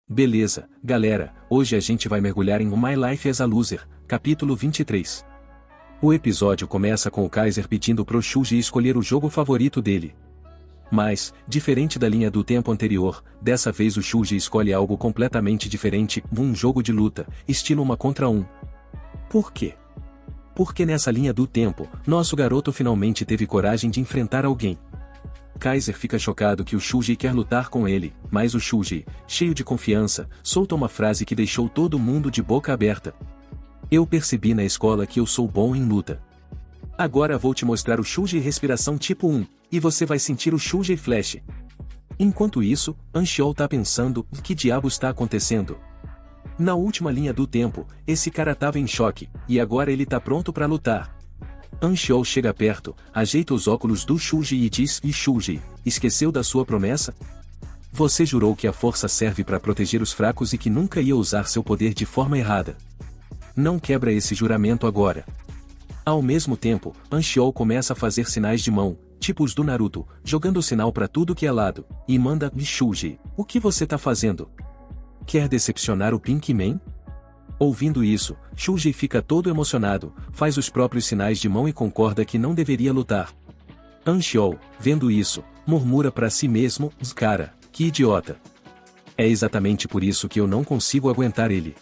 Beleza, galera, hoje a gente vai mergulhar em My Life as a Loser, capítulo 23. O episódio começa com o Kaiser pedindo pro Shuji escolher o jogo favorito dele. Mas, diferente da linha do tempo anterior, dessa vez o Shuji escolhe algo completamente diferente, um jogo de luta, estilo 1 contra 1. Por quê? Porque nessa linha do tempo, nosso garoto finalmente teve coragem de enfrentar alguém. Kaiser fica chocado que o Shuji quer lutar com ele, mas o Shuji, cheio de confiança, solta uma frase que deixou todo mundo de boca aberta. Eu percebi na escola que eu sou bom em luta. Agora vou te mostrar o Shuji respiração tipo 1, e você vai sentir o Shuji Flash. Enquanto isso, Anxiol tá pensando, o que diabo está acontecendo? Na última linha do tempo, esse cara tava em choque, e agora ele tá pronto pra lutar. Anxiol chega perto, ajeita os óculos do Shuji e diz, e Shuji, esqueceu da sua promessa? Você jurou que a força serve para proteger os fracos e que nunca ia usar seu poder de forma errada. Não quebra esse juramento agora. Ao mesmo tempo, Anxiol começa a fazer sinais de mão, tipo os do Naruto, jogando o sinal para tudo que é lado, e manda, Shuji, o que você tá fazendo? Quer decepcionar o Pink Man? Ouvindo isso, Shuji fica todo emocionado, faz os próprios sinais de mão e concorda que não deveria lutar. Anxiol, vendo isso, murmura para si mesmo, cara, que idiota. É exatamente por isso que eu não consigo aguentar ele.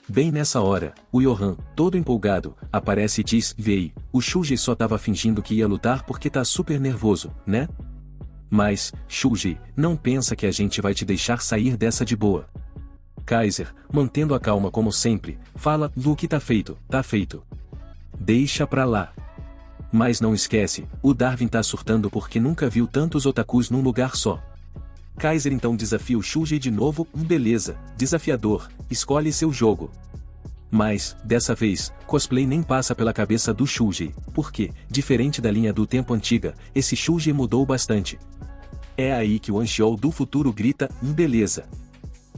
Bem nessa hora, o Yohan, todo empolgado, aparece e diz, Vei, o Shuji só tava fingindo que ia lutar porque tá super nervoso, né? Mas, Shuji, não pensa que a gente vai te deixar sair dessa de boa. Kaiser, mantendo a calma como sempre, fala, o que tá feito, tá feito. Deixa pra lá. Mas não esquece, o Darwin tá surtando porque nunca viu tantos otakus num lugar só. Kaiser então desafia o Shuji de novo, beleza, desafiador, escolhe seu jogo. Mas, dessa vez, cosplay nem passa pela cabeça do Shuji, porque, diferente da linha do tempo antiga, esse Shuji mudou bastante. É aí que o Anxiol do futuro grita, beleza.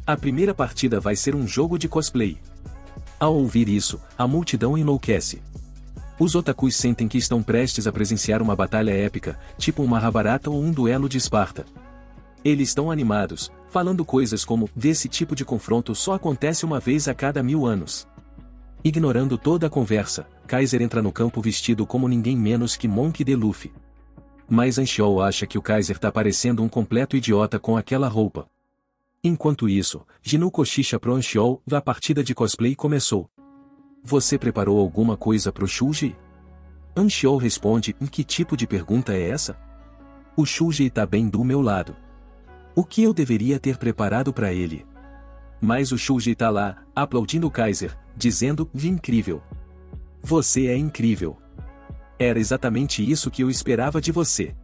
A primeira partida vai ser um jogo de cosplay. Ao ouvir isso, a multidão enlouquece. Os otakus sentem que estão prestes a presenciar uma batalha épica, tipo um Mahabharata ou um duelo de Esparta. Eles estão animados, falando coisas como, esse tipo de confronto só acontece uma vez a cada 1000 anos. Ignorando toda a conversa, Kaiser entra no campo vestido como ninguém menos que Monk D. Luffy. Mas Anxiol acha que o Kaiser tá parecendo um completo idiota com aquela roupa. Enquanto isso, Jinu cochicha pro Anxiol, a partida de cosplay começou. Você preparou alguma coisa pro Shuji? Anxiol responde, que tipo de pergunta é essa? O Shuji tá bem do meu lado. O que eu deveria ter preparado pra ele? Mas o Shuji tá lá, aplaudindo o Kaiser, dizendo, incrível. Você é incrível. Era exatamente isso que eu esperava de você.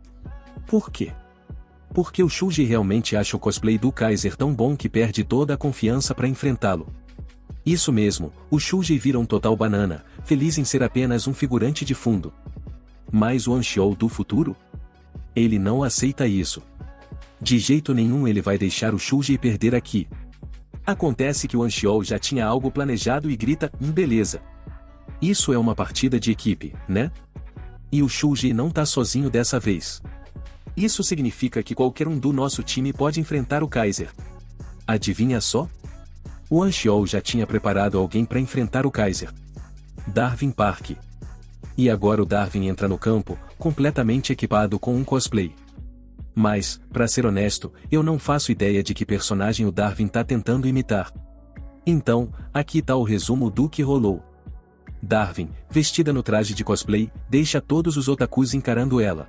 Por quê? Porque o Shuji realmente acha o cosplay do Kaiser tão bom que perde toda a confiança para enfrentá-lo. Isso mesmo, o Shuji vira um total banana, feliz em ser apenas um figurante de fundo. Mas o Anxiol do futuro? Ele não aceita isso. De jeito nenhum ele vai deixar o Shuji perder aqui. Acontece que o Anxiol já tinha algo planejado e grita, beleza. Isso é uma partida de equipe, né? E o Shuji não tá sozinho dessa vez. Isso significa que qualquer um do nosso time pode enfrentar o Kaiser. Adivinha só? O Anxiol já tinha preparado alguém para enfrentar o Kaiser. Darwin Park. E agora o Darwin entra no campo, completamente equipado com um cosplay. Mas, para ser honesto, eu não faço ideia de que personagem o Darwin tá tentando imitar. Então, aqui tá o resumo do que rolou. Darwin, vestida no traje de cosplay, deixa todos os otakus encarando ela.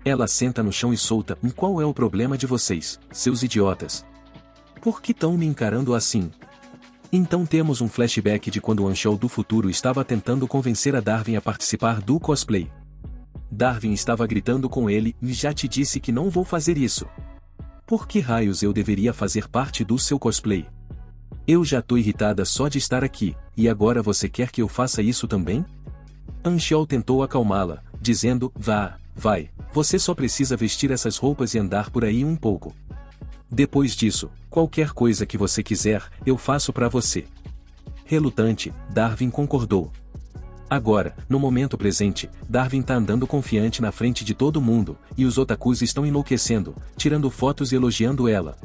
Ela senta no chão e solta, qual é o problema de vocês, seus idiotas? Por que tão me encarando assim? Então temos um flashback de quando o Anxiol do futuro estava tentando convencer a Darwin a participar do cosplay. Darwin estava gritando com ele, e já te disse que não vou fazer isso. Por que raios eu deveria fazer parte do seu cosplay? Eu já tô irritada só de estar aqui, e agora você quer que eu faça isso também? Anxiol tentou acalmá-la, dizendo, vai, você só precisa vestir essas roupas e andar por aí um pouco. Depois disso, qualquer coisa que você quiser, eu faço pra você. Relutante, Darwin concordou. Agora, no momento presente, Darwin tá andando confiante na frente de todo mundo, e os otakus estão enlouquecendo, tirando fotos e elogiando ela.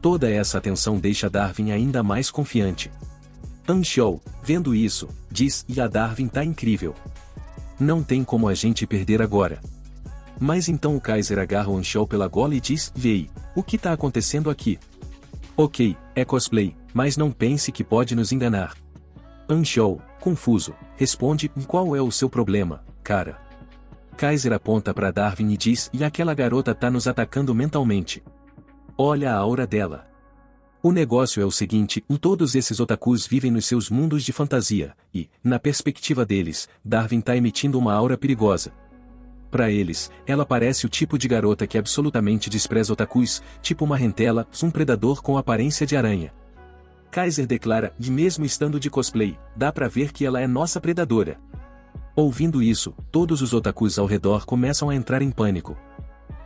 Toda essa atenção deixa Darwin ainda mais confiante. Anxiou, vendo isso, diz: "E a Darwin tá incrível. Não tem como a gente perder agora." Mas então o Kaiser agarra o Anxiou pela gola e diz: "Vei, o que tá acontecendo aqui?" "Ok, é cosplay, mas não pense que pode nos enganar." Anxiou, confuso, responde: "Qual é o seu problema, cara?" Kaiser aponta para Darwin e diz: "E aquela garota tá nos atacando mentalmente. Olha a aura dela." O negócio é o seguinte: todos esses otakus vivem nos seus mundos de fantasia, e, na perspectiva deles, Darwin tá emitindo uma aura perigosa. Para eles, ela parece o tipo de garota que absolutamente despreza otakus, tipo uma rentela, um predador com aparência de aranha. Kaiser declara: "E mesmo estando de cosplay, dá pra ver que ela é nossa predadora." Ouvindo isso, todos os otakus ao redor começam a entrar em pânico.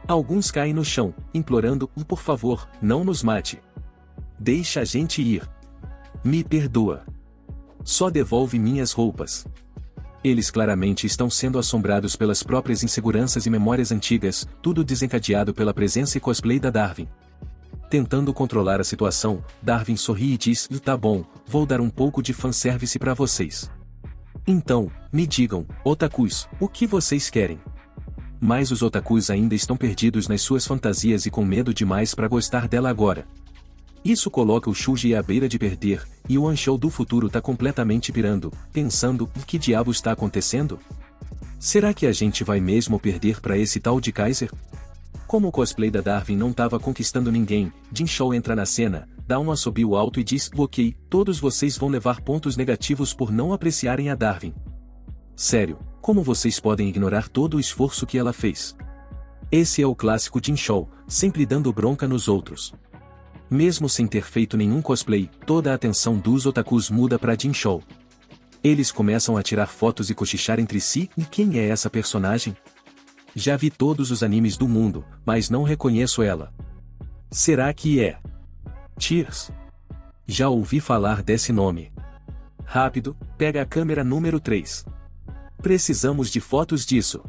Alguns caem no chão, implorando: "Por favor, não nos mate. Deixa a gente ir. Me perdoa. Só devolve minhas roupas." Eles claramente estão sendo assombrados pelas próprias inseguranças e memórias antigas, tudo desencadeado pela presença e cosplay da Darwin. Tentando controlar a situação, Darwin sorri e diz: "Tá bom, vou dar um pouco de fanservice pra vocês. Então, me digam, otakus, o que vocês querem?" Mas os otakus ainda estão perdidos nas suas fantasias e com medo demais pra gostar dela agora. Isso coloca o Shuji à beira de perder, e o Anxiou do futuro tá completamente pirando, pensando: "O que diabo está acontecendo? Será que a gente vai mesmo perder pra esse tal de Kaiser?" Como o cosplay da Darwin não tava conquistando ninguém, Jinchou entra na cena, dá um assobio alto e diz: "Ok, todos vocês vão levar pontos negativos por não apreciarem a Darwin. Sério, como vocês podem ignorar todo o esforço que ela fez?" Esse é o clássico Jinchou, sempre dando bronca nos outros. Mesmo sem ter feito nenhum cosplay, toda a atenção dos otakus muda pra Jinchou. Eles começam a tirar fotos e cochichar entre si: "E quem é essa personagem? Já vi todos os animes do mundo, mas não reconheço ela. Será que é Tears? Já ouvi falar desse nome. Rápido, pega a câmera número 3. Precisamos de fotos disso."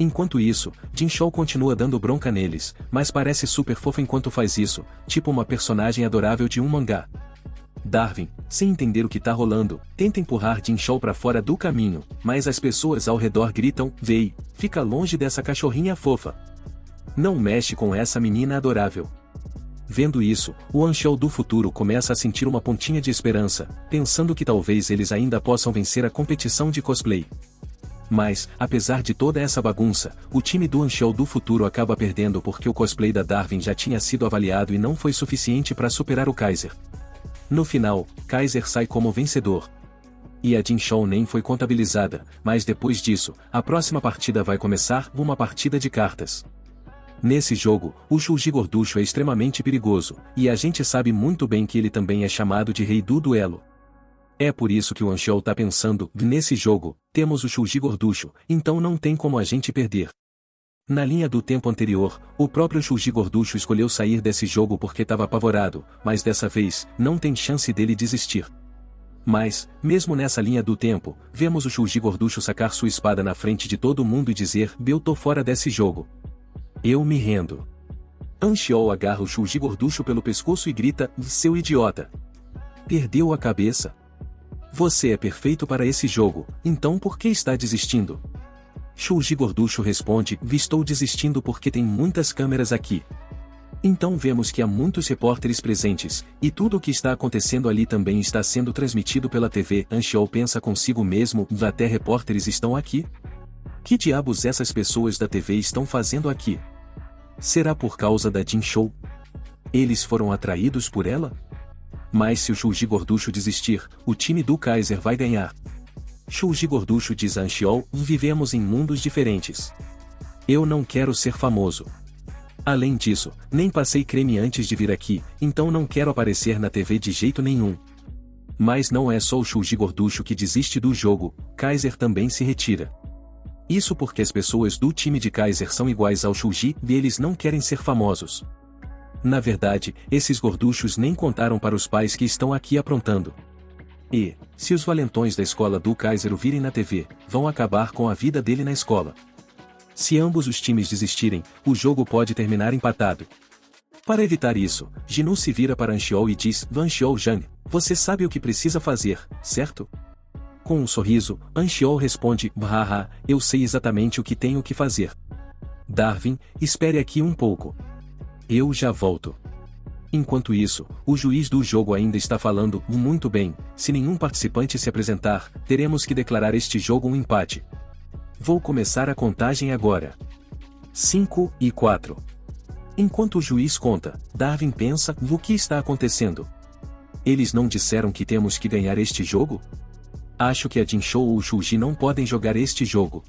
Enquanto isso, Jinchou continua dando bronca neles, mas parece super fofo enquanto faz isso, tipo uma personagem adorável de um mangá. Darwin, sem entender o que tá rolando, tenta empurrar Jinchou pra fora do caminho, mas as pessoas ao redor gritam: "Vei, fica longe dessa cachorrinha fofa. Não mexe com essa menina adorável." Vendo isso, o Anxiou do futuro começa a sentir uma pontinha de esperança, pensando que talvez eles ainda possam vencer a competição de cosplay. Mas, apesar de toda essa bagunça, o time do Anxiou do futuro acaba perdendo porque o cosplay da Darwin já tinha sido avaliado e não foi suficiente para superar o Kaiser. No final, Kaiser sai como vencedor. E a Jinchou nem foi contabilizada, mas depois disso, a próxima partida vai começar, uma partida de cartas. Nesse jogo, o Shuji Gorducho é extremamente perigoso, e a gente sabe muito bem que ele também é chamado de Rei do Duelo. É por isso que o Anxiou tá pensando: "Nesse jogo, temos o Shuji Gorducho, então não tem como a gente perder." Na linha do tempo anterior, o próprio Shuji Gorducho escolheu sair desse jogo porque estava apavorado, mas dessa vez, não tem chance dele desistir. Mas, mesmo nessa linha do tempo, vemos o Shuji Gorducho sacar sua espada na frente de todo mundo e dizer: "Eu tô fora desse jogo. Eu me rendo." Anxiou agarra o Shuji Gorducho pelo pescoço e grita: "Seu idiota! Perdeu a cabeça? Você é perfeito para esse jogo, então por que está desistindo?" Shuji Gorducho responde: "Estou desistindo porque tem muitas câmeras aqui." Então vemos que há muitos repórteres presentes, e tudo o que está acontecendo ali também está sendo transmitido pela TV. Anxiou pensa consigo mesmo: "Até repórteres estão aqui? Que diabos essas pessoas da TV estão fazendo aqui? Será por causa da Jinchou? Eles foram atraídos por ela? Mas se o Shuji Gorducho desistir, o time do Kaiser vai ganhar." Shuji Gorducho diz a Anxiou: "Vivemos em mundos diferentes. Eu não quero ser famoso. Além disso, nem passei creme antes de vir aqui, então não quero aparecer na TV de jeito nenhum." Mas não é só o Shuji Gorducho que desiste do jogo, Kaiser também se retira. Isso porque as pessoas do time de Kaiser são iguais ao Shuji e eles não querem ser famosos. Na verdade, esses gorduchos nem contaram para os pais que estão aqui aprontando. E, se os valentões da escola do Kaiser o virem na TV, vão acabar com a vida dele na escola. Se ambos os times desistirem, o jogo pode terminar empatado. Para evitar isso, Jinu se vira para Anxiol e diz: Anxiol Jang, você sabe o que precisa fazer, certo? Com um sorriso, Anxiol responde: haha, eu sei exatamente o que tenho que fazer. Darwin, espere aqui um pouco. Eu já volto. Enquanto isso, o juiz do jogo ainda está falando: muito bem, se nenhum participante se apresentar, teremos que declarar este jogo um empate. Vou começar a contagem agora. 5 e 4. Enquanto o juiz conta, Darwin pensa: o que está acontecendo? Eles não disseram que temos que ganhar este jogo? Acho que a Jinshou ou o Shuji não podem jogar este jogo.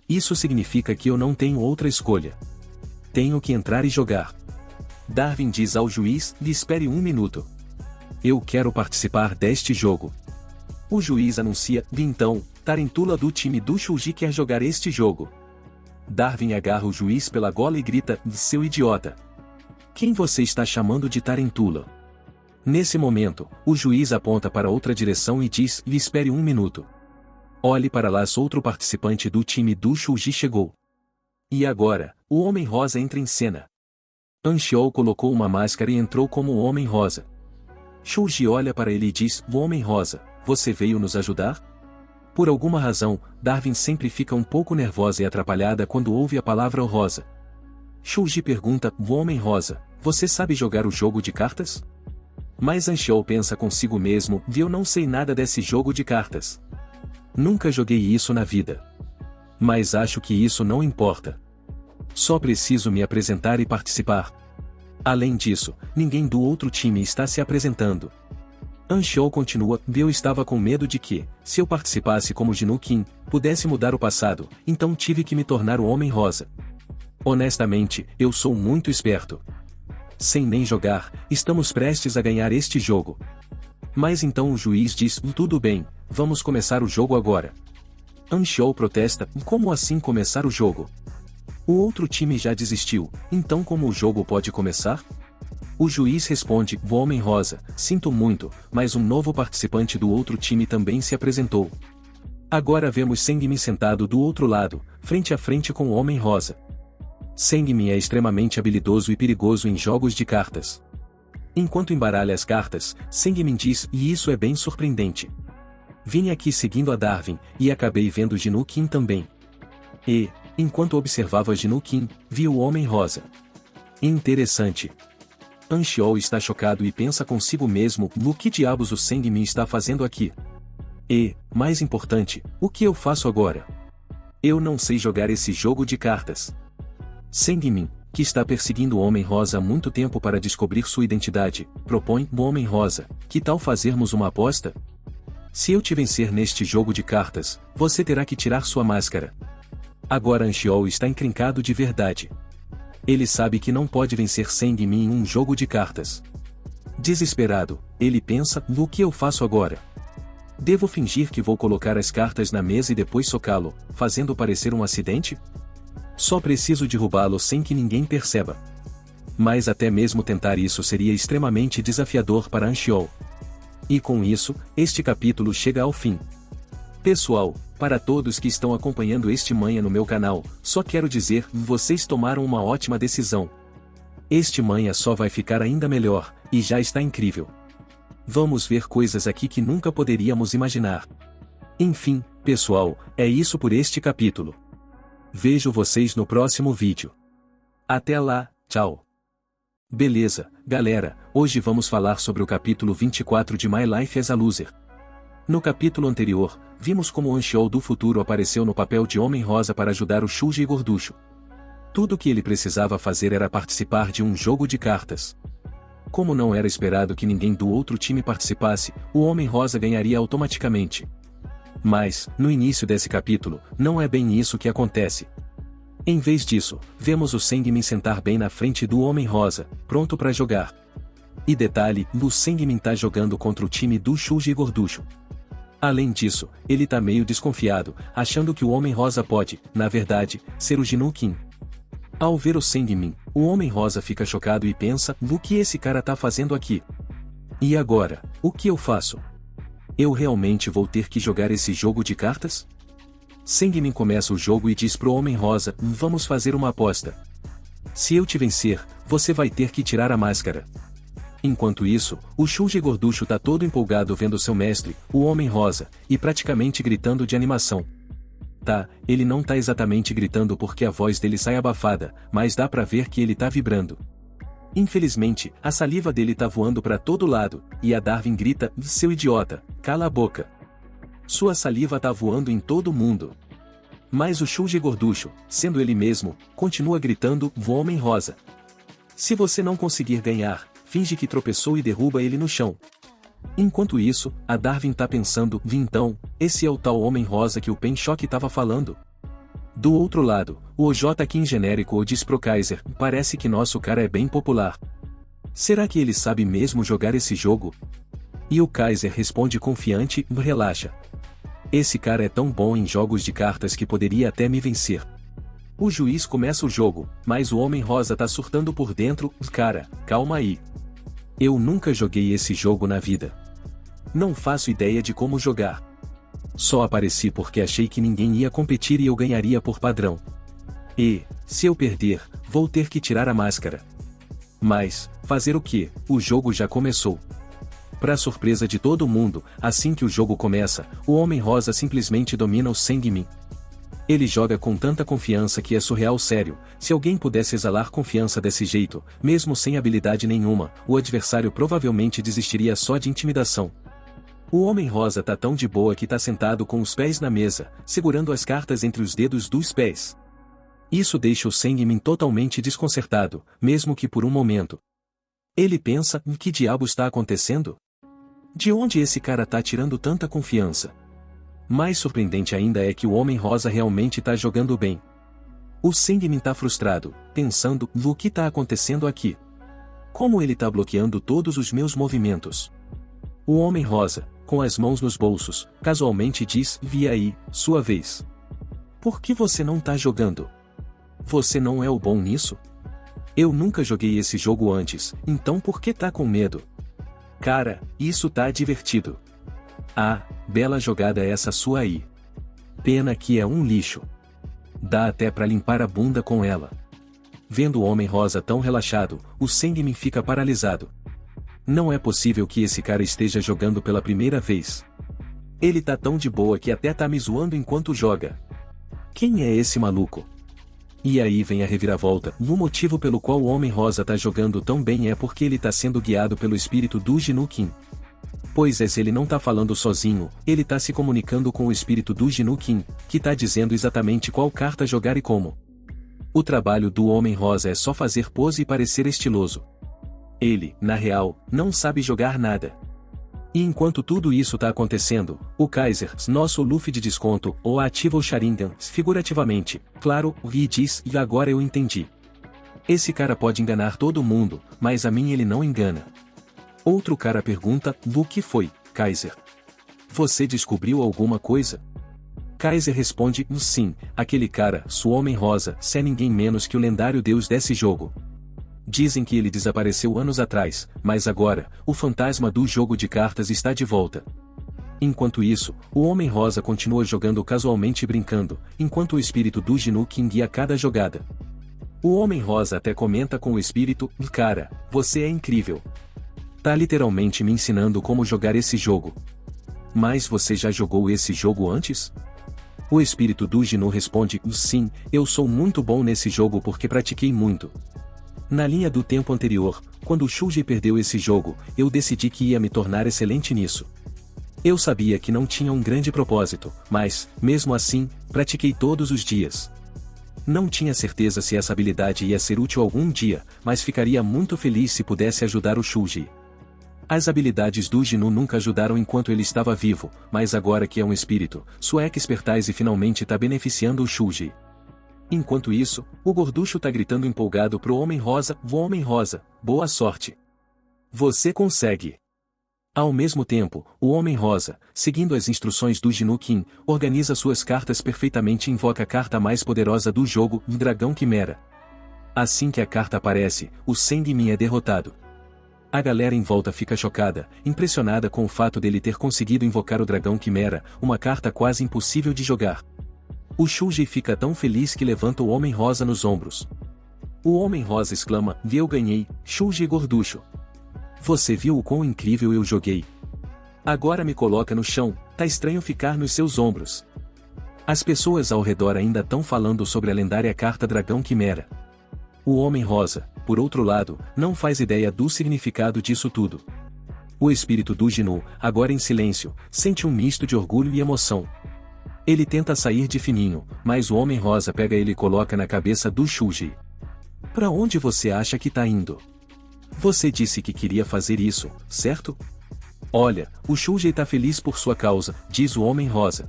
Isso significa que eu não tenho outra escolha. Tenho que entrar e jogar. Darwin diz ao juiz: lhe espere um minuto. Eu quero participar deste jogo. O juiz anuncia: então, Tarentula do time do Shuji quer jogar este jogo. Darwin agarra o juiz pela gola e grita: seu idiota! Quem você está chamando de Tarentula? Nesse momento, o juiz aponta para outra direção e diz: lhe espere um minuto. Olhe para lá, outro participante do time do Shuji chegou. E agora, o Homem Rosa entra em cena. Anxiol colocou uma máscara e entrou como o Homem Rosa. Shuji olha para ele e diz: o Homem Rosa, você veio nos ajudar? Por alguma razão, Darwin sempre fica um pouco nervosa e atrapalhada quando ouve a palavra rosa. Shuji pergunta: o Homem Rosa, você sabe jogar o jogo de cartas? Mas Anxiol pensa consigo mesmo: eu não sei nada desse jogo de cartas. Nunca joguei isso na vida. Mas acho que isso não importa. Só preciso me apresentar e participar. Além disso, ninguém do outro time está se apresentando. Anxiol continua: eu estava com medo de que, se eu participasse como Jinu Kim, pudesse mudar o passado, então tive que me tornar o Homem Rosa. Honestamente, eu sou muito esperto. Sem nem jogar, estamos prestes a ganhar este jogo. Mas então o juiz diz: tudo bem, vamos começar o jogo agora. Anxiol protesta: como assim começar o jogo? O outro time já desistiu, então como o jogo pode começar? O juiz responde: o Homem Rosa, sinto muito, mas um novo participante do outro time também se apresentou. Agora vemos Sengmin sentado do outro lado, frente a frente com o Homem Rosa. Sengmin é extremamente habilidoso e perigoso em jogos de cartas. Enquanto embaralha as cartas, Sengmin diz: e isso é bem surpreendente. Vim aqui seguindo a Darwin, e acabei vendo Jinu Kim também. E, enquanto observava Jinu Kim, vi o Homem Rosa. Interessante. Anxiol está chocado e pensa consigo mesmo: no que diabos o Sengmin está fazendo aqui? E, mais importante, o que eu faço agora? Eu não sei jogar esse jogo de cartas. Sengmin, que está perseguindo o Homem Rosa há muito tempo para descobrir sua identidade, propõe: o Homem Rosa, que tal fazermos uma aposta? Se eu te vencer neste jogo de cartas, você terá que tirar sua máscara. Agora Anxiol está encrencado de verdade. Ele sabe que não pode vencer Sengmin em um jogo de cartas. Desesperado, ele pensa: no que eu faço agora? Devo fingir que vou colocar as cartas na mesa e depois socá-lo, fazendo parecer um acidente? Só preciso derrubá-lo sem que ninguém perceba. Mas até mesmo tentar isso seria extremamente desafiador para Anxiol. E com isso, este capítulo chega ao fim. Pessoal, para todos que estão acompanhando este manhwa no meu canal, só quero dizer: vocês tomaram uma ótima decisão. Este manhwa só vai ficar ainda melhor, e já está incrível. Vamos ver coisas aqui que nunca poderíamos imaginar. Enfim, pessoal, é isso por este capítulo. Vejo vocês no próximo vídeo. Até lá, tchau. Beleza, galera, hoje vamos falar sobre o capítulo 24 de My Life as a Loser. No capítulo anterior, vimos como o Anxiol do futuro apareceu no papel de Homem Rosa para ajudar o Shuji e Gorducho. Tudo o que ele precisava fazer era participar de um jogo de cartas. Como não era esperado que ninguém do outro time participasse, o Homem Rosa ganharia automaticamente. Mas, no início desse capítulo, não é bem isso que acontece. Em vez disso, vemos o Sengmin sentar bem na frente do Homem Rosa, pronto para jogar. E detalhe, o Sengmin tá jogando contra o time do Shuji e Gorducho. Além disso, ele tá meio desconfiado, achando que o Homem Rosa pode, na verdade, ser o Jinu Kim. Ao ver o Sengmin, o Homem Rosa fica chocado e pensa: o que esse cara tá fazendo aqui? E agora, o que eu faço? Eu realmente vou ter que jogar esse jogo de cartas? Sengmin começa o jogo e diz pro Homem Rosa: vamos fazer uma aposta. Se eu te vencer, você vai ter que tirar a máscara. Enquanto isso, o Shuji gorducho tá todo empolgado vendo seu mestre, o Homem Rosa, e praticamente gritando de animação. Tá, ele não tá exatamente gritando porque a voz dele sai abafada, mas dá pra ver que ele tá vibrando. Infelizmente, a saliva dele tá voando pra todo lado, e a Darwin grita, seu idiota, cala a boca. Sua saliva tá voando em todo mundo. Mas o Shuji gorducho, sendo ele mesmo, continua gritando, o Homem Rosa. Se você não conseguir ganhar, finge que tropeçou e derruba ele no chão. Enquanto isso, a Darwin tá pensando, então, esse é o tal Homem Rosa que o Pen-Shock tava falando. Do outro lado, o OJ genérico diz pro Kaiser, parece que nosso cara é bem popular. Será que ele sabe mesmo jogar esse jogo? E o Kaiser responde confiante, relaxa. Esse cara é tão bom em jogos de cartas que poderia até me vencer. O juiz começa o jogo, mas o Homem Rosa tá surtando por dentro, cara, calma aí. Eu nunca joguei esse jogo na vida. Não faço ideia de como jogar. Só apareci porque achei que ninguém ia competir e eu ganharia por padrão. E, se eu perder, vou ter que tirar a máscara. Mas, fazer o quê? O jogo já começou. Pra surpresa de todo mundo, assim que o jogo começa, o Homem Rosa simplesmente domina o Sangmin. Ele joga com tanta confiança que é surreal sério, se alguém pudesse exalar confiança desse jeito, mesmo sem habilidade nenhuma, o adversário provavelmente desistiria só de intimidação. O Homem Rosa tá tão de boa que tá sentado com os pés na mesa, segurando as cartas entre os dedos dos pés. Isso deixa o Sangmin totalmente desconcertado, mesmo que por um momento. Ele pensa, que diabo está acontecendo? De onde esse cara tá tirando tanta confiança? Mais surpreendente ainda é que o Homem Rosa realmente tá jogando bem. O Sangmin tá frustrado, pensando, o que tá acontecendo aqui? Como ele tá bloqueando todos os meus movimentos? O Homem Rosa, com as mãos nos bolsos, casualmente diz, vi aí, sua vez. Por que você não tá jogando? Você não é o bom nisso? Eu nunca joguei esse jogo antes, então por que tá com medo? Cara, isso tá divertido. Ah, bela jogada essa sua aí. Pena que é um lixo. Dá até pra limpar a bunda com ela. Vendo o Homem Rosa tão relaxado, o Sangmin fica paralisado. Não é possível que esse cara esteja jogando pela primeira vez. Ele tá tão de boa que até tá me zoando enquanto joga. Quem é esse maluco? E aí vem a reviravolta, o motivo pelo qual o Homem Rosa tá jogando tão bem é porque ele tá sendo guiado pelo espírito do Jinukin. Pois é, se ele não tá falando sozinho, ele tá se comunicando com o espírito do Jinukin, que tá dizendo exatamente qual carta jogar e como. O trabalho do Homem Rosa é só fazer pose e parecer estiloso. Ele, na real, não sabe jogar nada. E enquanto tudo isso tá acontecendo, o Kaiser, nosso Luffy de desconto, ou ativa o Sharingan, figurativamente, claro, e diz, e agora eu entendi. Esse cara pode enganar todo mundo, mas a mim ele não engana. Outro cara pergunta, o que foi, Kaiser? Você descobriu alguma coisa? Kaiser responde, sim, aquele cara, o Homem Rosa, se é ninguém menos que o lendário deus desse jogo. Dizem que ele desapareceu anos atrás, mas agora, o fantasma do jogo de cartas está de volta. Enquanto isso, o Homem Rosa continua jogando casualmente brincando, enquanto o espírito do Jinukin guia cada jogada. O Homem Rosa até comenta com o espírito, cara, você é incrível. Tá literalmente me ensinando como jogar esse jogo. Mas você já jogou esse jogo antes? O espírito do Jinu responde, sim, eu sou muito bom nesse jogo porque pratiquei muito. Na linha do tempo anterior, quando o Shuji perdeu esse jogo, eu decidi que ia me tornar excelente nisso. Eu sabia que não tinha um grande propósito, mas, mesmo assim, pratiquei todos os dias. Não tinha certeza se essa habilidade ia ser útil algum dia, mas ficaria muito feliz se pudesse ajudar o Shuji. As habilidades do Jinu nunca ajudaram enquanto ele estava vivo, mas agora que é um espírito, sua expertise finalmente tá beneficiando o Shuji. Enquanto isso, o gorducho tá gritando empolgado pro Homem Rosa, Homem Rosa, boa sorte. Você consegue. Ao mesmo tempo, o Homem Rosa, seguindo as instruções do Jinukin, organiza suas cartas perfeitamente e invoca a carta mais poderosa do jogo, o Dragão Quimera. Assim que a carta aparece, o Sangmin é derrotado. A galera em volta fica chocada, impressionada com o fato dele ter conseguido invocar o Dragão Quimera, uma carta quase impossível de jogar. O Shuji fica tão feliz que levanta o Homem Rosa nos ombros. O Homem Rosa exclama, eu ganhei, Shuji Gorducho. Você viu o quão incrível eu joguei? Agora me coloca no chão, tá estranho ficar nos seus ombros. As pessoas ao redor ainda estão falando sobre a lendária carta Dragão Quimera. O Homem Rosa, por outro lado, não faz ideia do significado disso tudo. O espírito do Gnu, agora em silêncio, sente um misto de orgulho e emoção. Ele tenta sair de fininho, mas o Homem Rosa pega ele e coloca na cabeça do Shuji. Pra onde você acha que tá indo? Você disse que queria fazer isso, certo? Olha, o Shuji tá feliz por sua causa, diz o Homem Rosa.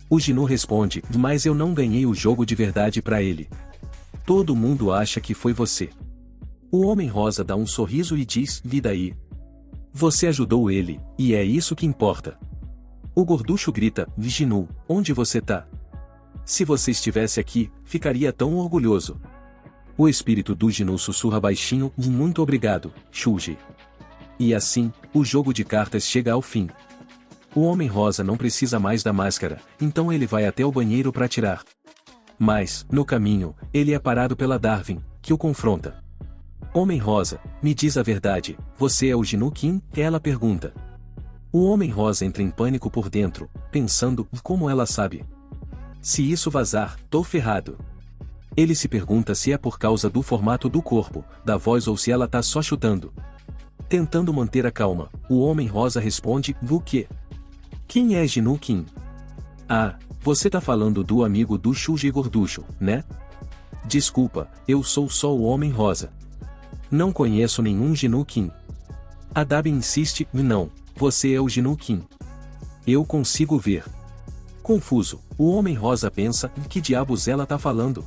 O Gnu responde, mas eu não ganhei o jogo de verdade pra ele. Todo mundo acha que foi você. O Homem Rosa dá um sorriso e diz, e daí? Você ajudou ele, e é isso que importa. O Gorducho grita, Gnu, onde você tá? Se você estivesse aqui, ficaria tão orgulhoso. O espírito do Gnu sussurra baixinho, muito obrigado, Shuji. E assim, o jogo de cartas chega ao fim. O Homem Rosa não precisa mais da máscara, então ele vai até o banheiro para tirar. Mas, no caminho, ele é parado pela Darwin, que o confronta. Homem Rosa, me diz a verdade, você é o Gnu Kim? Ela pergunta. O Homem Rosa entra em pânico por dentro, pensando, como ela sabe? Se isso vazar, tô ferrado. Ele se pergunta se é por causa do formato do corpo, da voz ou se ela tá só chutando. Tentando manter a calma, o Homem Rosa responde, o quê? Quem é Gnu Kim? Ah, você tá falando do amigo do Shuji Gorducho, né? Desculpa, eu sou só o Homem Rosa. Não conheço nenhum Gnu Kim. A Dabi insiste, não, você é o Gnu Kim. Eu consigo ver. Confuso, o Homem Rosa pensa, que diabos ela tá falando?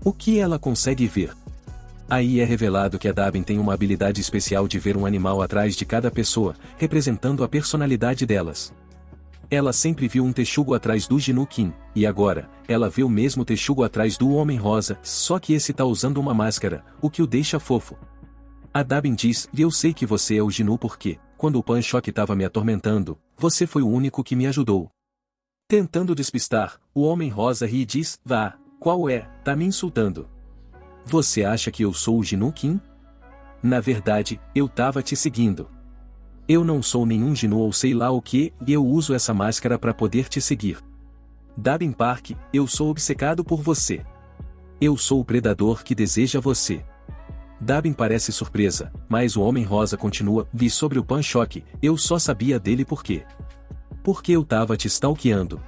O que ela consegue ver? Aí é revelado que a Dabi tem uma habilidade especial de ver um animal atrás de cada pessoa, representando a personalidade delas. Ela sempre viu um texugo atrás do Gnu Kim, e agora, ela vê o mesmo texugo atrás do Homem Rosa, só que esse tá usando uma máscara, o que o deixa fofo. A Dabi diz, eu sei que você é o Gnu porque, quando o Pan-Shock tava me atormentando, você foi o único que me ajudou. Tentando despistar, o Homem Rosa ri e diz, vá, qual é, tá me insultando. Você acha que eu sou o Gnu Kim? Na verdade, eu tava te seguindo. Eu não sou nenhum Gnu ou sei lá o que, e eu uso essa máscara para poder te seguir. Dabin Park, eu sou obcecado por você. Eu sou o predador que deseja você. Dabin parece surpresa, mas o Homem Rosa continua, vi sobre o Pan-Shock, eu só sabia dele por quê? Porque eu tava te stalkeando.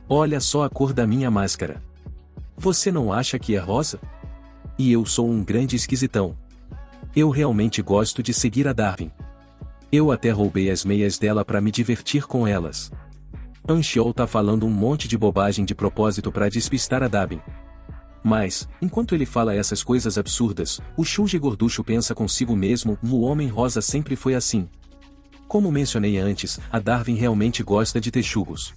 Olha só a cor da minha máscara. Você não acha que é rosa? E eu sou um grande esquisitão. Eu realmente gosto de seguir a Darwin. Eu até roubei as meias dela para me divertir com elas. Anxiol tá falando um monte de bobagem de propósito para despistar a Dabin. Mas, enquanto ele fala essas coisas absurdas, o Shuji Gorducho pensa consigo mesmo, o Homem Rosa sempre foi assim. Como mencionei antes, a Darwin realmente gosta de texugos.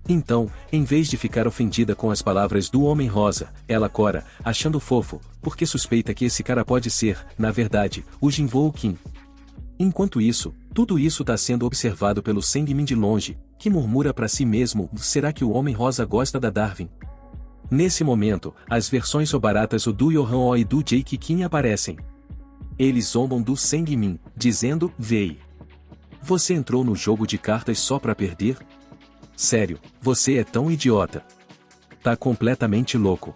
Então, em vez de ficar ofendida com as palavras do Homem Rosa, ela cora, achando fofo, porque suspeita que esse cara pode ser, na verdade, o Jinwoo Kim. Enquanto isso, tudo isso tá sendo observado pelo Sangmin de longe, que murmura para si mesmo, será que o Homem Rosa gosta da Darwin? Nesse momento, as versões sobaratas do Yohan-Oh e do Jake Kim aparecem. Eles zombam do Sangmin, dizendo, Vei. Você entrou no jogo de cartas só pra perder? Sério, você é tão idiota. Tá completamente louco.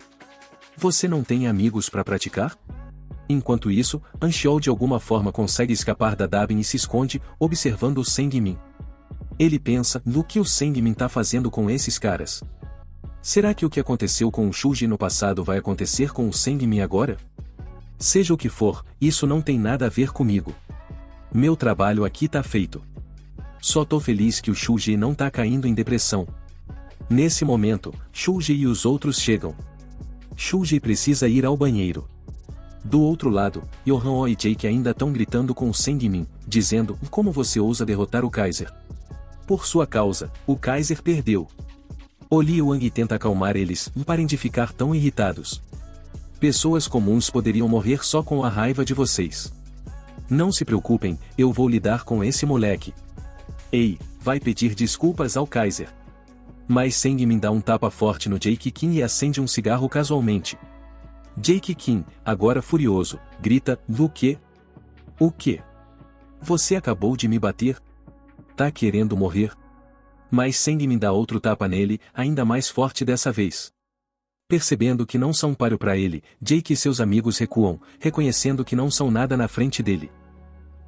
Você não tem amigos pra praticar? Enquanto isso, Anxiol de alguma forma consegue escapar da Dabin e se esconde, observando o Sangmin. Ele pensa, no que o Sangmin tá fazendo com esses caras? Será que o que aconteceu com o Shuji no passado vai acontecer com o Sangmin agora? Seja o que for, isso não tem nada a ver comigo. Meu trabalho aqui tá feito. Só tô feliz que o Shuji não tá caindo em depressão. Nesse momento, Shuji e os outros chegam. Shuji precisa ir ao banheiro. Do outro lado, Yohan-Oh e Jake ainda estão gritando com o Sangmin, dizendo, como você ousa derrotar o Kaiser? Por sua causa, o Kaiser perdeu. Oli Wang tenta acalmar eles, parem de ficar tão irritados. Pessoas comuns poderiam morrer só com a raiva de vocês. Não se preocupem, eu vou lidar com esse moleque. Ei, vai pedir desculpas ao Kaiser. Mas Sangmin dá um tapa forte no Jake Kim e acende um cigarro casualmente. Jake Kim, agora furioso, grita, "O quê? O quê? Você acabou de me bater? Tá querendo morrer?" Mas Sangmin dá outro tapa nele, ainda mais forte dessa vez. Percebendo que não são páreo para ele, Jake e seus amigos recuam, reconhecendo que não são nada na frente dele.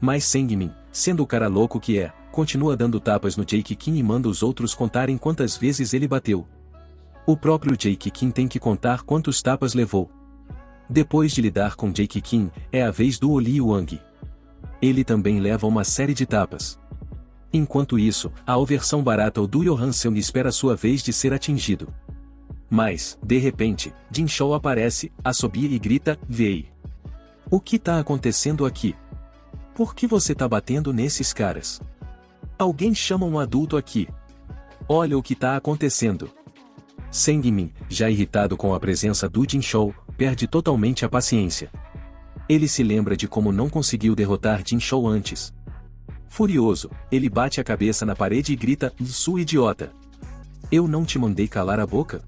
Mas Sangmin, sendo o cara louco que é, continua dando tapas no Jake Kim e manda os outros contarem quantas vezes ele bateu. O próprio Jake Kim tem que contar quantos tapas levou. Depois de lidar com Jake Kim, é a vez do Oli Wang. Ele também leva uma série de tapas. Enquanto isso, a versão barata do Johan Seung espera sua vez de ser atingido. Mas, de repente, Jin Shou aparece, assobia e grita, "Vei! O que tá acontecendo aqui? Por que você tá batendo nesses caras? Alguém chama um adulto aqui. Olha o que tá acontecendo." Sangmin, já irritado com a presença do Jin Shou, perde totalmente a paciência. Ele se lembra de como não conseguiu derrotar Jin Shou antes. Furioso, ele bate a cabeça na parede e grita, "Sua idiota! Eu não te mandei calar a boca?"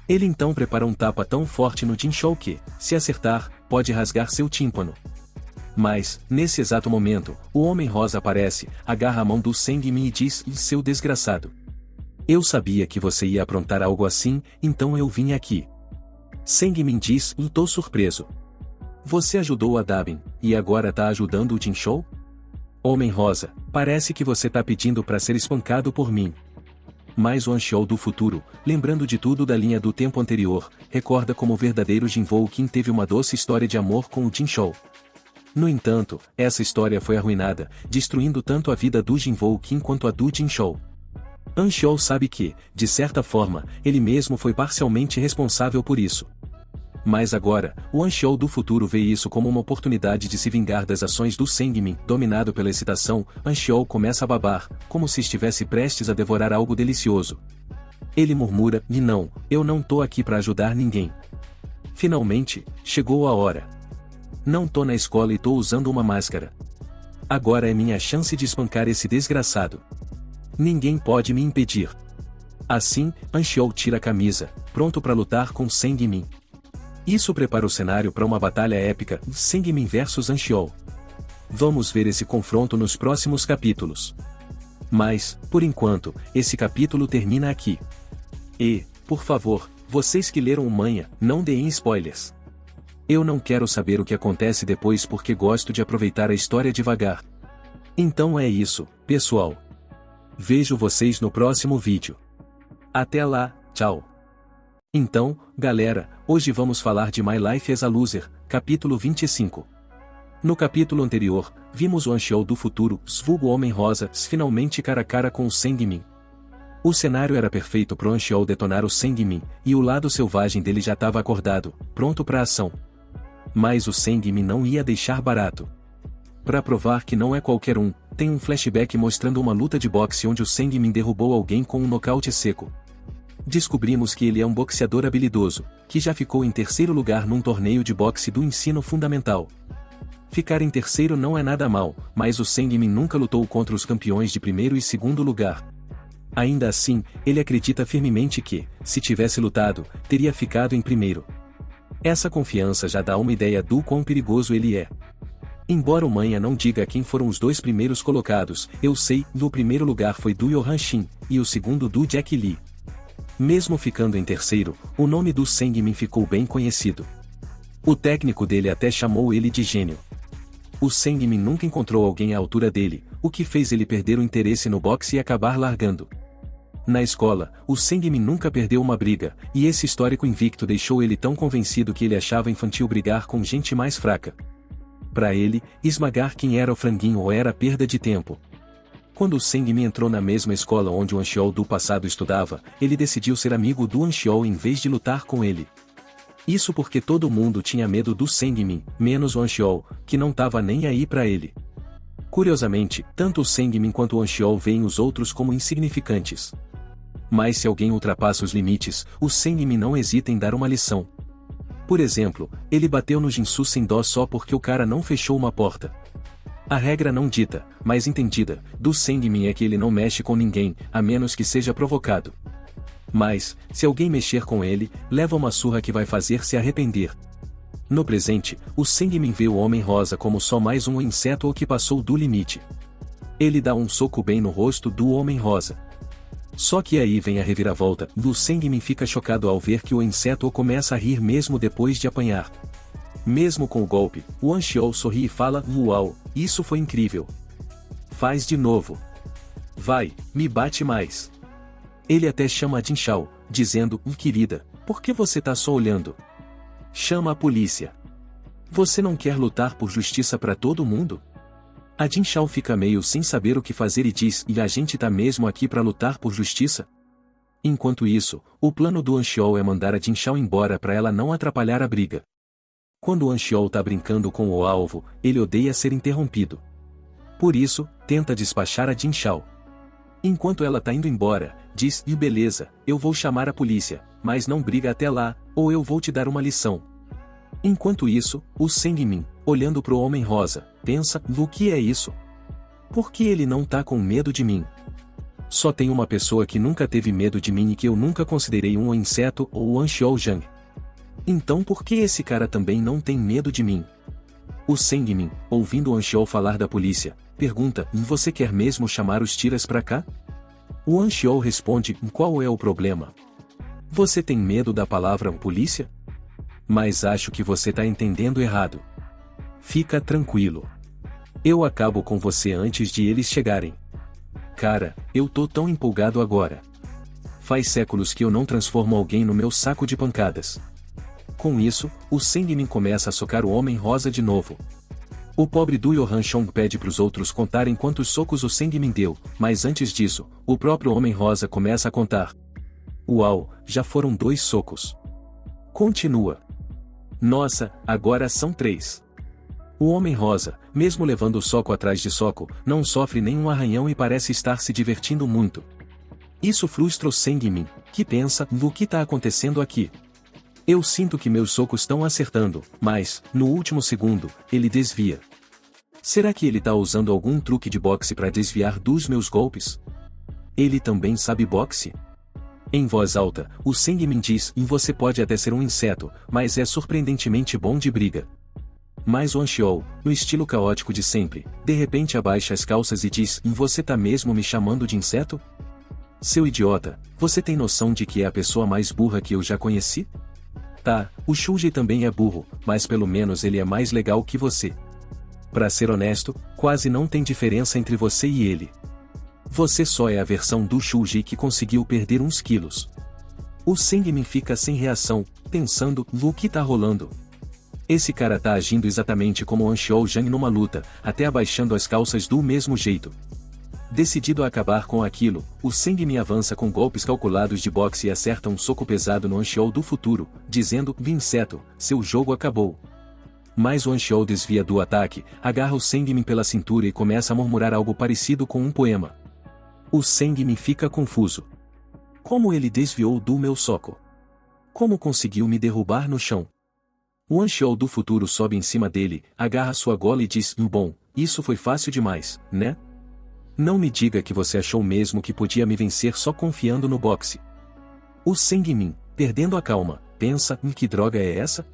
Ele então prepara um tapa tão forte no Jin Shou que, se acertar, pode rasgar seu tímpano. Mas, nesse exato momento, o Homem Rosa aparece, agarra a mão do Sangmin e diz, "Seu desgraçado! Eu sabia que você ia aprontar algo assim, então eu vim aqui." Sangmin diz, "Tô surpreso. Você ajudou a Dabin, e agora tá ajudando o Jin Shou? Homem Rosa, parece que você tá pedindo pra ser espancado por mim." Mas o Anxiol do futuro, lembrando de tudo da linha do tempo anterior, recorda como o verdadeiro Jinwoo Kim teve uma doce história de amor com o Jin Shou. No entanto, essa história foi arruinada, destruindo tanto a vida do Jinwoo Kim quanto a do Jin Shou. Anxiol sabe que, de certa forma, ele mesmo foi parcialmente responsável por isso. Mas agora, o Anxiol do futuro vê isso como uma oportunidade de se vingar das ações do Sangmin. Dominado pela excitação, Anxiol começa a babar, como se estivesse prestes a devorar algo delicioso. Ele murmura, "E não, eu não tô aqui pra ajudar ninguém. Finalmente, chegou a hora. Não tô na escola e tô usando uma máscara. Agora é minha chance de espancar esse desgraçado. Ninguém pode me impedir." Assim, Anxiol tira a camisa, pronto pra lutar com Sangmin. Isso prepara o cenário para uma batalha épica, Sangmin vs Anxiol. Vamos ver esse confronto nos próximos capítulos. Mas, por enquanto, esse capítulo termina aqui. E, por favor, vocês que leram o manhwa, não deem spoilers. Eu não quero saber o que acontece depois porque gosto de aproveitar a história devagar. Então é isso, pessoal. Vejo vocês no próximo vídeo. Até lá, tchau. Então, galera, hoje vamos falar de My Life as a Loser, capítulo 25. No capítulo anterior, vimos o Anxiol do futuro, vulgo Homem Rosa, finalmente cara a cara com o Sangmin. O cenário era perfeito pro Anxiol detonar o Sangmin, e o lado selvagem dele já estava acordado, pronto pra ação. Mas o Sangmin não ia deixar barato. Pra provar que não é qualquer um, tem um flashback mostrando uma luta de boxe onde o Sangmin derrubou alguém com um nocaute seco. Descobrimos que ele é um boxeador habilidoso, que já ficou em terceiro lugar num torneio de boxe do ensino fundamental. Ficar em terceiro não é nada mal, mas o Sangmin nunca lutou contra os campeões de primeiro e segundo lugar. Ainda assim, ele acredita firmemente que, se tivesse lutado, teria ficado em primeiro. Essa confiança já dá uma ideia do quão perigoso ele é. Embora o manhwa não diga quem foram os dois primeiros colocados, eu sei, o primeiro lugar foi do Johan Shin, e o segundo do Jack Lee. Mesmo ficando em terceiro, o nome do Sangmin ficou bem conhecido. O técnico dele até chamou ele de gênio. O Sangmin nunca encontrou alguém à altura dele, o que fez ele perder o interesse no boxe e acabar largando. Na escola, o Sangmin nunca perdeu uma briga, e esse histórico invicto deixou ele tão convencido que ele achava infantil brigar com gente mais fraca. Para ele, esmagar quem era o franguinho era perda de tempo. Quando o Sangmin entrou na mesma escola onde o Anxiol do passado estudava, ele decidiu ser amigo do Anxiol em vez de lutar com ele. Isso porque todo mundo tinha medo do Sangmin, menos o Anxiol, que não tava nem aí pra ele. Curiosamente, tanto o Sangmin quanto o Anxiol veem os outros como insignificantes. Mas se alguém ultrapassa os limites, o Sangmin não hesita em dar uma lição. Por exemplo, ele bateu no Jinsu sem dó só porque o cara não fechou uma porta. A regra não dita, mas entendida, do Sangmin é que ele não mexe com ninguém, a menos que seja provocado. Mas, se alguém mexer com ele, leva uma surra que vai fazer se arrepender. No presente, o Sangmin vê o Homem-Rosa como só mais um inseto que passou do limite. Ele dá um soco bem no rosto do Homem-Rosa. Só que aí vem a reviravolta, o Sangmin fica chocado ao ver que o inseto começa a rir mesmo depois de apanhar. Mesmo com o golpe, o Anxiou sorri e fala: "Uau, isso foi incrível. Faz de novo. Vai, me bate mais." Ele até chama a Jin Shao, dizendo: "Querida, por que você tá só olhando? Chama a polícia. Você não quer lutar por justiça para todo mundo?" A Jin Shao fica meio sem saber o que fazer e diz: "E a gente tá mesmo aqui para lutar por justiça?" Enquanto isso, o plano do Anxiou é mandar a Jin Shao embora para ela não atrapalhar a briga. Quando o Anxiou tá brincando com o alvo, ele odeia ser interrompido. Por isso, tenta despachar a Jin Shao. Enquanto ela tá indo embora, diz: "E beleza, eu vou chamar a polícia, mas não briga até lá, ou eu vou te dar uma lição." Enquanto isso, o Sangmin, olhando pro Homem-Rosa, pensa: "O que é isso? Por que ele não tá com medo de mim? Só tem uma pessoa que nunca teve medo de mim e que eu nunca considerei um inseto ou o Anxiou Jang. Então por que esse cara também não tem medo de mim?" O Sangmin, ouvindo o Anxiou falar da polícia, pergunta: "Você quer mesmo chamar os tiras pra cá?" O Anxiou responde: "Qual é o problema? Você tem medo da palavra polícia? Mas acho que você tá entendendo errado. Fica tranquilo. Eu acabo com você antes de eles chegarem. Cara, eu tô tão empolgado agora. Faz séculos que eu não transformo alguém no meu saco de pancadas." Com isso, o Sangmin começa a socar o Homem-Rosa de novo. O pobre do Johan Chong pede pros outros contarem quantos socos o Sangmin deu, mas antes disso, o próprio Homem-Rosa começa a contar. "Uau, já foram 2 socos. Continua. Nossa, agora são 3. O Homem-Rosa, mesmo levando o soco atrás de soco, não sofre nenhum arranhão e parece estar se divertindo muito. Isso frustra o Sangmin, que pensa: "O que tá acontecendo aqui? Eu sinto que meus socos estão acertando, mas, no último segundo, ele desvia. Será que ele tá usando algum truque de boxe para desviar dos meus golpes? Ele também sabe boxe?" Em voz alta, o Sangmin diz: "Você pode até ser um inseto, mas é surpreendentemente bom de briga." Mas o Anxiou, no estilo caótico de sempre, de repente abaixa as calças e diz: "Você tá mesmo me chamando de inseto? Seu idiota, você tem noção de que é a pessoa mais burra que eu já conheci? Tá, o Shuji também é burro, mas pelo menos ele é mais legal que você. Pra ser honesto, quase não tem diferença entre você e ele. Você só é a versão do Shuji que conseguiu perder uns quilos." O Sangmin fica sem reação, pensando: "O que tá rolando? Esse cara tá agindo exatamente como o Anxiou Jang numa luta, até abaixando as calças do mesmo jeito." Decidido a acabar com aquilo, o Sangmin avança com golpes calculados de boxe e acerta um soco pesado no Anxiou do futuro, dizendo: "Inseto, seu jogo acabou." Mas o Anxiou desvia do ataque, agarra o Sangmin pela cintura e começa a murmurar algo parecido com um poema. O Sangmin fica confuso. Como ele desviou do meu soco? Como conseguiu me derrubar no chão? O Anxiou do futuro sobe em cima dele, agarra sua gola e diz: "Bom, isso foi fácil demais, né? Não me diga que você achou mesmo que podia me vencer só confiando no boxe." O Sangmin, perdendo a calma, pensa: "Que droga é essa?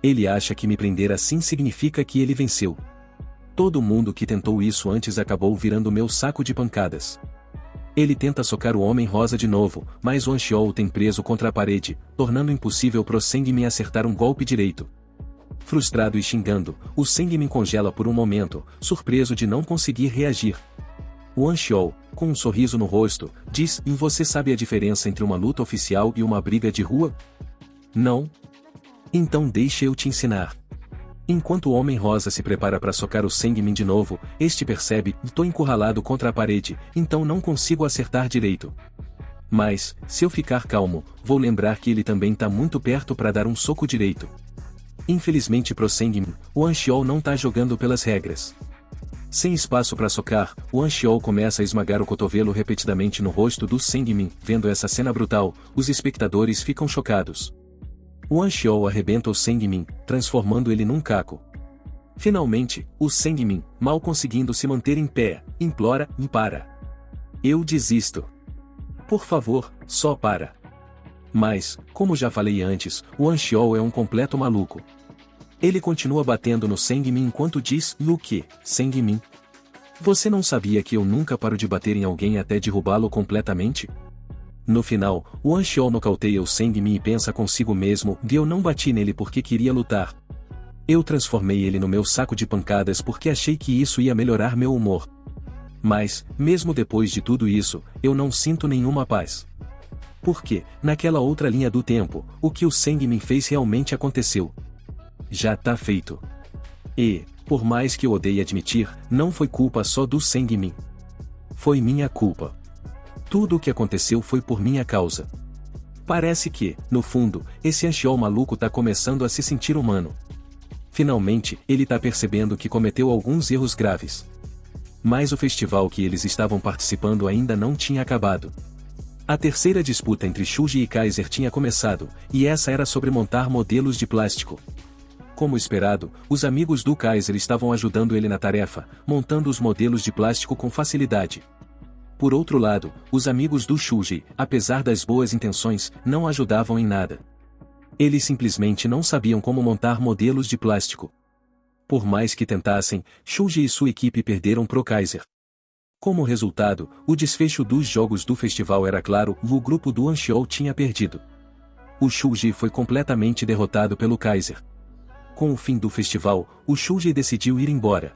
Ele acha que me prender assim significa que ele venceu. Todo mundo que tentou isso antes acabou virando meu saco de pancadas." Ele tenta socar o Homem-Rosa de novo, mas o Anxiou o tem preso contra a parede, tornando impossível pro Sangmin acertar um golpe direito. Frustrado e xingando, o Sangmin congela por um momento, surpreso de não conseguir reagir. O Anxiou, com um sorriso no rosto, diz: "Você sabe a diferença entre uma luta oficial e uma briga de rua? Não? Então deixa eu te ensinar." Enquanto o Homem-Rosa se prepara para socar o Sangmin de novo, este percebe: "Tô encurralado contra a parede, então não consigo acertar direito. Mas, se eu ficar calmo, vou lembrar que ele também tá muito perto para dar um soco direito." Infelizmente pro Sangmin, o Anxiou não tá jogando pelas regras. Sem espaço para socar, o Anxiou começa a esmagar o cotovelo repetidamente no rosto do Sangmin. Vendo essa cena brutal, os espectadores ficam chocados. O Anxiou arrebenta o Sangmin, transformando ele num caco. Finalmente, o Sangmin, mal conseguindo se manter em pé, implora: "Para. Eu desisto. Por favor, só para." Mas, como já falei antes, o Anxiou é um completo maluco. Ele continua batendo no Sangmin enquanto diz, o que, Sangmin? Você não sabia que eu nunca paro de bater em alguém até derrubá-lo completamente? No final, o Anxiol nocauteia o Sangmin e pensa consigo mesmo, eu não bati nele porque queria lutar. Eu transformei ele no meu saco de pancadas porque achei que isso ia melhorar meu humor. Mas, mesmo depois de tudo isso, eu não sinto nenhuma paz. Porque, naquela outra linha do tempo, o que o Sangmin fez realmente aconteceu. Já tá feito. E, por mais que eu odeie admitir, não foi culpa só do Sangmin. Foi minha culpa. Tudo o que aconteceu foi por minha causa. Parece que, no fundo, esse Anxiol maluco tá começando a se sentir humano. Finalmente, ele tá percebendo que cometeu alguns erros graves. Mas o festival que eles estavam participando ainda não tinha acabado. A terceira disputa entre Shuji e Kaiser tinha começado, e essa era sobre montar modelos de plástico. Como esperado, os amigos do Kaiser estavam ajudando ele na tarefa, montando os modelos de plástico com facilidade. Por outro lado, os amigos do Shuji, apesar das boas intenções, não ajudavam em nada. Eles simplesmente não sabiam como montar modelos de plástico. Por mais que tentassem, Shuji e sua equipe perderam pro Kaiser. Como resultado, o desfecho dos jogos do festival era claro, o grupo do Anxiol tinha perdido. O Shuji foi completamente derrotado pelo Kaiser. Com o fim do festival, o Shuji decidiu ir embora.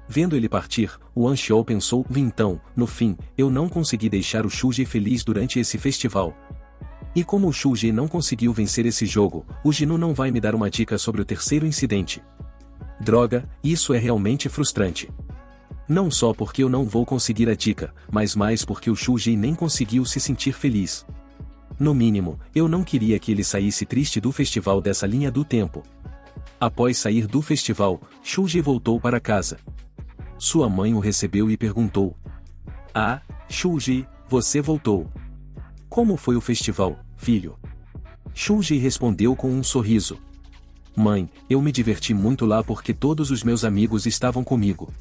Vendo ele partir, o Anxiol pensou, então, no fim, eu não consegui deixar o Shuji feliz durante esse festival. E como o Shuji não conseguiu vencer esse jogo, o Ginu não vai me dar uma dica sobre o terceiro incidente. Droga, isso é realmente frustrante. Não só porque eu não vou conseguir a dica, mas mais porque o Shuji nem conseguiu se sentir feliz. No mínimo, eu não queria que ele saísse triste do festival dessa linha do tempo. Após sair do festival, Shuji voltou para casa. Sua mãe o recebeu e perguntou: Ah, Shuji, você voltou. Como foi o festival, filho? Shuji respondeu com um sorriso. Mãe, eu me diverti muito lá porque todos os meus amigos estavam comigo.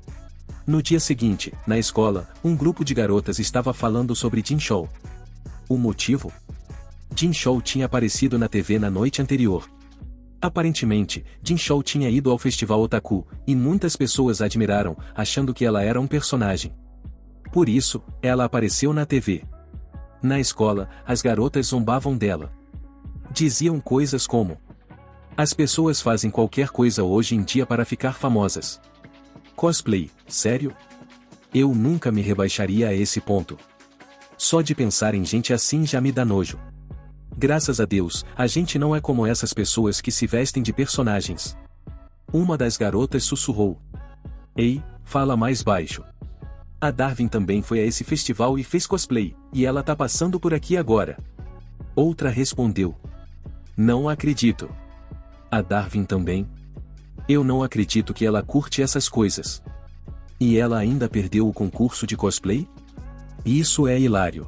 No dia seguinte, na escola, um grupo de garotas estava falando sobre Jinchou. O motivo? Jinchou tinha aparecido na TV na noite anterior. Aparentemente, Jinchou tinha ido ao festival Otaku, e muitas pessoas a admiraram, achando que ela era um personagem. Por isso, ela apareceu na TV. Na escola, as garotas zombavam dela. Diziam coisas como: as pessoas fazem qualquer coisa hoje em dia para ficar famosas. Cosplay, sério? Eu nunca me rebaixaria a esse ponto. Só de pensar em gente assim já me dá nojo. Graças a Deus, a gente não é como essas pessoas que se vestem de personagens. Uma das garotas sussurrou. Ei, fala mais baixo. A Darwin também foi a esse festival e fez cosplay, e ela tá passando por aqui agora. Outra respondeu. Não acredito. A Darwin também? Eu não acredito que ela curte essas coisas. E ela ainda perdeu o concurso de cosplay? Isso é hilário.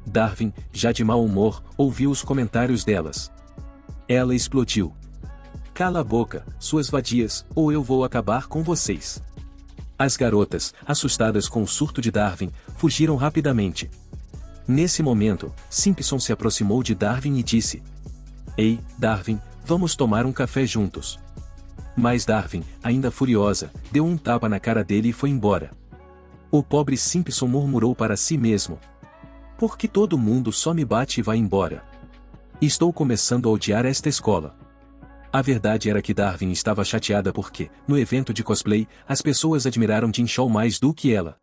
Darwin, já de mau humor, ouviu os comentários delas. Ela explodiu. Cala a boca, suas vadias, ou eu vou acabar com vocês. As garotas, assustadas com o surto de Darwin, fugiram rapidamente. Nesse momento, Simpson se aproximou de Darwin e disse: Ei, Darwin, vamos tomar um café juntos. Mas Darwin, ainda furiosa, deu um tapa na cara dele e foi embora. O pobre Simpson murmurou para si mesmo: por que todo mundo só me bate e vai embora? Estou começando a odiar esta escola. A verdade era que Darwin estava chateada porque, no evento de cosplay, as pessoas admiraram Jinchou mais do que ela.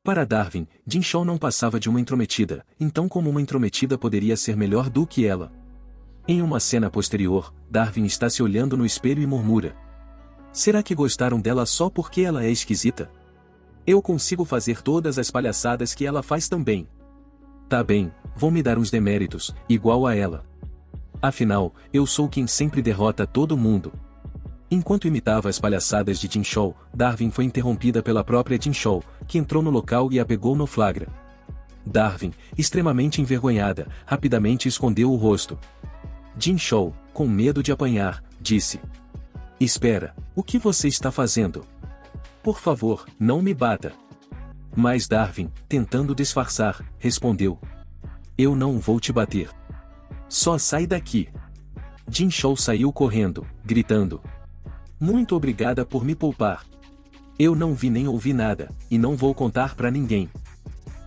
Para Darwin, Jinchou não passava de uma intrometida, então como uma intrometida poderia ser melhor do que ela? Em uma cena posterior, Darwin está se olhando no espelho e murmura: será que gostaram dela só porque ela é esquisita? Eu consigo fazer todas as palhaçadas que ela faz também. Tá bem, vou me dar uns deméritos, igual a ela. Afinal, eu sou quem sempre derrota todo mundo. Enquanto imitava as palhaçadas de Jinchou, Darwin foi interrompida pela própria Jinchou, que entrou no local e a pegou no flagra. Darwin, extremamente envergonhada, rapidamente escondeu o rosto. Jinchou, com medo de apanhar, disse: espera, o que você está fazendo? Por favor, não me bata. Mas Darwin, tentando disfarçar, respondeu: eu não vou te bater. Só sai daqui. Jinchou saiu correndo, gritando: Muito obrigada por me poupar. Eu não vi nem ouvi nada, e não vou contar pra ninguém.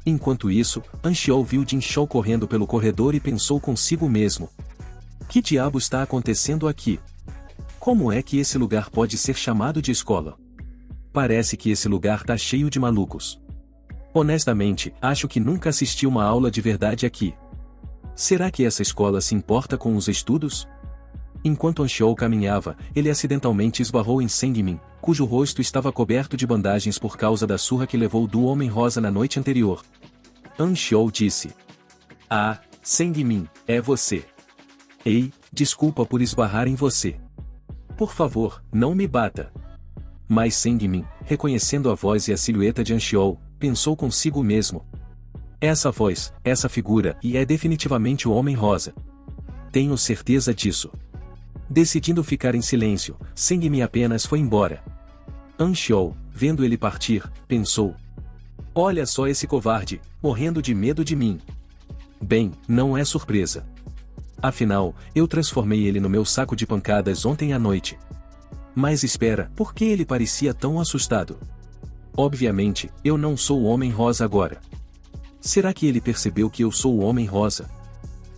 Enquanto isso, Anxiou viu Jin Shou correndo pelo corredor e pensou consigo mesmo. Que diabo está acontecendo aqui? Como é que esse lugar pode ser chamado de escola? Parece que esse lugar tá cheio de malucos. Honestamente, acho que nunca assisti uma aula de verdade aqui. Será que essa escola se importa com os estudos? Enquanto Anxiou caminhava, ele acidentalmente esbarrou em Sengmin, cujo rosto estava coberto de bandagens por causa da surra que levou do Homem-Rosa na noite anterior. Anxiou disse: Ah, Sengmin, é você. Ei, desculpa por esbarrar em você. Por favor, não me bata. Mas Sengmin, reconhecendo a voz e a silhueta de Anxiou, pensou consigo mesmo. Essa voz, essa figura, e é definitivamente o Homem-Rosa. Tenho certeza disso. Decidindo ficar em silêncio, Sengmin apenas foi embora. Anxiou, vendo ele partir, pensou: olha só esse covarde, morrendo de medo de mim. Bem, não é surpresa. Afinal, eu transformei ele no meu saco de pancadas ontem à noite. Mas espera, por que ele parecia tão assustado? Obviamente, eu não sou o Homem-Rosa agora. Será que ele percebeu que eu sou o Homem-Rosa?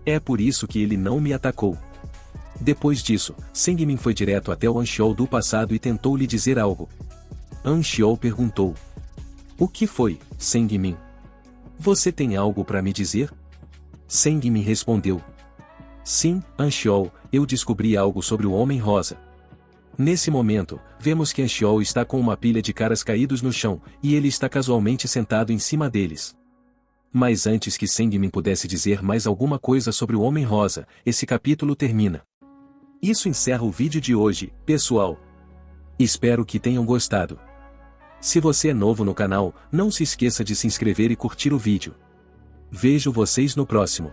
É por isso que ele não me atacou. Depois disso, Sengmin foi direto até o Anxiou do passado e tentou lhe dizer algo. Anxiou perguntou: o que foi, Sengmin? Você tem algo para me dizer? Sengmin respondeu: sim, Anxiou, eu descobri algo sobre o Homem-Rosa. Nesse momento, vemos que Anxiou está com uma pilha de caras caídos no chão, e ele está casualmente sentado em cima deles. Mas antes que Sengmin pudesse dizer mais alguma coisa sobre o Homem-Rosa, esse capítulo termina. Isso encerra o vídeo de hoje, pessoal. Espero que tenham gostado. Se você é novo no canal, não se esqueça de se inscrever e curtir o vídeo. Vejo vocês no próximo.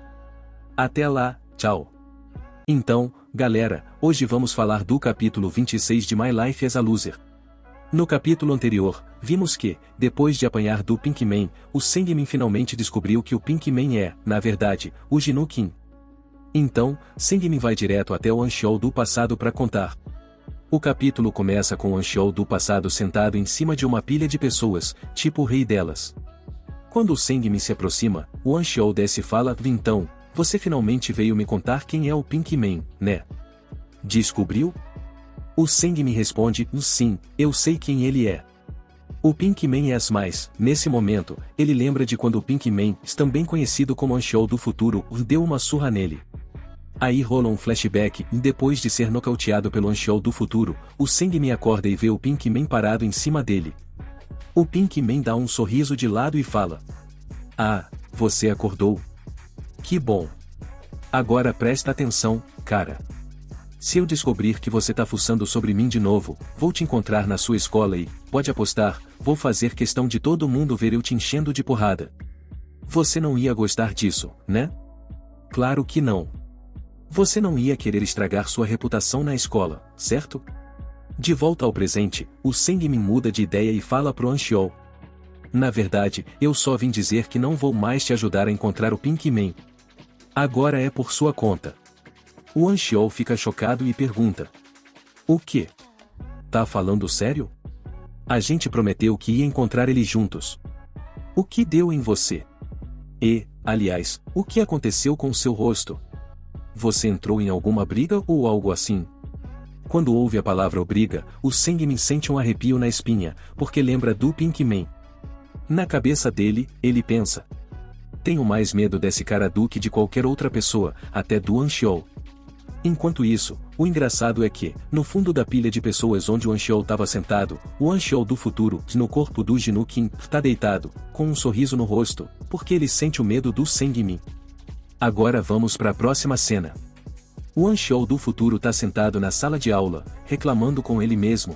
Até lá, tchau. Então, galera, hoje vamos falar do capítulo 26 de My Life as a Loser. No capítulo anterior, vimos que, depois de apanhar do Pinkman, o Sengmin finalmente descobriu que o Pinkman é, na verdade, o Jinu Kim. Então, Sengmin vai direto até o Anxiou do passado para contar. O capítulo começa com o Anxiou do passado sentado em cima de uma pilha de pessoas, tipo o rei delas. Quando o Sengmin se aproxima, o Anxiou desce e fala: então, você finalmente veio me contar quem é o Pinkman, né? Descobriu? O Sengmin responde: sim, eu sei quem ele é. O Pinkman é mais, nesse momento, ele lembra de quando o Pinkman, também conhecido como Anxiou do futuro, deu uma surra nele. Aí rola um flashback, e depois de ser nocauteado pelo Anxiou do futuro, o Sengmin acorda e vê o Pinkman parado em cima dele. O Pinkman dá um sorriso de lado e fala: ah, você acordou? Que bom. Agora presta atenção, cara. Se eu descobrir que você tá fuçando sobre mim de novo, vou te encontrar na sua escola e, pode apostar, vou fazer questão de todo mundo ver eu te enchendo de porrada. Você não ia gostar disso, né? Claro que não. Você não ia querer estragar sua reputação na escola, certo? De volta ao presente, o Sengmin muda de ideia e fala pro Anxiou: na verdade, eu só vim dizer que não vou mais te ajudar a encontrar o Pinkman. Agora é por sua conta. O Anxiou fica chocado e pergunta: o quê? Tá falando sério? A gente prometeu que ia encontrar ele juntos. O que deu em você? E, aliás, o que aconteceu com seu rosto? Você entrou em alguma briga ou algo assim? Quando ouve a palavra briga, o Sengmin sente um arrepio na espinha, porque lembra do Pinkman. Na cabeça dele, ele pensa: tenho mais medo desse cara do que de qualquer outra pessoa, até do Anxiou. Enquanto isso, o engraçado é que, no fundo da pilha de pessoas onde o Anxiou estava sentado, o Anxiou do futuro, no corpo do Jinu Kim, está deitado, com um sorriso no rosto, porque ele sente o medo do Sengmin. Agora vamos para a próxima cena. O Anxiou do futuro tá sentado na sala de aula, reclamando com ele mesmo: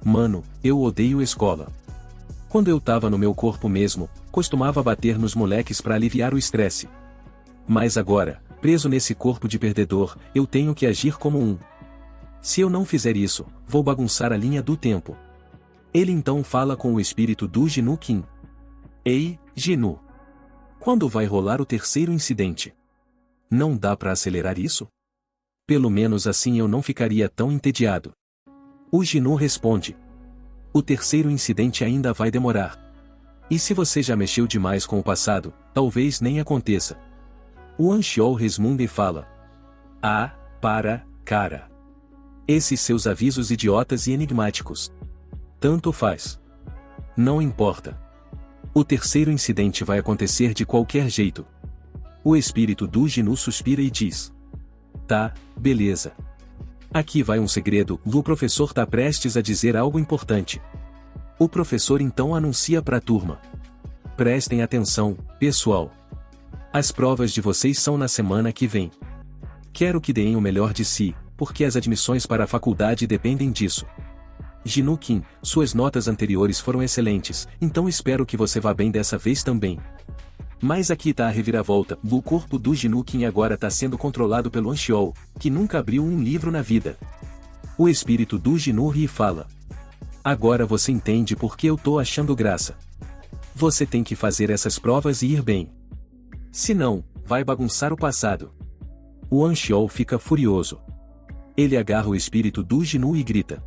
mano, eu odeio escola. Quando eu tava no meu corpo mesmo, costumava bater nos moleques para aliviar o estresse. Mas agora, preso nesse corpo de perdedor, eu tenho que agir como um. Se eu não fizer isso, vou bagunçar a linha do tempo. Ele então fala com o espírito do Jinu Kim: ei, Jinu. Quando vai rolar o terceiro incidente? Não dá para acelerar isso? Pelo menos assim eu não ficaria tão entediado. O Gnu responde. O terceiro incidente ainda vai demorar. E se você já mexeu demais com o passado, talvez nem aconteça. O Anchiol resmunga e fala. Ah, para, cara. Esses seus avisos idiotas e enigmáticos. Tanto faz. Não importa. O terceiro incidente vai acontecer de qualquer jeito. O espírito do Gnu suspira e diz. Tá, beleza. Aqui vai um segredo, o professor tá prestes a dizer algo importante. O professor então anuncia para a turma. Prestem atenção, pessoal. As provas de vocês são na semana que vem. Quero que deem o melhor de si, porque as admissões para a faculdade dependem disso. Gnu Kim, suas notas anteriores foram excelentes, então espero que você vá bem dessa vez também. Mas aqui tá a reviravolta, o corpo do Gnu Kim agora tá sendo controlado pelo Anchiol, que nunca abriu um livro na vida. O espírito do Gnu ri e fala. Agora você entende por que eu tô achando graça. Você tem que fazer essas provas e ir bem. Se não, vai bagunçar o passado. O Anchiol fica furioso. Ele agarra o espírito do Gnu e grita.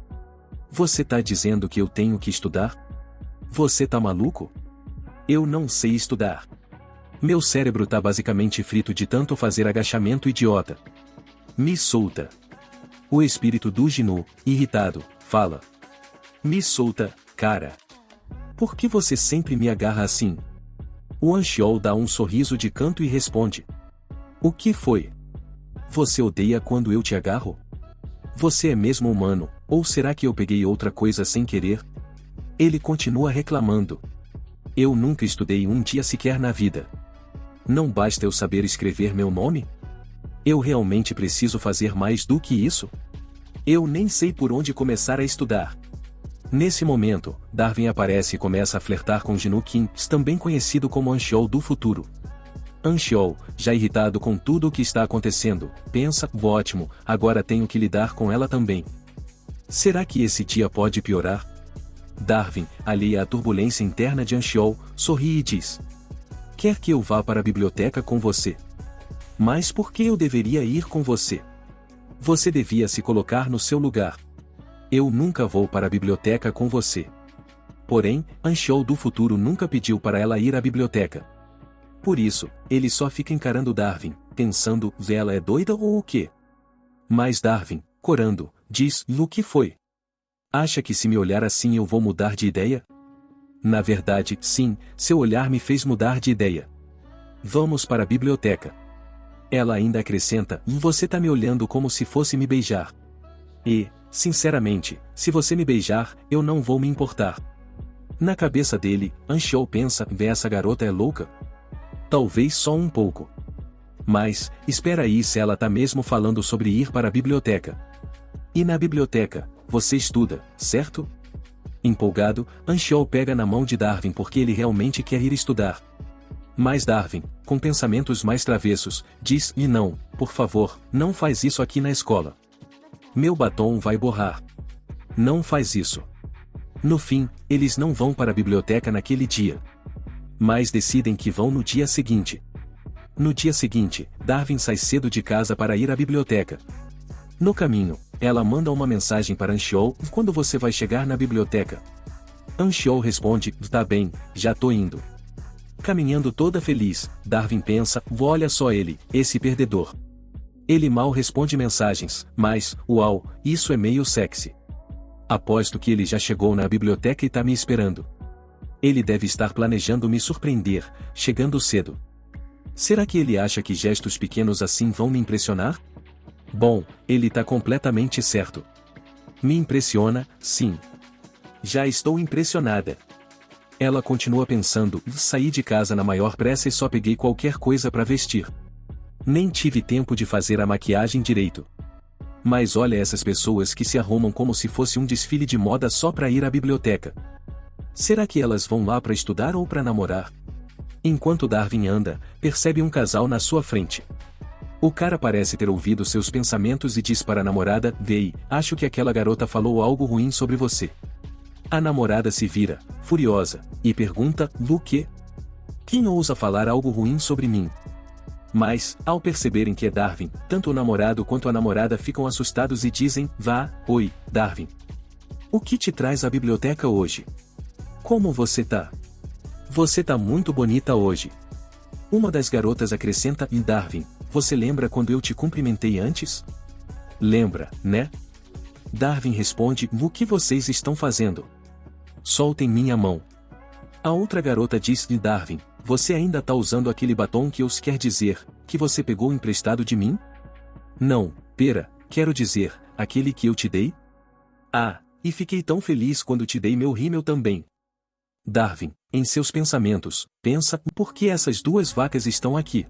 Você tá dizendo que eu tenho que estudar? Você tá maluco? Eu não sei estudar. Meu cérebro tá basicamente frito de tanto fazer agachamento idiota. Me solta. O espírito do Gnu, irritado, fala. Me solta, cara. Por que você sempre me agarra assim? O Anchiol dá um sorriso de canto e responde. O que foi? Você odeia quando eu te agarro? Você é mesmo humano, ou será que eu peguei outra coisa sem querer? Ele continua reclamando. Eu nunca estudei um dia sequer na vida. Não basta eu saber escrever meu nome? Eu realmente preciso fazer mais do que isso? Eu nem sei por onde começar a estudar. Nesse momento, Darwin aparece e começa a flertar com Gnu Kim, também conhecido como Anchiol do futuro. Anchiol, já irritado com tudo o que está acontecendo, pensa, ótimo, agora tenho que lidar com ela também. Será que esse dia pode piorar? Darwin, alheia à turbulência interna de Anchiol, sorri e diz. Quer que eu vá para a biblioteca com você? Mas por que eu deveria ir com você? Você devia se colocar no seu lugar. Eu nunca vou para a biblioteca com você. Porém, Anchiol do futuro nunca pediu para ela ir à biblioteca. Por isso, ele só fica encarando Darwin, pensando, ela é doida ou o quê? Mas Darwin, corando, diz, o que foi? Acha que se me olhar assim eu vou mudar de ideia? Na verdade, sim, seu olhar me fez mudar de ideia. Vamos para a biblioteca. Ela ainda acrescenta, você tá me olhando como se fosse me beijar. E, sinceramente, se você me beijar, eu não vou me importar. Na cabeça dele, Anchiol pensa, essa garota é louca? Talvez só um pouco. Mas, espera aí se ela tá mesmo falando sobre ir para a biblioteca. E na biblioteca, você estuda, certo? Empolgado, Anchiol pega na mão de Darwin porque ele realmente quer ir estudar. Mas Darwin, com pensamentos mais travessos, diz, e não, por favor, não faz isso aqui na escola. Meu batom vai borrar. Não faz isso. No fim, eles não vão para a biblioteca naquele dia. Mas decidem que vão no dia seguinte. No dia seguinte, Darwin sai cedo de casa para ir à biblioteca. No caminho, ela manda uma mensagem para Anchiol, quando você vai chegar na biblioteca? Anchiol responde, tá bem, já tô indo. Caminhando toda feliz, Darwin pensa, olha só ele, esse perdedor. Ele mal responde mensagens, mas, uau, isso é meio sexy. Aposto que ele já chegou na biblioteca e tá me esperando. Ele deve estar planejando me surpreender, chegando cedo. Será que ele acha que gestos pequenos assim vão me impressionar? Bom, ele tá completamente certo. Me impressiona, sim. Já estou impressionada. Ela continua pensando, saí de casa na maior pressa e só peguei qualquer coisa para vestir. Nem tive tempo de fazer a maquiagem direito. Mas olha essas pessoas que se arrumam como se fosse um desfile de moda só para ir à biblioteca. Será que elas vão lá para estudar ou para namorar? Enquanto Darwin anda, percebe um casal na sua frente. O cara parece ter ouvido seus pensamentos e diz para a namorada, Vei, acho que aquela garota falou algo ruim sobre você. A namorada se vira, furiosa, e pergunta, o quê? Quem ousa falar algo ruim sobre mim? Mas, ao perceberem que é Darwin, tanto o namorado quanto a namorada ficam assustados e dizem, vá, oi, Darwin. O que te traz à biblioteca hoje? Como você tá? Você tá muito bonita hoje. Uma das garotas acrescenta: e Darwin, você lembra quando eu te cumprimentei antes? Lembra, né? Darwin responde: o que vocês estão fazendo? Soltem minha mão. A outra garota diz: e Darwin, você ainda tá usando aquele batom que os quer dizer, que você pegou emprestado de mim? Não, pera, quero dizer, aquele que eu te dei? Ah, e fiquei tão feliz quando te dei meu rímel também. Darwin, em seus pensamentos, pensa: por que essas duas vacas estão aqui?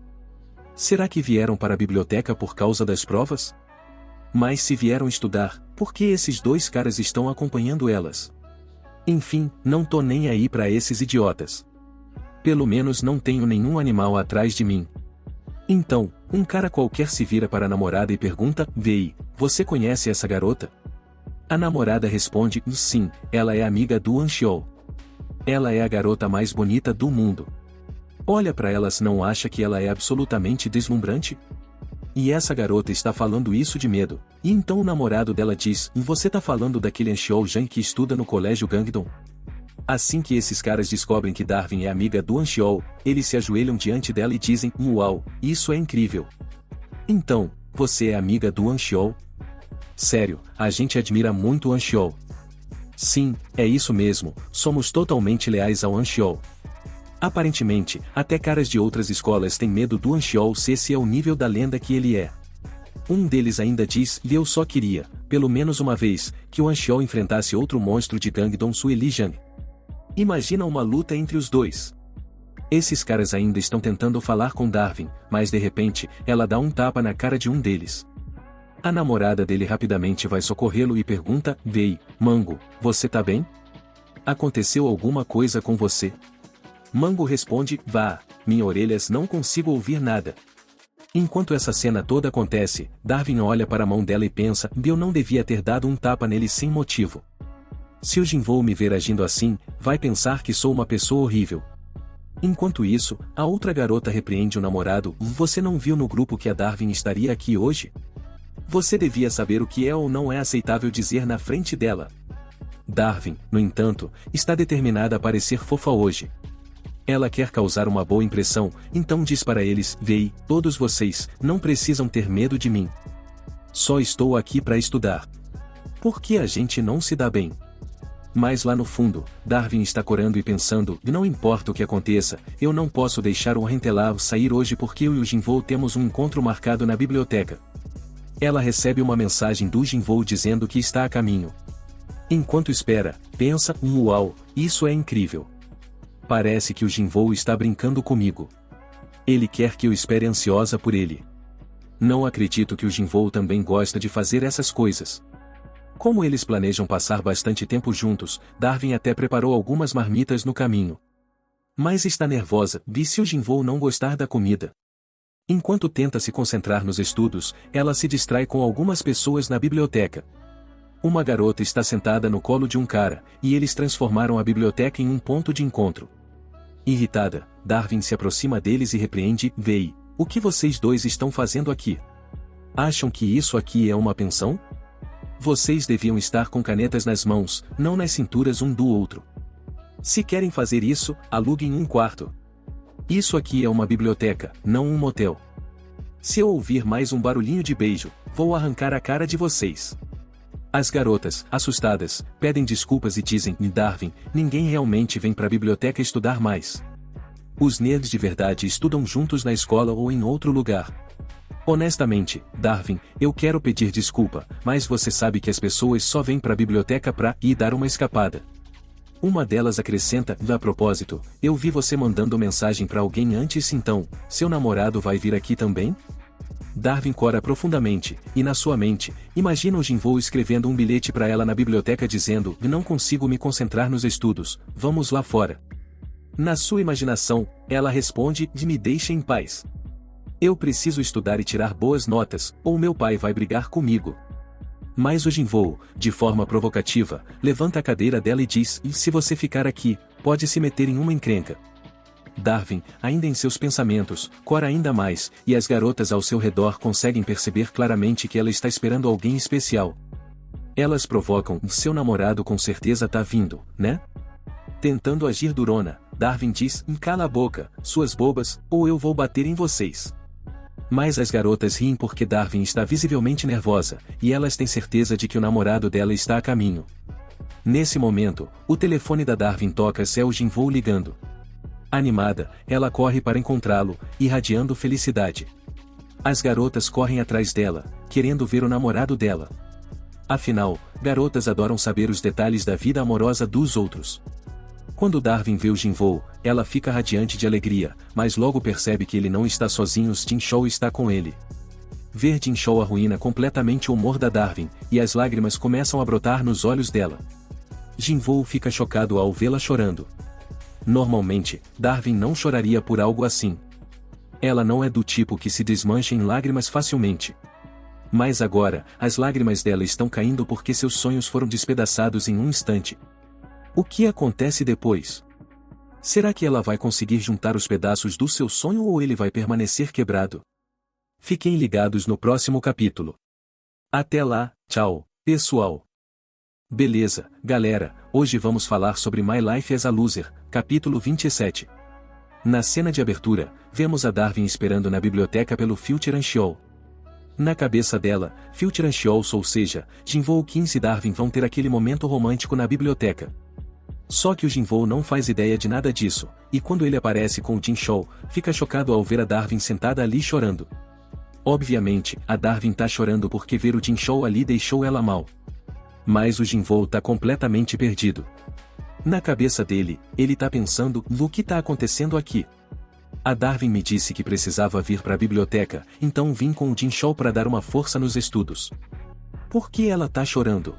Será que vieram para a biblioteca por causa das provas? Mas se vieram estudar, por que esses dois caras estão acompanhando elas? Enfim, não tô nem aí para esses idiotas. Pelo menos não tenho nenhum animal atrás de mim. Então, um cara qualquer se vira para a namorada e pergunta: Vei, você conhece essa garota? A namorada responde: sim, ela é amiga do Anxiol. Ela é a garota mais bonita do mundo. Olha para elas, não acha que ela é absolutamente deslumbrante? E essa garota está falando isso de medo, e então o namorado dela diz: você tá falando daquele Anxiol Jan que estuda no colégio Gangdon? Assim que esses caras descobrem que Darwin é amiga do Anxiol, eles se ajoelham diante dela e dizem: uau, isso é incrível. Então, você é amiga do Anxiol? Sério, a gente admira muito o Anxiol. Sim, é isso mesmo, somos totalmente leais ao Anxiol. Aparentemente, até caras de outras escolas têm medo do Anxiol se esse é o nível da lenda que ele é. Um deles ainda diz: eu só queria, pelo menos uma vez, que o Anxiol enfrentasse outro monstro de Gangdon Suelijan. Imagina uma luta entre os dois. Esses caras ainda estão tentando falar com Darwin, mas de repente, ela dá um tapa na cara de um deles. A namorada dele rapidamente vai socorrê-lo e pergunta: Vei, Mango, você tá bem? Aconteceu alguma coisa com você? Mango responde: vá, minhas orelhas não consigo ouvir nada. Enquanto essa cena toda acontece, Darwin olha para a mão dela e pensa: eu não devia ter dado um tapa nele sem motivo. Se o Jinvoo me ver agindo assim, vai pensar que sou uma pessoa horrível. Enquanto isso, a outra garota repreende o namorado: você não viu no grupo que a Darwin estaria aqui hoje? Você devia saber o que é ou não é aceitável dizer na frente dela. Darwin, no entanto, está determinada a parecer fofa hoje. Ela quer causar uma boa impressão, então diz para eles: Vei, todos vocês, não precisam ter medo de mim. Só estou aqui para estudar. Por que a gente não se dá bem? Mas lá no fundo, Darwin está corando e pensando: não importa o que aconteça, eu não posso deixar o Rentelao sair hoje porque eu e o Jinvoo temos um encontro marcado na biblioteca. Ela recebe uma mensagem do Jinvoo dizendo que está a caminho. Enquanto espera, pensa: uau, isso é incrível. Parece que o Jinvoo está brincando comigo. Ele quer que eu espere ansiosa por ele. Não acredito que o Jinvoo também gosta de fazer essas coisas. Como eles planejam passar bastante tempo juntos, Darwin até preparou algumas marmitas no caminho. Mas está nervosa, se o Jinvoo não gostar da comida. Enquanto tenta se concentrar nos estudos, ela se distrai com algumas pessoas na biblioteca. Uma garota está sentada no colo de um cara, e eles transformaram a biblioteca em um ponto de encontro. Irritada, Darwin se aproxima deles e repreende: Vei, o que vocês dois estão fazendo aqui? Acham que isso aqui é uma pensão? Vocês deviam estar com canetas nas mãos, não nas cinturas um do outro. Se querem fazer isso, aluguem um quarto. Isso aqui é uma biblioteca, não um motel. Se eu ouvir mais um barulhinho de beijo, vou arrancar a cara de vocês. As garotas, assustadas, pedem desculpas e dizem: Darwin, ninguém realmente vem para a biblioteca estudar mais. Os nerds de verdade estudam juntos na escola ou em outro lugar. Honestamente, Darwin, eu quero pedir desculpa, mas você sabe que as pessoas só vêm para a biblioteca para ir dar uma escapada. Uma delas acrescenta: a propósito, eu vi você mandando mensagem para alguém antes, então, seu namorado vai vir aqui também? Darwin cora profundamente, e na sua mente, imagina o Jinvoo escrevendo um bilhete para ela na biblioteca dizendo: não consigo me concentrar nos estudos, vamos lá fora. Na sua imaginação, ela responde: me deixe em paz. Eu preciso estudar e tirar boas notas, ou meu pai vai brigar comigo. Mas o Jinvoo, de forma provocativa, levanta a cadeira dela e diz: se você ficar aqui, pode se meter em uma encrenca. Darwin, ainda em seus pensamentos, cora ainda mais, e as garotas ao seu redor conseguem perceber claramente que ela está esperando alguém especial. Elas provocam, seu namorado com certeza tá vindo, né? Tentando agir durona, Darwin diz, cala a boca, suas bobas, ou eu vou bater em vocês. Mas as garotas riem porque Darwin está visivelmente nervosa, e elas têm certeza de que o namorado dela está a caminho. Nesse momento, o telefone da Darwin toca e é o Jinwoo ligando. Animada, ela corre para encontrá-lo, irradiando felicidade. As garotas correm atrás dela, querendo ver o namorado dela. Afinal, garotas adoram saber os detalhes da vida amorosa dos outros. Quando Darwin vê o Jinwoo, ela fica radiante de alegria, mas logo percebe que ele não está sozinho, Jinchou está com ele. Ver Jinchou arruína completamente o humor da Darwin, e as lágrimas começam a brotar nos olhos dela. Jinwoo fica chocado ao vê-la chorando. Normalmente, Darwin não choraria por algo assim. Ela não é do tipo que se desmancha em lágrimas facilmente. Mas agora, as lágrimas dela estão caindo porque seus sonhos foram despedaçados em um instante. O que acontece depois? Será que ela vai conseguir juntar os pedaços do seu sonho ou ele vai permanecer quebrado? Fiquem ligados no próximo capítulo. Até lá, tchau, pessoal! Beleza, galera, hoje vamos falar sobre My Life as a Loser, capítulo 27. Na cena de abertura, vemos a Darwin esperando na biblioteca pelo Future Anxiol. Na cabeça dela, Future Anxiol, ou seja, Jinwoo 15 e Darwin vão ter aquele momento romântico na biblioteca. Só que o Jinwoo não faz ideia de nada disso, e quando ele aparece com o Jinchou, fica chocado ao ver a Darwin sentada ali chorando. Obviamente, a Darwin tá chorando porque ver o Jinchou ali deixou ela mal. Mas o Jinwoo tá completamente perdido. Na cabeça dele, ele tá pensando, no que tá acontecendo aqui? A Darwin me disse que precisava vir para a biblioteca, então vim com o Jinchou para dar uma força nos estudos. Por que ela tá chorando?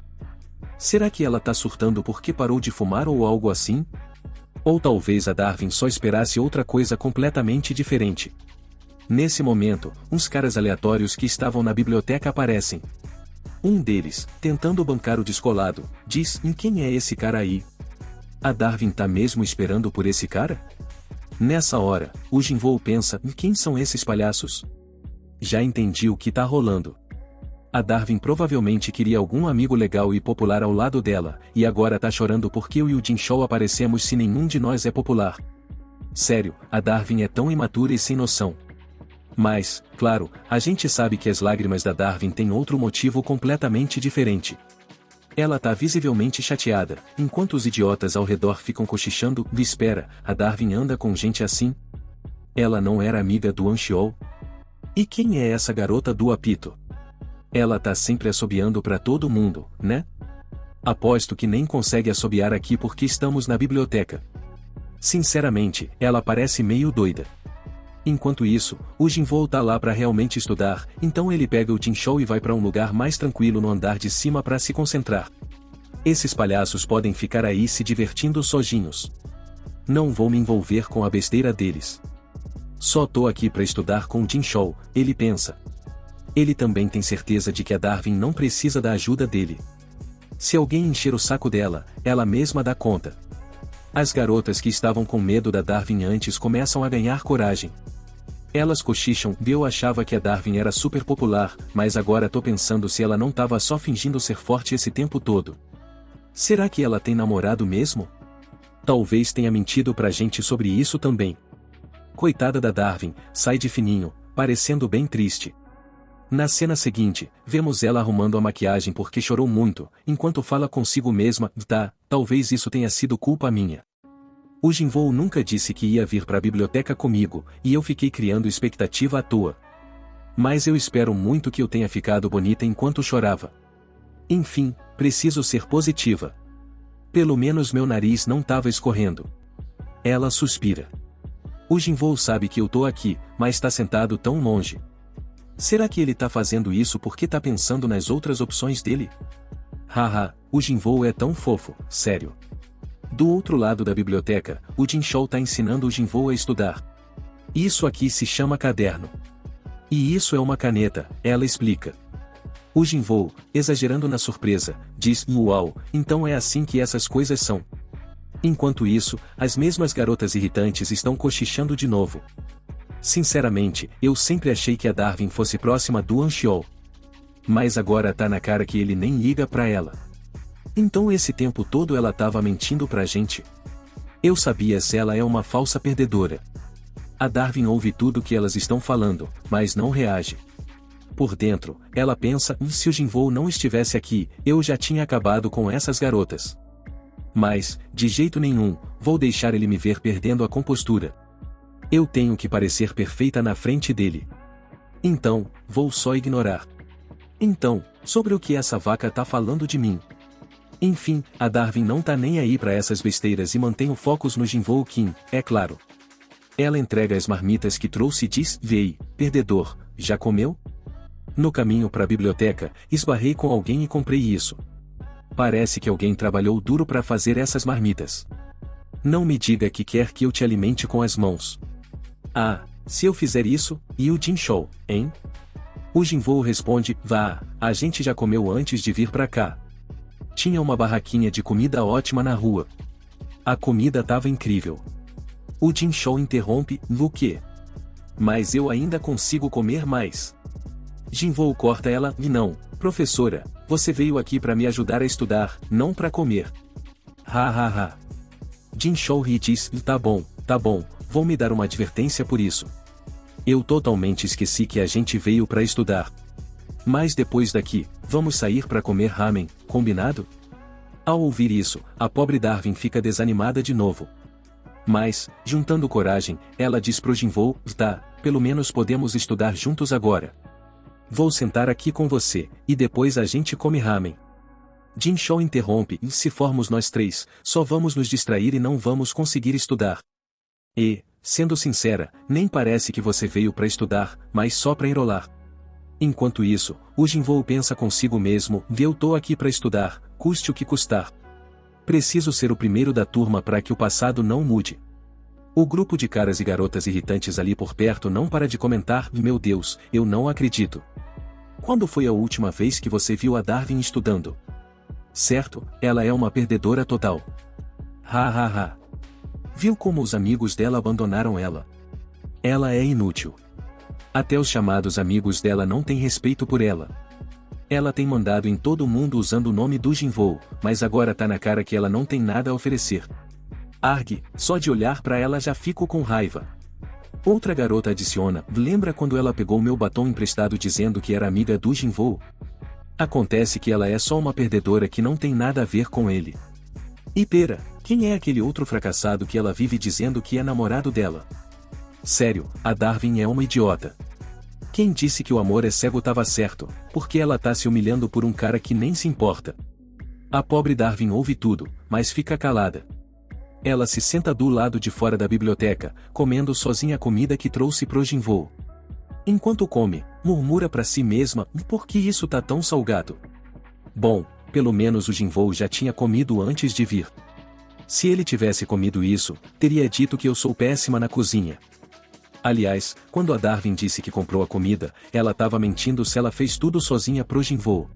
Será que ela tá surtando porque parou de fumar ou algo assim? Ou talvez a Darwin só esperasse outra coisa completamente diferente. Nesse momento, uns caras aleatórios que estavam na biblioteca aparecem. Um deles, tentando bancar o descolado, diz, quem é esse cara aí? A Darwin tá mesmo esperando por esse cara? Nessa hora, o Jinwoo pensa, quem são esses palhaços? Já entendi o que tá rolando. A Darwin provavelmente queria algum amigo legal e popular ao lado dela, e agora tá chorando porque eu e o Jinchou aparecemos se nenhum de nós é popular. Sério, a Darwin é tão imatura e sem noção. Mas, claro, a gente sabe que as lágrimas da Darwin têm outro motivo completamente diferente. Ela tá visivelmente chateada, enquanto os idiotas ao redor ficam cochichando, espera, a Darwin anda com gente assim? Ela não era amiga do Anxiol? E quem é essa garota do apito? Ela tá sempre assobiando pra todo mundo, né? Aposto que nem consegue assobiar aqui porque estamos na biblioteca. Sinceramente, ela parece meio doida. Enquanto isso, o Jinwoo tá lá pra realmente estudar, então ele pega o Jinchou e vai pra um lugar mais tranquilo no andar de cima pra se concentrar. Esses palhaços podem ficar aí se divertindo sozinhos. Não vou me envolver com a besteira deles. Só tô aqui pra estudar com o Jinchou, ele pensa. Ele também tem certeza de que a Darwin não precisa da ajuda dele. Se alguém encher o saco dela, ela mesma dá conta. As garotas que estavam com medo da Darwin antes começam a ganhar coragem. Elas cochicham, eu achava que a Darwin era super popular, mas agora tô pensando se ela não tava só fingindo ser forte esse tempo todo. Será que ela tem namorado mesmo? Talvez tenha mentido pra gente sobre isso também. Coitada da Darwin, sai de fininho, parecendo bem triste. Na cena seguinte, vemos ela arrumando a maquiagem porque chorou muito, enquanto fala consigo mesma, talvez isso tenha sido culpa minha. O Jinwoo nunca disse que ia vir para a biblioteca comigo, e eu fiquei criando expectativa à toa. Mas eu espero muito que eu tenha ficado bonita enquanto chorava. Enfim, preciso ser positiva. Pelo menos meu nariz não tava escorrendo. Ela suspira. O Jinwoo sabe que eu tô aqui, mas tá sentado tão longe. Será que ele tá fazendo isso porque tá pensando nas outras opções dele? Haha, o Jinwoo é tão fofo, sério. Do outro lado da biblioteca, o Jinchou tá ensinando o Jinwoo a estudar. Isso aqui se chama caderno. E isso é uma caneta, ela explica. O Jinwoo, exagerando na surpresa, diz, uau, então é assim que essas coisas são. Enquanto isso, as mesmas garotas irritantes estão cochichando de novo. Sinceramente, eu sempre achei que a Darwin fosse próxima do Anxiol. Mas agora tá na cara que ele nem liga pra ela. Então esse tempo todo ela tava mentindo pra gente. Eu sabia se ela é uma falsa perdedora. A Darwin ouve tudo que elas estão falando, mas não reage. Por dentro, ela pensa, se o Jinwoo não estivesse aqui, eu já tinha acabado com essas garotas. Mas, de jeito nenhum, vou deixar ele me ver perdendo a compostura. Eu tenho que parecer perfeita na frente dele. Então, vou só ignorar. Então, sobre o que essa vaca tá falando de mim? Enfim, a Darwin não tá nem aí pra essas besteiras e mantém o foco no Jinwoo Kim, é claro. Ela entrega as marmitas que trouxe e diz, "Vei, perdedor, já comeu?" No caminho pra biblioteca, esbarrei com alguém e comprei isso. Parece que alguém trabalhou duro pra fazer essas marmitas. Não me diga que quer que eu te alimente com as mãos. Ah, se eu fizer isso, e o Jinshou, hein? O Jinwoo responde, vá, a gente já comeu antes de vir pra cá. Tinha uma barraquinha de comida ótima na rua. A comida tava incrível. O Jinshou interrompe, o quê? Mas eu ainda consigo comer mais. Jinwoo corta ela, e não, professora, você veio aqui pra me ajudar a estudar, não pra comer. Ha ha ha. Jinshou ri e diz, tá bom, vou me dar uma advertência por isso. Eu totalmente esqueci que a gente veio pra estudar. Mas depois daqui, vamos sair pra comer ramen, combinado? Ao ouvir isso, a pobre Darwin fica desanimada de novo. Mas, juntando coragem, ela diz pro Jinwoo, tá, pelo menos podemos estudar juntos agora. Vou sentar aqui com você, e depois a gente come ramen. Jinshou interrompe, se formos nós três, só vamos nos distrair e não vamos conseguir estudar. E, sendo sincera, nem parece que você veio pra estudar, mas só pra enrolar. Enquanto isso, o Jinwoo pensa consigo mesmo, eu tô aqui pra estudar, custe o que custar. Preciso ser o primeiro da turma para que o passado não mude. O grupo de caras e garotas irritantes ali por perto não para de comentar, meu Deus, eu não acredito. Quando foi a última vez que você viu a Darwin estudando? Certo, ela é uma perdedora total. Ha ha ha. Viu como os amigos dela abandonaram ela? Ela é inútil. Até os chamados amigos dela não têm respeito por ela. Ela tem mandado em todo mundo usando o nome do Jinwoo, mas agora tá na cara que ela não tem nada a oferecer. Arg, só de olhar pra ela já fico com raiva. Outra garota adiciona, lembra quando ela pegou meu batom emprestado dizendo que era amiga do Jinwoo? Acontece que ela é só uma perdedora que não tem nada a ver com ele. E pera, quem é aquele outro fracassado que ela vive dizendo que é namorado dela? Sério, a Darwin é uma idiota. Quem disse que o amor é cego tava certo, porque ela tá se humilhando por um cara que nem se importa. A pobre Darwin ouve tudo, mas fica calada. Ela se senta do lado de fora da biblioteca, comendo sozinha a comida que trouxe pro Jinwoo. Enquanto come, murmura pra si mesma, por que isso tá tão salgado? Bom, pelo menos o Jinwoo já tinha comido antes de vir. Se ele tivesse comido isso, teria dito que eu sou péssima na cozinha. Aliás, quando a Darwin disse que comprou a comida, ela tava mentindo se ela fez tudo sozinha pro Jinwoo.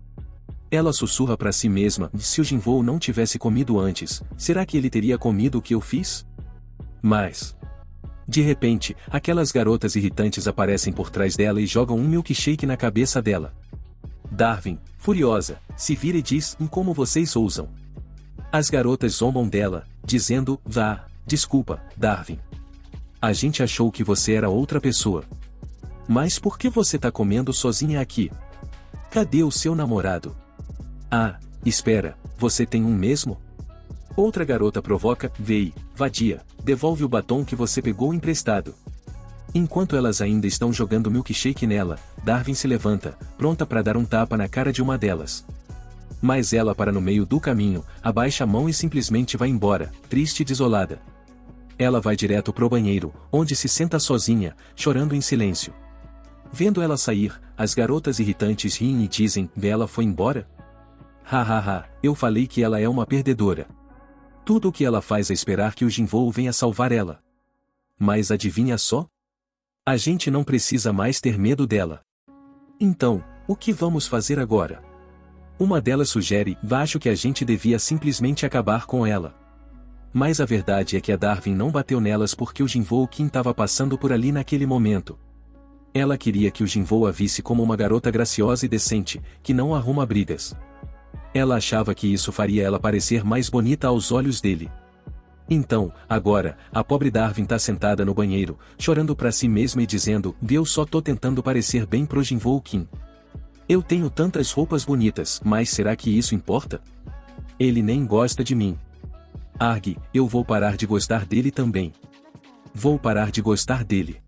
Ela sussurra pra si mesma, se o Jinwoo não tivesse comido antes, será que ele teria comido o que eu fiz? Mas... de repente, aquelas garotas irritantes aparecem por trás dela e jogam um milkshake na cabeça dela. Darwin, furiosa, se vira e diz, como vocês ousam? As garotas zombam dela, dizendo, vá, desculpa, Darwin. A gente achou que você era outra pessoa. Mas por que você tá comendo sozinha aqui? Cadê o seu namorado? Ah, espera, você tem um mesmo? Outra garota provoca, vei, vadia, devolve o batom que você pegou emprestado. Enquanto elas ainda estão jogando milkshake nela, Darwin se levanta, pronta para dar um tapa na cara de uma delas. Mas ela para no meio do caminho, abaixa a mão e simplesmente vai embora, triste e desolada. Ela vai direto pro banheiro, onde se senta sozinha, chorando em silêncio. Vendo ela sair, as garotas irritantes riem e dizem, ela foi embora? Ha ha ha, eu falei que ela é uma perdedora. Tudo o que ela faz é esperar que o Jinwoo venha salvar ela. Mas adivinha só? A gente não precisa mais ter medo dela. Então, o que vamos fazer agora? Uma delas sugere, acho que a gente devia simplesmente acabar com ela. Mas a verdade é que a Darwin não bateu nelas porque o Jinwoo Kim estava passando por ali naquele momento. Ela queria que o Jinvoo a visse como uma garota graciosa e decente, que não arruma brigas. Ela achava que isso faria ela parecer mais bonita aos olhos dele. Então, agora, a pobre Darwin tá sentada no banheiro, chorando pra si mesma e dizendo: eu só tô tentando parecer bem pro Jinvoo Kim. Eu tenho tantas roupas bonitas, mas será que isso importa? Ele nem gosta de mim. Arg, eu vou parar de gostar dele também. Vou parar de gostar dele.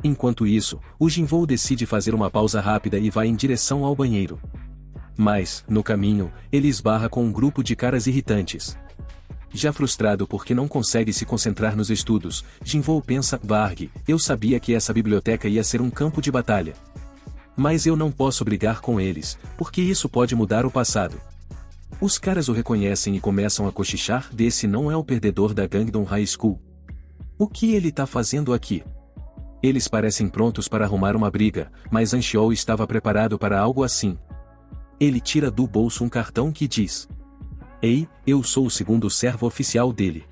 Enquanto isso, o Jinvoo decide fazer uma pausa rápida e vai em direção ao banheiro. Mas, no caminho, ele esbarra com um grupo de caras irritantes. Já frustrado porque não consegue se concentrar nos estudos, Jinvoo pensa: Varg, eu sabia que essa biblioteca ia ser um campo de batalha. Mas eu não posso brigar com eles, porque isso pode mudar o passado. Os caras o reconhecem e começam a cochichar: desse não é o perdedor da Gangdong High School. O que ele tá fazendo aqui? Eles parecem prontos para arrumar uma briga, mas Anxiol estava preparado para algo assim. Ele tira do bolso um cartão que diz: Ei, eu sou o segundo servo oficial dele.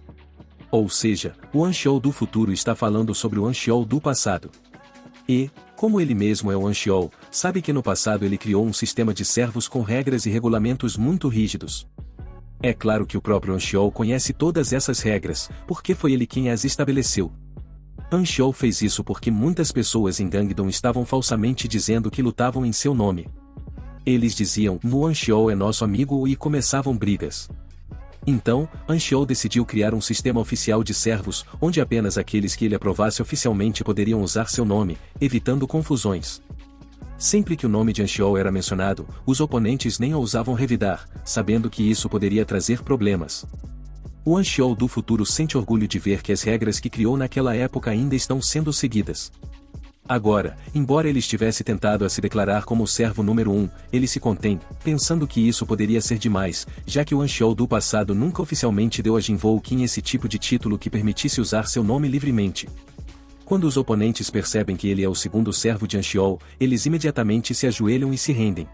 Ou seja, o Anxiol do futuro está falando sobre o Anxiol do passado. E, como ele mesmo é o Anxiol, sabe que no passado ele criou um sistema de servos com regras e regulamentos muito rígidos. É claro que o próprio Anxiol conhece todas essas regras, porque foi ele quem as estabeleceu. Anxiol fez isso porque muitas pessoas em Gangdong estavam falsamente dizendo que lutavam em seu nome. Eles diziam: o Anxiol é nosso amigo, e começavam brigas. Então, Anxiol decidiu criar um sistema oficial de servos, onde apenas aqueles que ele aprovasse oficialmente poderiam usar seu nome, evitando confusões. Sempre que o nome de Anxiol era mencionado, os oponentes nem ousavam revidar, sabendo que isso poderia trazer problemas. O Anxiol do futuro sente orgulho de ver que as regras que criou naquela época ainda estão sendo seguidas. Agora, embora ele estivesse tentado a se declarar como o servo número 1, ele se contém, pensando que isso poderia ser demais, já que o Anxiol do passado nunca oficialmente deu a Jinvoo Kim esse tipo de título que permitisse usar seu nome livremente. Quando os oponentes percebem que ele é o segundo servo de Anxiol, eles imediatamente se ajoelham e se rendem.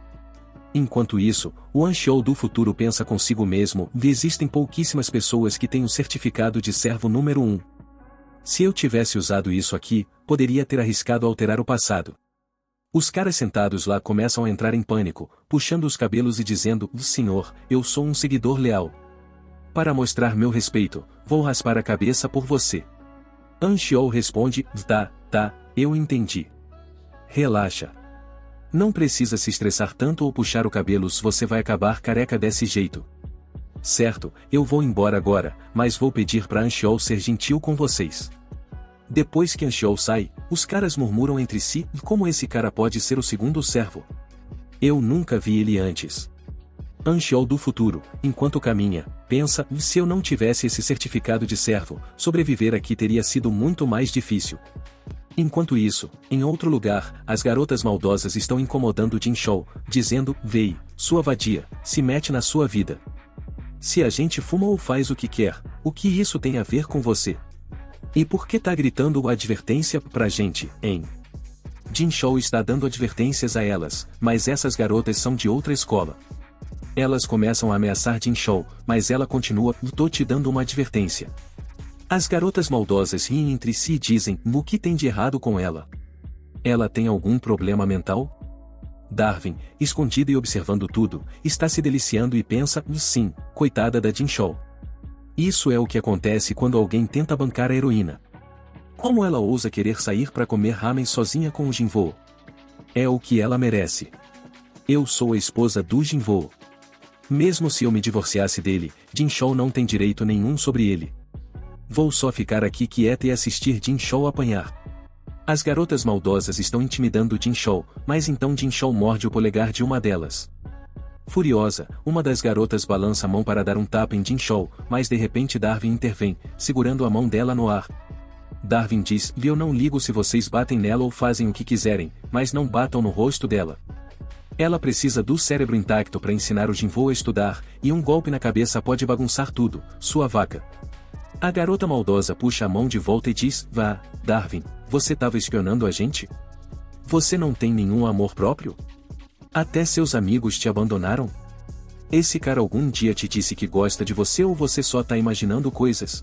Enquanto isso, o Anxiol do futuro pensa consigo mesmo: existem pouquíssimas pessoas que têm o certificado de servo número 1. Se eu tivesse usado isso aqui, poderia ter arriscado alterar o passado. Os caras sentados lá começam a entrar em pânico, puxando os cabelos e dizendo: Senhor, eu sou um seguidor leal. Para mostrar meu respeito, vou raspar a cabeça por você. Anxiol responde: tá, eu entendi. Relaxa. Não precisa se estressar tanto ou puxar o cabelo, você vai acabar careca desse jeito. Certo, eu vou embora agora, mas vou pedir para Anxiol ser gentil com vocês. Depois que Anxiol sai, os caras murmuram entre si: como esse cara pode ser o segundo servo? Eu nunca vi ele antes. Anxiol do futuro, enquanto caminha, pensa: se eu não tivesse esse certificado de servo, sobreviver aqui teria sido muito mais difícil. Enquanto isso, em outro lugar, as garotas maldosas estão incomodando Jinchou, dizendo: Vei, sua vadia, se mete na sua vida. Se a gente fuma ou faz o que quer, o que isso tem a ver com você? E por que tá gritando advertência pra gente, hein? Jinchou está dando advertências a elas, mas essas garotas são de outra escola. Elas começam a ameaçar Jinchou, mas ela continua: tô te dando uma advertência. As garotas maldosas riem entre si e dizem: o que tem de errado com ela? Ela tem algum problema mental? Darwin, escondida e observando tudo, está se deliciando e pensa: sim, coitada da Jinchou. Isso é o que acontece quando alguém tenta bancar a heroína. Como ela ousa querer sair para comer ramen sozinha com o Jinvoo? É o que ela merece. Eu sou a esposa do Jinvoo. Mesmo se eu me divorciasse dele, Jinchou não tem direito nenhum sobre ele. Vou só ficar aqui quieta e assistir Jinchou apanhar. As garotas maldosas estão intimidando Jinchou, mas então Jinchou morde o polegar de uma delas. Furiosa, uma das garotas balança a mão para dar um tapa em Jinchou, mas de repente Darwin intervém, segurando a mão dela no ar. Darwin diz: eu não ligo se vocês batem nela ou fazem o que quiserem, mas não batam no rosto dela. Ela precisa do cérebro intacto para ensinar o Jinvoo a estudar, e um golpe na cabeça pode bagunçar tudo, sua vaca. A garota maldosa puxa a mão de volta e diz: vá, Darwin, você estava espionando a gente? Você não tem nenhum amor próprio? Até seus amigos te abandonaram? Esse cara algum dia te disse que gosta de você ou você só tá imaginando coisas?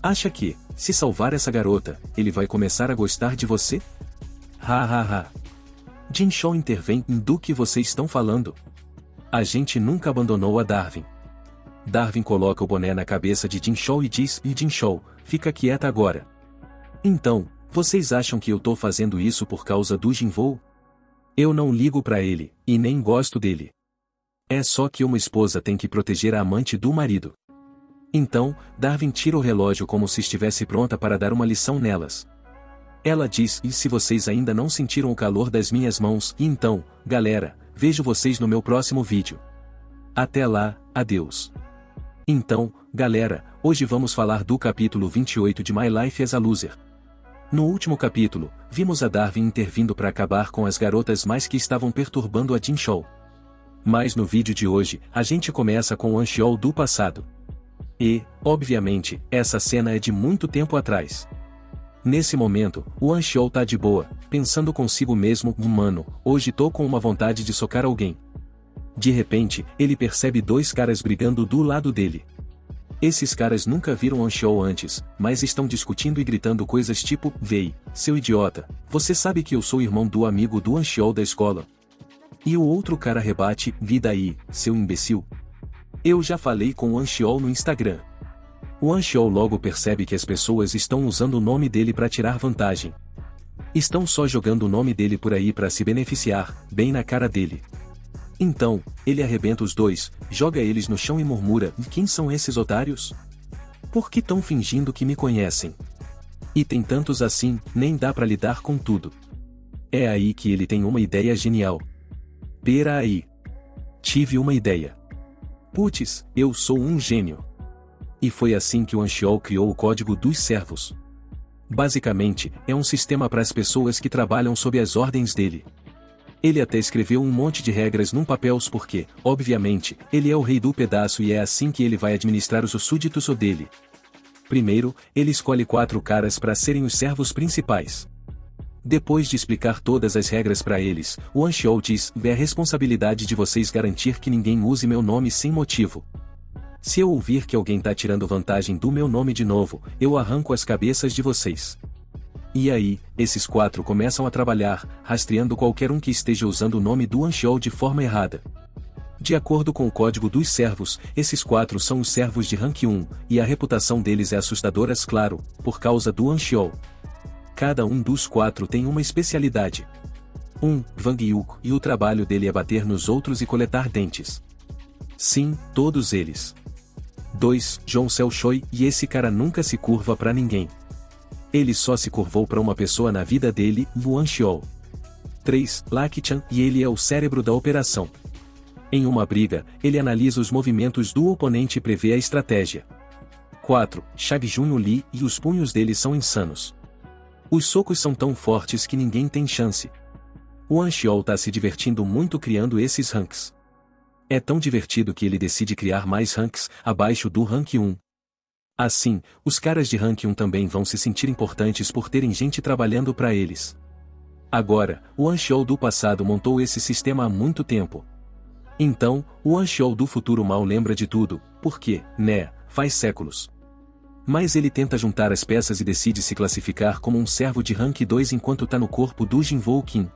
Acha que, se salvar essa garota, ele vai começar a gostar de você? Ha ha ha. Jinchou intervém. Do que vocês estão falando? A gente nunca abandonou a Darwin. Darwin coloca o boné na cabeça de Jinchou e diz: Jinchou, fica quieta agora. Então, vocês acham que eu tô fazendo isso por causa do Jinvou? Eu não ligo pra ele, e nem gosto dele. É só que uma esposa tem que proteger a amante do marido. Então, Darwin tira o relógio como se estivesse pronta para dar uma lição nelas. Ela diz: e se vocês ainda não sentiram o calor das minhas mãos, então, galera, vejo vocês no meu próximo vídeo. Até lá, adeus. Então, galera, hoje vamos falar do capítulo 28 de My Life as a Loser. No último capítulo, vimos a Darwin intervindo para acabar com as garotas mais que estavam perturbando a Jinchou. Mas no vídeo de hoje, a gente começa com o Anxiol do passado. E, obviamente, essa cena é de muito tempo atrás. Nesse momento, o Anxiol tá de boa, pensando consigo mesmo: mano, hoje tô com uma vontade de socar alguém. De repente, ele percebe dois caras brigando do lado dele. Esses caras nunca viram o Anxiol antes, mas estão discutindo e gritando coisas tipo: véi, seu idiota, você sabe que eu sou irmão do amigo do Anxiol da escola? E o outro cara rebate: e daí, seu imbecil? Eu já falei com o Anxiol no Instagram. O Anxiol logo percebe que as pessoas estão usando o nome dele para tirar vantagem. Estão só jogando o nome dele por aí para se beneficiar, bem na cara dele. Então, ele arrebenta os dois, joga eles no chão e murmura: quem são esses otários? Por que tão fingindo que me conhecem? E tem tantos assim, nem dá para lidar com tudo. É aí que ele tem uma ideia genial. Pera aí. Tive uma ideia. Putz, eu sou um gênio. E foi assim que o Anxiol criou o Código dos Servos. Basicamente, é um sistema para as pessoas que trabalham sob as ordens dele. Ele até escreveu um monte de regras num papel porque, obviamente, ele é o rei do pedaço e é assim que ele vai administrar os súditos dele. Primeiro, ele escolhe 4 caras para serem os servos principais. Depois de explicar todas as regras para eles, o Anxiol diz: é responsabilidade de vocês garantir que ninguém use meu nome sem motivo. Se eu ouvir que alguém tá tirando vantagem do meu nome de novo, eu arranco as cabeças de vocês. E aí, esses 4 começam a trabalhar, rastreando qualquer um que esteja usando o nome do Anxiol de forma errada. De acordo com o Código dos Servos, esses 4 são os servos de rank 1, e a reputação deles é assustadora, claro, por causa do Anxiol. Cada um dos 4 tem uma especialidade. 1. Wang Yuko, e o trabalho dele é bater nos outros e coletar dentes. Sim, todos eles. 2. Zhong Xiaoshui, e esse cara nunca se curva pra ninguém. Ele só se curvou pra uma pessoa na vida dele, o Anxiol. 3. Laki-chan, e ele é o cérebro da operação. Em uma briga, ele analisa os movimentos do oponente e prevê a estratégia. 4. Shagjun Li, e os punhos dele são insanos. Os socos são tão fortes que ninguém tem chance. O Anxiol tá se divertindo muito criando esses ranks. É tão divertido que ele decide criar mais ranks, abaixo do rank 1. Assim, os caras de rank 1 também vão se sentir importantes por terem gente trabalhando para eles. Agora, o Anxiol do passado montou esse sistema há muito tempo. Então, o Anxiol do futuro mal lembra de tudo, porque, né, faz séculos. Mas ele tenta juntar as peças e decide se classificar como um servo de rank 2 enquanto tá no corpo do Jinvou Qin.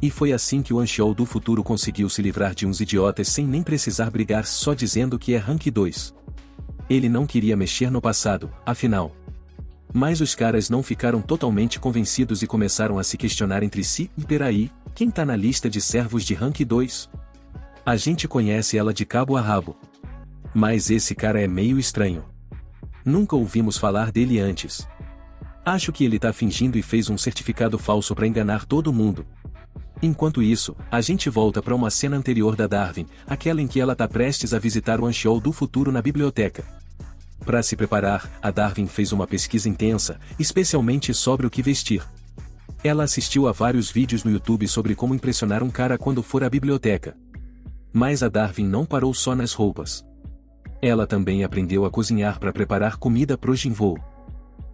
E foi assim que o Anxiol do futuro conseguiu se livrar de uns idiotas sem nem precisar brigar, só dizendo que é rank 2. Ele não queria mexer no passado, afinal. Mas os caras não ficaram totalmente convencidos e começaram a se questionar entre si: e peraí, quem tá na lista de servos de rank 2? A gente conhece ela de cabo a rabo. Mas esse cara é meio estranho. Nunca ouvimos falar dele antes. Acho que ele tá fingindo e fez um certificado falso para enganar todo mundo. Enquanto isso, a gente volta para uma cena anterior da Darwin, aquela em que ela tá prestes a visitar o Anxiol do futuro na biblioteca. Para se preparar, a Darwin fez uma pesquisa intensa, especialmente sobre o que vestir. Ela assistiu a vários vídeos no YouTube sobre como impressionar um cara quando for à biblioteca. Mas a Darwin não parou só nas roupas. Ela também aprendeu a cozinhar para preparar comida pro Jinvou.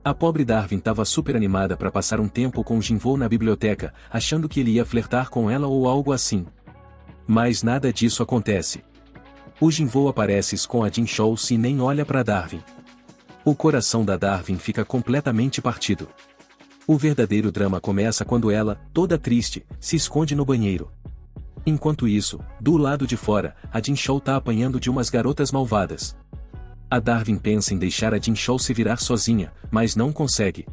A pobre Darwin estava super animada para passar um tempo com o Jinvou na biblioteca, achando que ele ia flertar com ela ou algo assim. Mas nada disso acontece. O Jinvou aparece com a Jinchou e nem olha para Darwin. O coração da Darwin fica completamente partido. O verdadeiro drama começa quando ela, toda triste, se esconde no banheiro. Enquanto isso, do lado de fora, a Jinchou tá apanhando de umas garotas malvadas. A Darwin pensa em deixar a Jinchou se virar sozinha, mas não consegue.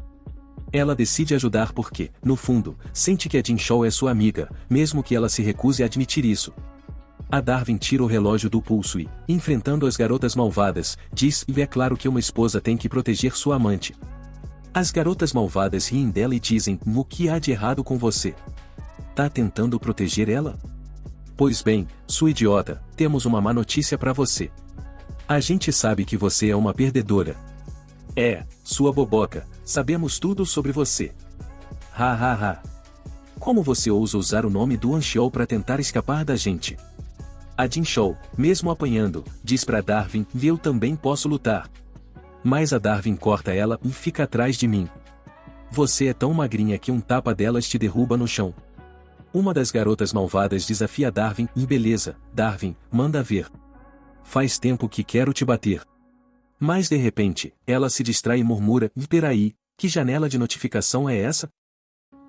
Ela decide ajudar porque, no fundo, sente que a Jinchou é sua amiga, mesmo que ela se recuse a admitir isso. A Darwin tira o relógio do pulso e, enfrentando as garotas malvadas, diz: "E é claro que uma esposa tem que proteger sua amante." As garotas malvadas riem dela e dizem: "O que há de errado com você? Tá tentando proteger ela? Pois bem, sua idiota, temos uma má notícia pra você. A gente sabe que você é uma perdedora. É, sua boboca, sabemos tudo sobre você. Ha ha ha. Como você ousa usar o nome do Anxiou pra tentar escapar da gente?" A Jinchou, mesmo apanhando, diz pra Darwin: "Eu também posso lutar." Mas a Darwin corta ela e fica atrás de mim. "Você é tão magrinha que um tapa delas te derruba no chão." Uma das garotas malvadas desafia Darwin e: "Beleza, Darwin, manda ver. Faz tempo que quero te bater." Mas de repente, ela se distrai e murmura: "E peraí, que janela de notificação é essa?"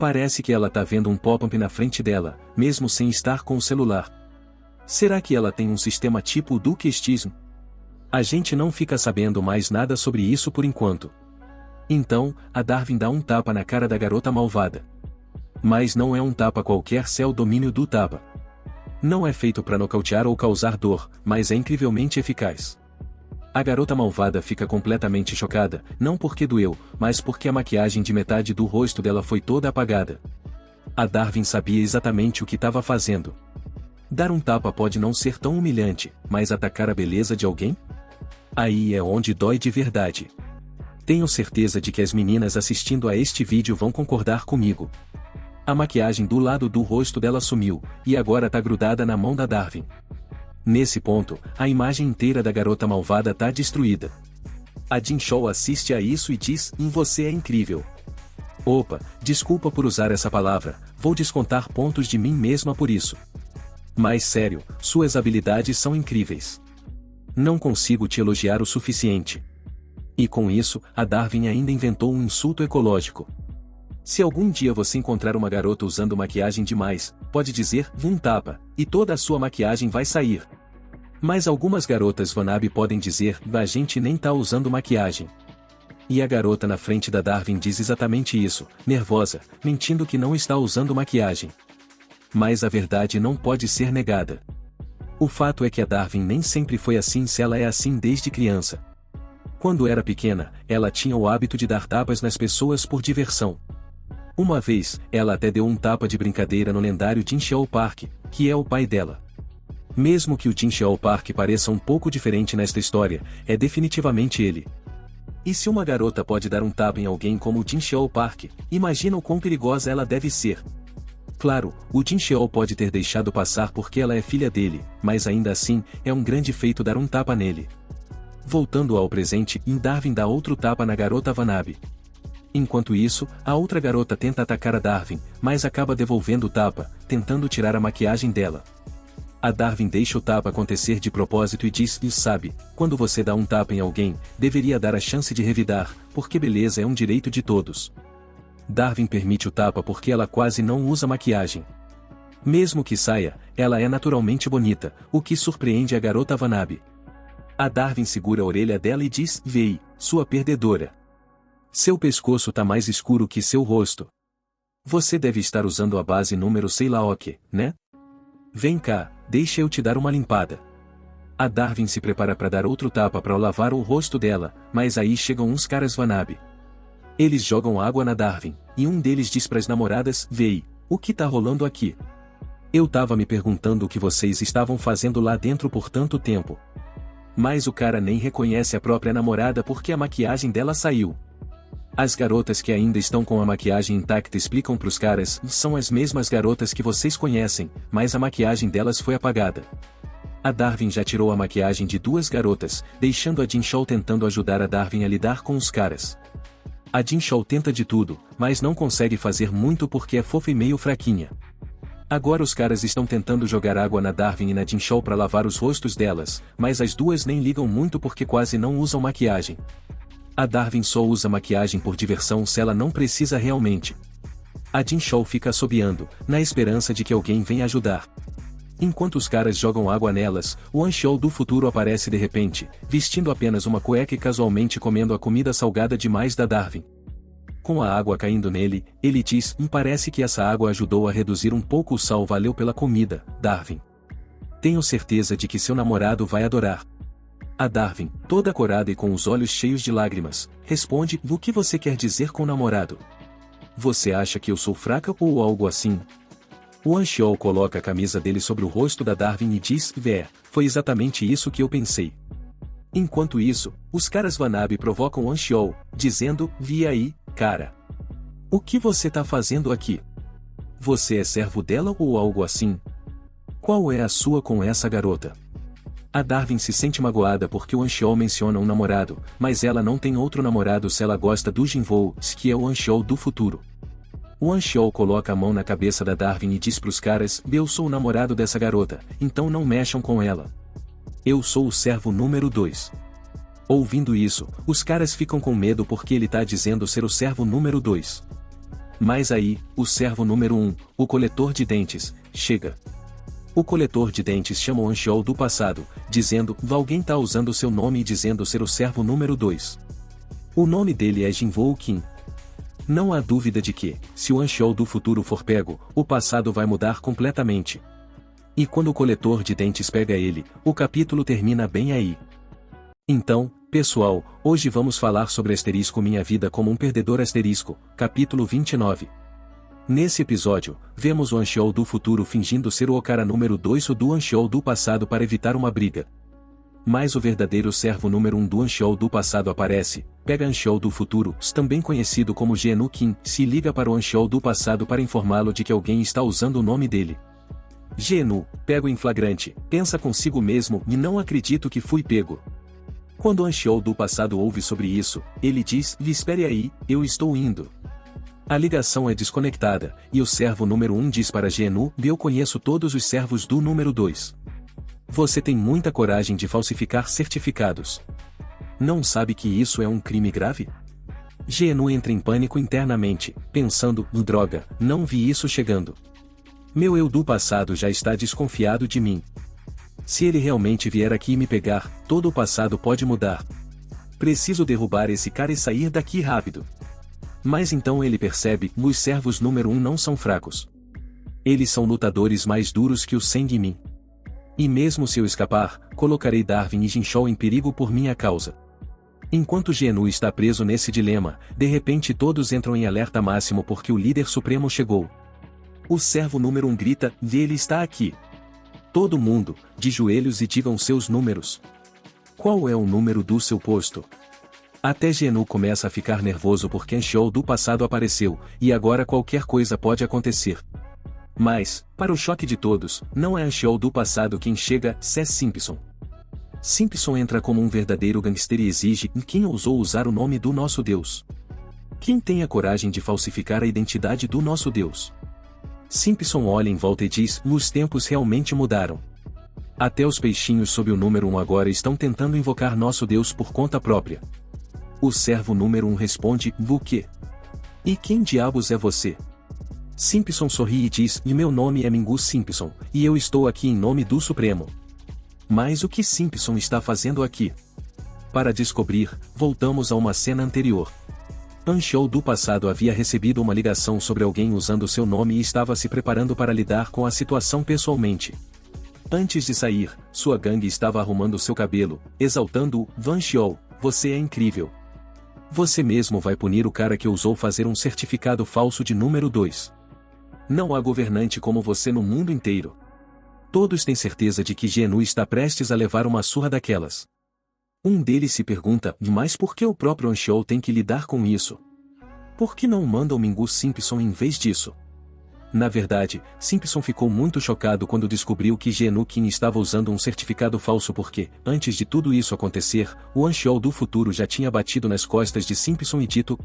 Parece que ela tá vendo um pop-up na frente dela, mesmo sem estar com o celular. Será que ela tem um sistema tipo do Questismo? A gente não fica sabendo mais nada sobre isso por enquanto. Então, a Darwin dá um tapa na cara da garota malvada. Mas não é um tapa qualquer, é o domínio do tapa. Não é feito para nocautear ou causar dor, mas é incrivelmente eficaz. A garota malvada fica completamente chocada, não porque doeu, mas porque a maquiagem de metade do rosto dela foi toda apagada. A Darwin sabia exatamente o que estava fazendo. Dar um tapa pode não ser tão humilhante, mas atacar a beleza de alguém? Aí é onde dói de verdade. Tenho certeza de que as meninas assistindo a este vídeo vão concordar comigo. A maquiagem do lado do rosto dela sumiu, e agora tá grudada na mão da Darwin. Nesse ponto, a imagem inteira da garota malvada tá destruída. A Jinchou assiste a isso e diz: "Você é incrível." Opa, desculpa por usar essa palavra, vou descontar pontos de mim mesma por isso. Mas sério, suas habilidades são incríveis. Não consigo te elogiar o suficiente. E com isso, a Darwin ainda inventou um insulto ecológico. Se algum dia você encontrar uma garota usando maquiagem demais, pode dizer: "Um tapa", e toda a sua maquiagem vai sair. Mas algumas garotas wannabe podem dizer: "A gente nem tá usando maquiagem." E a garota na frente da Darwin diz exatamente isso, nervosa, mentindo que não está usando maquiagem. Mas a verdade não pode ser negada. O fato é que a Darwin nem sempre foi assim, se ela é assim desde criança. Quando era pequena, ela tinha o hábito de dar tapas nas pessoas por diversão. Uma vez, ela até deu um tapa de brincadeira no lendário Jinchou Park, que é o pai dela. Mesmo que o Jinchou Park pareça um pouco diferente nesta história, é definitivamente ele. E se uma garota pode dar um tapa em alguém como o Jinchou Park, imagina o quão perigosa ela deve ser. Claro, o Jinchou pode ter deixado passar porque ela é filha dele, mas ainda assim, é um grande feito dar um tapa nele. Voltando ao presente, Darwin dá outro tapa na garota wannabe. Enquanto isso, a outra garota tenta atacar a Darwin, mas acaba devolvendo o tapa, tentando tirar a maquiagem dela. A Darwin deixa o tapa acontecer de propósito e diz: "E sabe, quando você dá um tapa em alguém, deveria dar a chance de revidar, porque beleza é um direito de todos." Darwin permite o tapa porque ela quase não usa maquiagem. Mesmo que saia, ela é naturalmente bonita, o que surpreende a garota wannabe. A Darwin segura a orelha dela e diz: "Vei, sua perdedora. Seu pescoço tá mais escuro que seu rosto. Você deve estar usando a base número sei lá o que, né? Vem cá, deixa eu te dar uma limpada." A Darwin se prepara para dar outro tapa para lavar o rosto dela, mas aí chegam uns caras wannabe. Eles jogam água na Darwin, e um deles diz para as namoradas: "Vei, o que tá rolando aqui? Eu tava me perguntando o que vocês estavam fazendo lá dentro por tanto tempo." Mas o cara nem reconhece a própria namorada porque a maquiagem dela saiu. As garotas que ainda estão com a maquiagem intacta explicam pros caras: "São as mesmas garotas que vocês conhecem, mas a maquiagem delas foi apagada." A Darwin já tirou a maquiagem de duas garotas, deixando a Jinchou tentando ajudar a Darwin a lidar com os caras. A Jinchou tenta de tudo, mas não consegue fazer muito porque é fofa e meio fraquinha. Agora os caras estão tentando jogar água na Darwin e na Jinchou para lavar os rostos delas, mas as duas nem ligam muito porque quase não usam maquiagem. A Darwin só usa maquiagem por diversão se ela não precisa realmente. A Jinshow fica assobiando, na esperança de que alguém venha ajudar. Enquanto os caras jogam água nelas, o Anxiol do futuro aparece de repente, vestindo apenas uma cueca e casualmente comendo a comida salgada demais da Darwin. Com a água caindo nele, ele diz: parece que essa água ajudou a reduzir um pouco o sal. Valeu pela comida, Darwin. Tenho certeza de que seu namorado vai adorar. A Darwin, toda corada e com os olhos cheios de lágrimas, responde: o que você quer dizer com namorado? Você acha que eu sou fraca ou algo assim? O Anxiol coloca a camisa dele sobre o rosto da Darwin e diz: foi exatamente isso que eu pensei. Enquanto isso, os caras Vanabe provocam o Anxiol, dizendo: vi aí, cara. O que você tá fazendo aqui? Você é servo dela ou algo assim? Qual é a sua com essa garota? A Darwin se sente magoada porque o Anxiol menciona um namorado, mas ela não tem outro namorado se ela gosta do Jinvoo, que é o Anxiol do futuro. O Anxiol coloca a mão na cabeça da Darwin e diz pros caras: eu sou o namorado dessa garota, então não mexam com ela. Eu sou o servo número 2. Ouvindo isso, os caras ficam com medo porque ele tá dizendo ser o servo número 2. Mas aí, o servo número 1, o coletor de dentes, chega. O coletor de dentes chama o Anxiol do passado, dizendo: alguém tá usando seu nome e dizendo ser o servo número 2. O nome dele é Jinvoo Kim. Não há dúvida de que, se o Anxiol do futuro for pego, o passado vai mudar completamente. E quando o coletor de dentes pega ele, o capítulo termina bem aí. Então, pessoal, hoje vamos falar sobre Minha Vida como um Perdedor capítulo 29. Nesse episódio, vemos o Anxiol do futuro fingindo ser o Okara número 2 do Anxiol do passado para evitar uma briga. Mas o verdadeiro servo número 1 do Anxiol do passado aparece, pega Anxiol do futuro, também conhecido como Genu Kim, se liga para o Anxiol do passado para informá-lo de que alguém está usando o nome dele. Genu, pego em flagrante, pensa consigo mesmo: e não acredito que fui pego. Quando o Anxiol do passado ouve sobre isso, ele diz: espere aí, eu estou indo. A ligação é desconectada, e o servo número 1 diz para Genu: eu conheço todos os servos do número 2. Você tem muita coragem de falsificar certificados. Não sabe que isso é um crime grave? Genu entra em pânico internamente, pensando: droga, não vi isso chegando. Meu eu do passado já está desconfiado de mim. Se ele realmente vier aqui me pegar, todo o passado pode mudar. Preciso derrubar esse cara e sair daqui rápido. Mas então ele percebe: os servos número 1 não são fracos. Eles são lutadores mais duros que o Sengmin. E mesmo se eu escapar, colocarei Darwin e Jinshow em perigo por minha causa. Enquanto Genu está preso nesse dilema, de repente todos entram em alerta máximo porque o líder supremo chegou. O servo número 1 grita: ele está aqui. Todo mundo, de joelhos e digam seus números. Qual é o número do seu posto? Até Genu começa a ficar nervoso porque Anxiol do passado apareceu, e agora qualquer coisa pode acontecer. Mas, para o choque de todos, não é Anxiol do passado quem chega, é Simpson. Simpson entra como um verdadeiro gangster e exige: quem ousou usar o nome do nosso Deus? Quem tem a coragem de falsificar a identidade do nosso Deus? Simpson olha em volta e diz: os tempos realmente mudaram. Até os peixinhos sob o número 1 agora estão tentando invocar nosso Deus por conta própria. O servo número 1 responde: o quê? E quem diabos é você? Simpson sorri e diz: meu nome é Mingus Simpson, e eu estou aqui em nome do Supremo. Mas o que Simpson está fazendo aqui? Para descobrir, voltamos a uma cena anterior. Anxiol do passado havia recebido uma ligação sobre alguém usando seu nome e estava se preparando para lidar com a situação pessoalmente. Antes de sair, sua gangue estava arrumando seu cabelo, exaltando-o: Anxiol, você é incrível. Você mesmo vai punir o cara que ousou fazer um certificado falso de número 2. Não há governante como você no mundo inteiro. Todos têm certeza de que Genu está prestes a levar uma surra daquelas. Um deles se pergunta: mas por que o próprio Anxiol tem que lidar com isso? Por que não manda o Mingus Simpson em vez disso? Na verdade, Simpson ficou muito chocado quando descobriu que Genu Kim estava usando um certificado falso porque, antes de tudo isso acontecer, o Anxiol do futuro já tinha batido nas costas de Simpson e dito: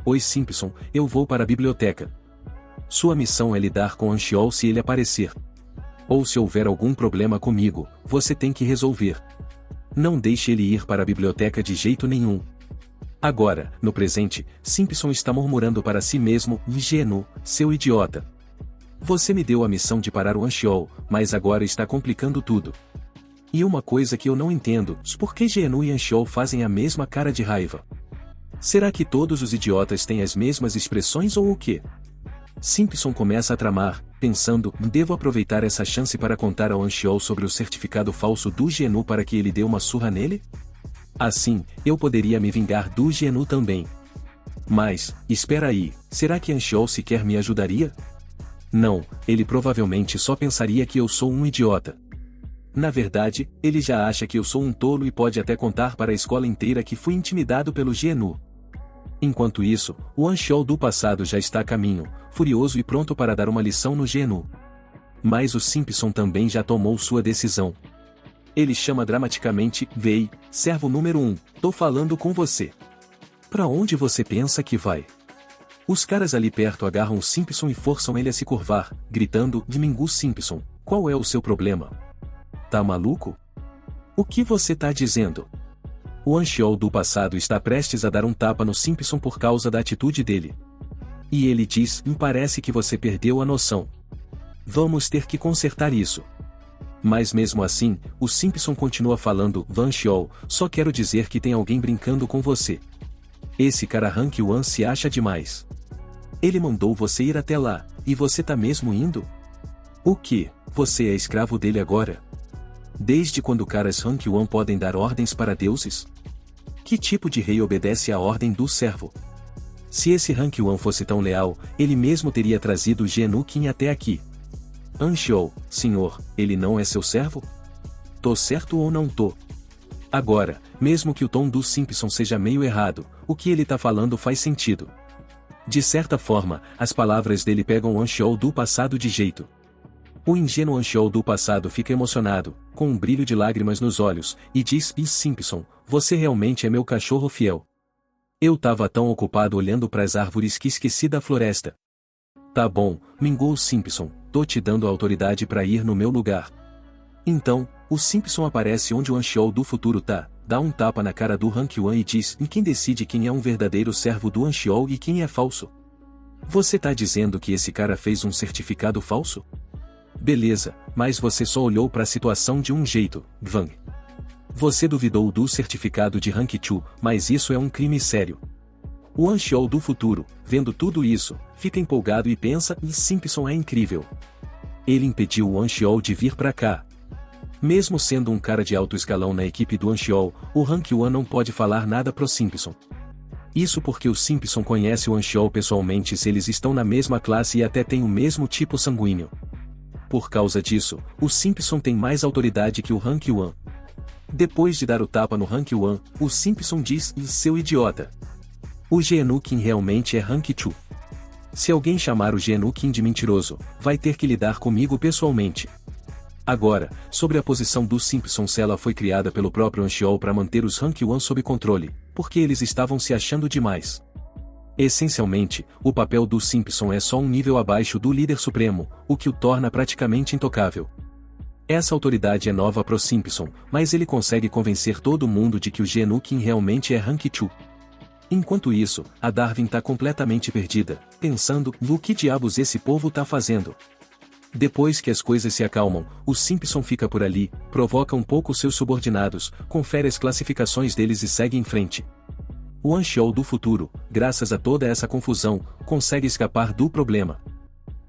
oi Simpson, eu vou para a biblioteca. Sua missão é lidar com Anxiol se ele aparecer. Ou se houver algum problema comigo, você tem que resolver. Não deixe ele ir para a biblioteca de jeito nenhum. Agora, no presente, Simpson está murmurando para si mesmo: Genu, seu idiota. Você me deu a missão de parar o Anxiol, mas agora está complicando tudo. E uma coisa que eu não entendo, por que Genu e Anxiol fazem a mesma cara de raiva? Será que todos os idiotas têm as mesmas expressões ou o quê? Simpson começa a tramar, pensando: devo aproveitar essa chance para contar ao Anxiol sobre o certificado falso do Genu para que ele dê uma surra nele? Assim, eu poderia me vingar do Genu também. Mas, espera aí, será que Anxiol sequer me ajudaria? Não, ele provavelmente só pensaria que eu sou um idiota. Na verdade, ele já acha que eu sou um tolo e pode até contar para a escola inteira que fui intimidado pelo Genu. Enquanto isso, o Anxiol do passado já está a caminho, furioso e pronto para dar uma lição no Genu. Mas o Simpson também já tomou sua decisão. Ele chama dramaticamente: Vei, servo número 1, tô falando com você. Pra onde você pensa que vai? Os caras ali perto agarram o Simpson e forçam ele a se curvar, gritando: Domingo Simpson, qual é o seu problema? Tá maluco? O que você tá dizendo? O Anxiol do passado está prestes a dar um tapa no Simpson por causa da atitude dele. E ele diz: parece que você perdeu a noção. Vamos ter que consertar isso. Mas mesmo assim, o Simpson continua falando: Anxiol, só quero dizer que tem alguém brincando com você. Esse cara Han-Kwan se acha demais. Ele mandou você ir até lá, e você tá mesmo indo? O que? Você é escravo dele agora? Desde quando caras Han-Kwan podem dar ordens para deuses? Que tipo de rei obedece à ordem do servo? Se esse Han-Kwan fosse tão leal, ele mesmo teria trazido Genu-Kin até aqui. Anxiol, senhor, ele não é seu servo? Tô certo ou não tô? Agora, mesmo que o tom do Simpson seja meio errado, o que ele tá falando faz sentido. De certa forma, as palavras dele pegam o Anxiol do passado de jeito. O ingênuo Anxiol do passado fica emocionado, com um brilho de lágrimas nos olhos, e diz: Simpson, você realmente é meu cachorro fiel. Eu tava tão ocupado olhando pras árvores que esqueci da floresta. Tá bom, mingou Simpson, tô te dando a autoridade pra ir no meu lugar. Então, o Simpson aparece onde o Anxiol do futuro tá, dá um tapa na cara do Han-Kwan e diz: quem decide quem é um verdadeiro servo do Anxiol e quem é falso? Você tá dizendo que esse cara fez um certificado falso? Beleza, mas você só olhou pra situação de um jeito, Van. Você duvidou do certificado de Han-Chu, mas isso é um crime sério. O Anxiol do futuro, vendo tudo isso, fica empolgado e pensa: Simpson é incrível. Ele impediu o Anxiol de vir pra cá. Mesmo sendo um cara de alto escalão na equipe do Anxiol, o Han-Kwan não pode falar nada pro Simpson. Isso porque o Simpson conhece o Anxiol pessoalmente, se eles estão na mesma classe e até têm o mesmo tipo sanguíneo. Por causa disso, o Simpson tem mais autoridade que o Han-Kwan. Depois de dar o tapa no Han-Kwan, o Simpson diz: seu idiota. O Genu-Kin realmente é Han-Chu. Se alguém chamar o Genu-Kin de mentiroso, vai ter que lidar comigo pessoalmente. Agora, sobre a posição do Simpson, se ela foi criada pelo próprio Anxiol para manter os Han-Kwan sob controle, porque eles estavam se achando demais. Essencialmente, o papel do Simpson é só um nível abaixo do líder supremo, o que o torna praticamente intocável. Essa autoridade é nova pro Simpson, mas ele consegue convencer todo mundo de que o Genu-Kin realmente é Han-Chu. Enquanto isso, a Darwin tá completamente perdida, pensando: o que diabos esse povo tá fazendo? Depois que as coisas se acalmam, o Simpson fica por ali, provoca um pouco seus subordinados, confere as classificações deles e segue em frente. O Anxiol do futuro, graças a toda essa confusão, consegue escapar do problema.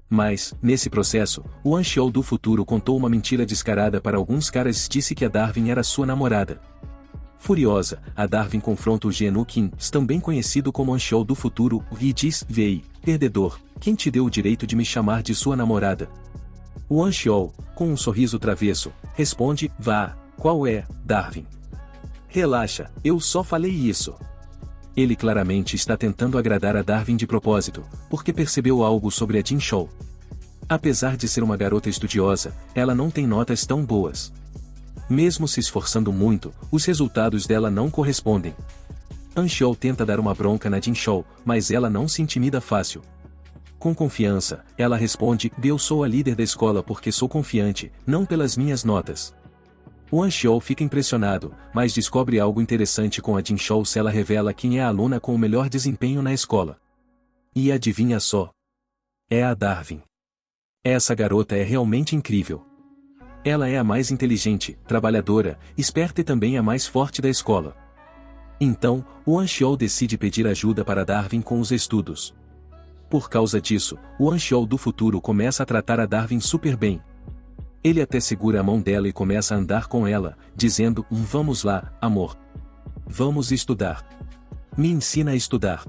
Mas, nesse processo, o Anxiol do futuro contou uma mentira descarada para alguns caras e disse que a Darwin era sua namorada. Furiosa, a Darwin confronta o Genu-Kin, também conhecido como Anxiol do futuro, e diz: Vei, perdedor, quem te deu o direito de me chamar de sua namorada? O Anxiol, com um sorriso travesso, responde: vá, qual é, Darwin? Relaxa, eu só falei isso. Ele claramente está tentando agradar a Darwin de propósito, porque percebeu algo sobre a Jin-Chou. Apesar de ser uma garota estudiosa, ela não tem notas tão boas. Mesmo se esforçando muito, os resultados dela não correspondem. Anxiol tenta dar uma bronca na Jin-Chou, mas ela não se intimida fácil. Com confiança, ela responde: eu sou a líder da escola porque sou confiante, não pelas minhas notas. O Anxiol fica impressionado, mas descobre algo interessante com a Jinchou se ela revela quem é a aluna com o melhor desempenho na escola. E adivinha só? É a Darwin. Essa garota é realmente incrível. Ela é a mais inteligente, trabalhadora, esperta e também a mais forte da escola. Então, o Anxiol decide pedir ajuda para Darwin com os estudos. Por causa disso, o Anxiol do futuro começa a tratar a Darwin super bem. Ele até segura a mão dela e começa a andar com ela, dizendo: vamos lá, amor. Vamos estudar. Me ensina a estudar.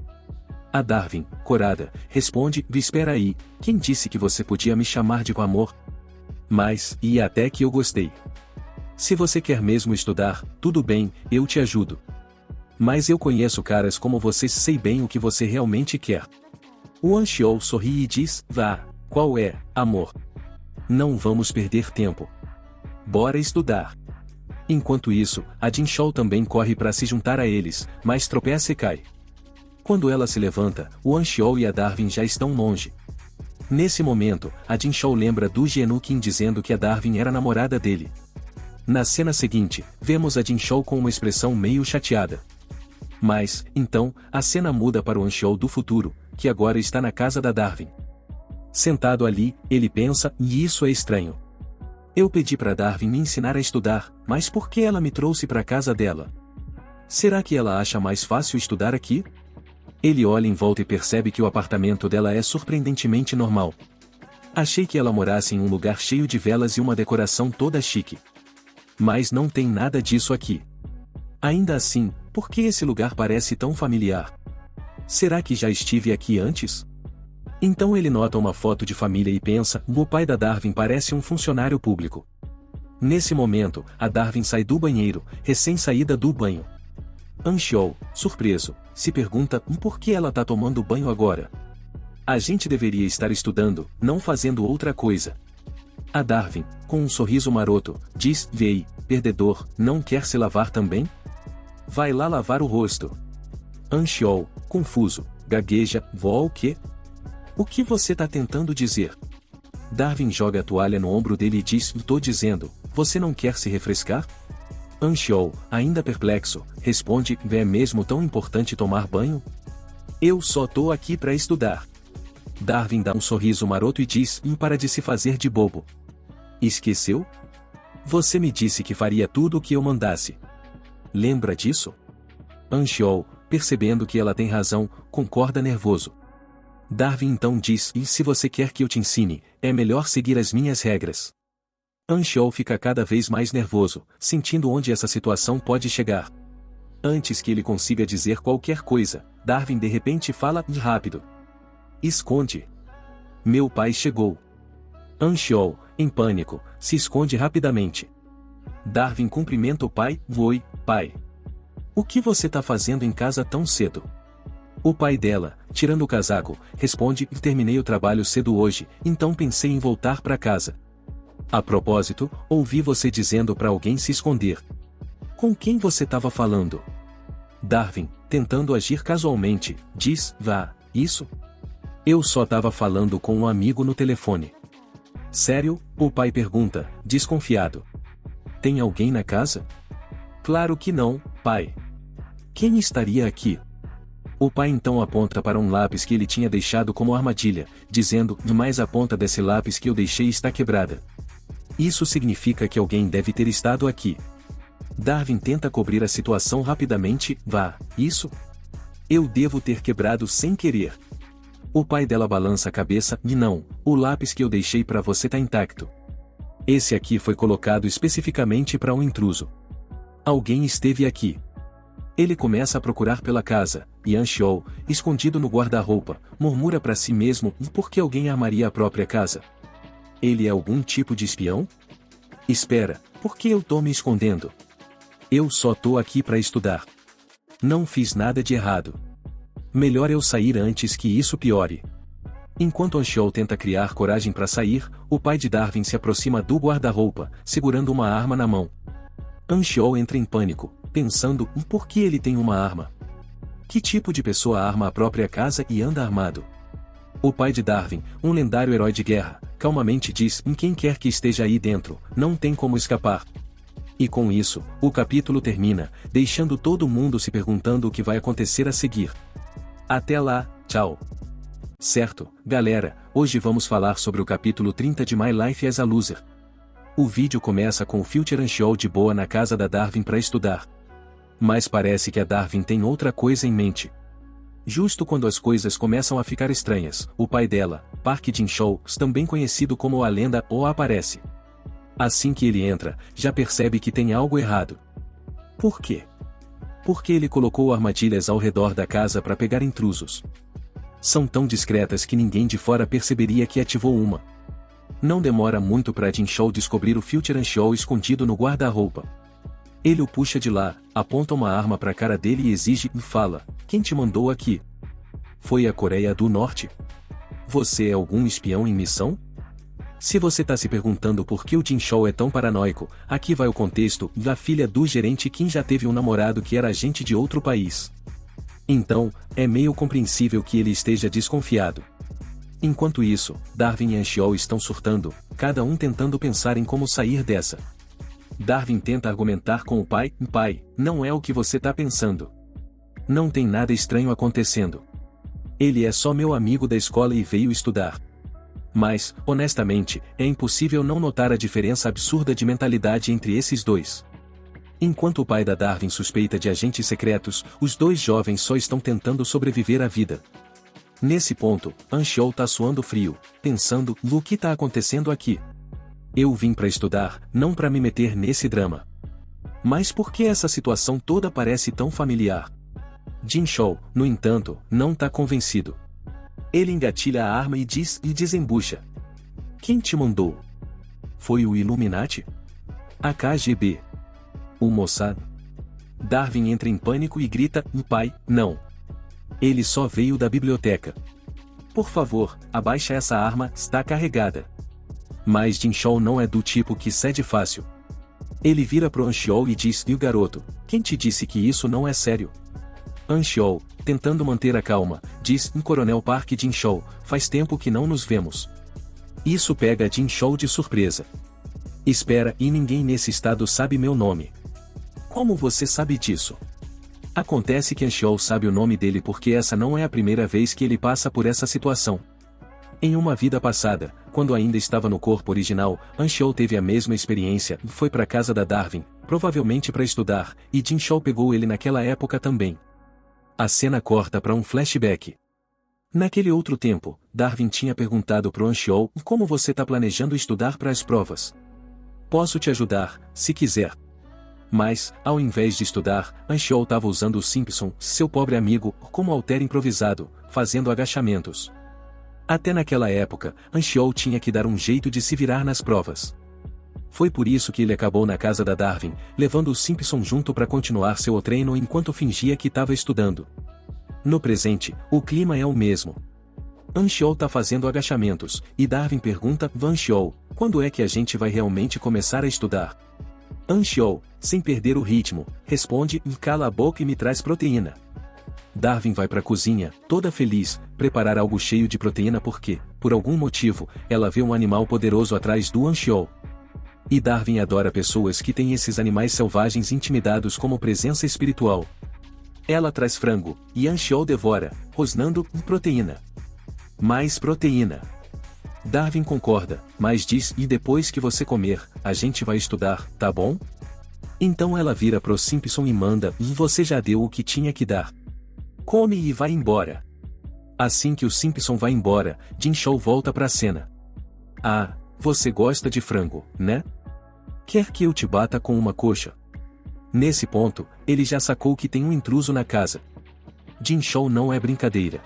A Darwin, corada, responde: espera aí, quem disse que você podia me chamar de amor? Mas, e até que eu gostei. Se você quer mesmo estudar, tudo bem, eu te ajudo. Mas eu conheço caras como você, sei bem o que você realmente quer. O Anxiol sorri e diz: vá, qual é, amor? Não vamos perder tempo. Bora estudar. Enquanto isso, a Jinchou também corre para se juntar a eles, mas tropeça e cai. Quando ela se levanta, o Anxiol e a Darwin já estão longe. Nesse momento, a Jinchou lembra do Genukin dizendo que a Darwin era namorada dele. Na cena seguinte, vemos a Jinchou com uma expressão meio chateada. Mas, então, a cena muda para o Anxiol do futuro, que agora está na casa da Darwin. Sentado ali, ele pensa: e isso é estranho. Eu pedi para Darwin me ensinar a estudar, mas por que ela me trouxe para a casa dela? Será que ela acha mais fácil estudar aqui? Ele olha em volta e percebe que o apartamento dela é surpreendentemente normal. Achei que ela morasse em um lugar cheio de velas e uma decoração toda chique. Mas não tem nada disso aqui. Ainda assim, por que esse lugar parece tão familiar? Será que já estive aqui antes? Então ele nota uma foto de família e pensa: o pai da Darwin parece um funcionário público. Nesse momento, a Darwin sai do banheiro, recém-saída do banho. Anxiol, surpreso, se pergunta: por que ela tá tomando banho agora? A gente deveria estar estudando, não fazendo outra coisa. A Darwin, com um sorriso maroto, diz: vei, perdedor, não quer se lavar também? Vai lá lavar o rosto. Anxiol, confuso, gagueja: vó o quê? O que você tá tentando dizer? Darwin joga a toalha no ombro dele e diz: tô dizendo, você não quer se refrescar? Anxiol, ainda perplexo, responde: é mesmo tão importante tomar banho? Eu só tô aqui para estudar. Darwin dá um sorriso maroto e diz: para de se fazer de bobo. Esqueceu? Você me disse que faria tudo o que eu mandasse. Lembra disso? Anxiol, percebendo que ela tem razão, concorda nervoso. Darwin então diz: e se você quer que eu te ensine, é melhor seguir as minhas regras. Anxiol fica cada vez mais nervoso, sentindo onde essa situação pode chegar. Antes que ele consiga dizer qualquer coisa, Darwin de repente fala rápido: esconde. Meu pai chegou. Anxiol, em pânico, se esconde rapidamente. Darwin cumprimenta o pai: oi, pai. O que você tá fazendo em casa tão cedo? O pai dela, tirando o casaco, responde: terminei o trabalho cedo hoje, então pensei em voltar para casa. A propósito, ouvi você dizendo para alguém se esconder. Com quem você estava falando? Darwin, tentando agir casualmente, diz: vá, isso? Eu só estava falando com um amigo no telefone. Sério? O pai pergunta, desconfiado. Tem alguém na casa? Claro que não, pai. Quem estaria aqui? O pai então aponta para um lápis que ele tinha deixado como armadilha, dizendo: mas a ponta desse lápis que eu deixei está quebrada. Isso significa que alguém deve ter estado aqui. Darwin tenta cobrir a situação rapidamente: vá, isso? Eu devo ter quebrado sem querer. O pai dela balança a cabeça: e não, o lápis que eu deixei para você tá intacto. Esse aqui foi colocado especificamente para um intruso. Alguém esteve aqui. Ele começa a procurar pela casa, e Anxiol, escondido no guarda-roupa, murmura para si mesmo: por que alguém armaria a própria casa? Ele é algum tipo de espião? Espera, por que eu tô me escondendo? Eu só tô aqui para estudar. Não fiz nada de errado. Melhor eu sair antes que isso piore. Enquanto Anxiol tenta criar coragem para sair, o pai de Darwin se aproxima do guarda-roupa, segurando uma arma na mão. Anxiol entra em pânico, pensando: por que ele tem uma arma? Que tipo de pessoa arma a própria casa e anda armado? O pai de Darwin, um lendário herói de guerra, calmamente diz: quem quer que esteja aí dentro, não tem como escapar. E com isso, o capítulo termina, deixando todo mundo se perguntando o que vai acontecer a seguir. Até lá, tchau! Certo, galera, hoje vamos falar sobre o capítulo 30 de My Life as a Loser. O vídeo começa com o Future Anxiol de boa na casa da Darwin para estudar. Mas parece que a Darwin tem outra coisa em mente. Justo quando as coisas começam a ficar estranhas, o pai dela, Park Jin-chol, também conhecido como a Lenda, aparece. Assim que ele entra, já percebe que tem algo errado. Por quê? Porque ele colocou armadilhas ao redor da casa para pegar intrusos. São tão discretas que ninguém de fora perceberia que ativou uma. Não demora muito para Jin-chol descobrir o Future Anxiol escondido no guarda-roupa. Ele o puxa de lá, aponta uma arma para a cara dele e exige e fala: "Quem te mandou aqui? Foi a Coreia do Norte? Você é algum espião em missão?" Se você tá se perguntando por que o Jin-chol é tão paranoico, aqui vai o contexto: a filha do gerente Kim já teve um namorado que era agente de outro país. Então, é meio compreensível que ele esteja desconfiado. Enquanto isso, Darwin e Anxiol estão surtando, cada um tentando pensar em como sair dessa. Darwin tenta argumentar com o pai: "Pai, não é o que você tá pensando. Não tem nada estranho acontecendo. Ele é só meu amigo da escola e veio estudar." Mas, honestamente, é impossível não notar a diferença absurda de mentalidade entre esses dois. Enquanto o pai da Darwin suspeita de agentes secretos, os dois jovens só estão tentando sobreviver à vida. Nesse ponto, Anxiol tá suando frio, pensando: "O que tá acontecendo aqui? Eu vim para estudar, não para me meter nesse drama. Mas por que essa situação toda parece tão familiar?" Jin-chol, no entanto, não tá convencido. Ele engatilha a arma e desembucha. "Quem te mandou? Foi o Illuminati? A KGB? O Mossad?" Darwin entra em pânico e grita: "Pai, não. Ele só veio da biblioteca. Por favor, abaixa essa arma, está carregada." Mas Jin-chol não é do tipo que cede fácil. Ele vira pro Anxiol e diz: "E o garoto, quem te disse que isso não é sério?" Anxiol, tentando manter a calma, diz: "Coronel Park Jin-chol, faz tempo que não nos vemos." Isso pega Jin-chol de surpresa. "Espera, e ninguém nesse estado sabe meu nome." "Como você sabe disso?" Acontece que Anxiol sabe o nome dele porque essa não é a primeira vez que ele passa por essa situação. Em uma vida passada, quando ainda estava no corpo original, Anxiol teve a mesma experiência, foi para casa da Darwin, provavelmente para estudar, e Jin-chol pegou ele naquela época também. A cena corta para um flashback. Naquele outro tempo, Darwin tinha perguntado pro Anxiol: "Como você tá planejando estudar para as provas? Posso te ajudar, se quiser." Mas, ao invés de estudar, Anxiol estava usando o Simpson, seu pobre amigo, como halter improvisado, fazendo agachamentos. Até naquela época, Anxiol tinha que dar um jeito de se virar nas provas. Foi por isso que ele acabou na casa da Darwin, levando o Simpson junto para continuar seu treino enquanto fingia que estava estudando. No presente, o clima é o mesmo. Anxiol tá fazendo agachamentos, e Darwin pergunta: "Anxiol, quando é que a gente vai realmente começar a estudar?" Anxiol, sem perder o ritmo, responde: "Cala a boca e me traz proteína." Darwin vai para a cozinha, toda feliz, preparar algo cheio de proteína porque, por algum motivo, ela vê um animal poderoso atrás do Anxiol. E Darwin adora pessoas que têm esses animais selvagens intimidados como presença espiritual. Ela traz frango, e Anxiol devora, rosnando: "Proteína. Mais proteína." Darwin concorda, mas diz: "E depois que você comer, a gente vai estudar, tá bom?" Então ela vira pro Simpson e manda: "Você já deu o que tinha que dar. Come e vai embora." Assim que o Simpson vai embora, Jin-chol volta pra cena. "Ah, você gosta de frango, né? Quer que eu te bata com uma coxa?" Nesse ponto, ele já sacou que tem um intruso na casa. Jin-chol não é brincadeira.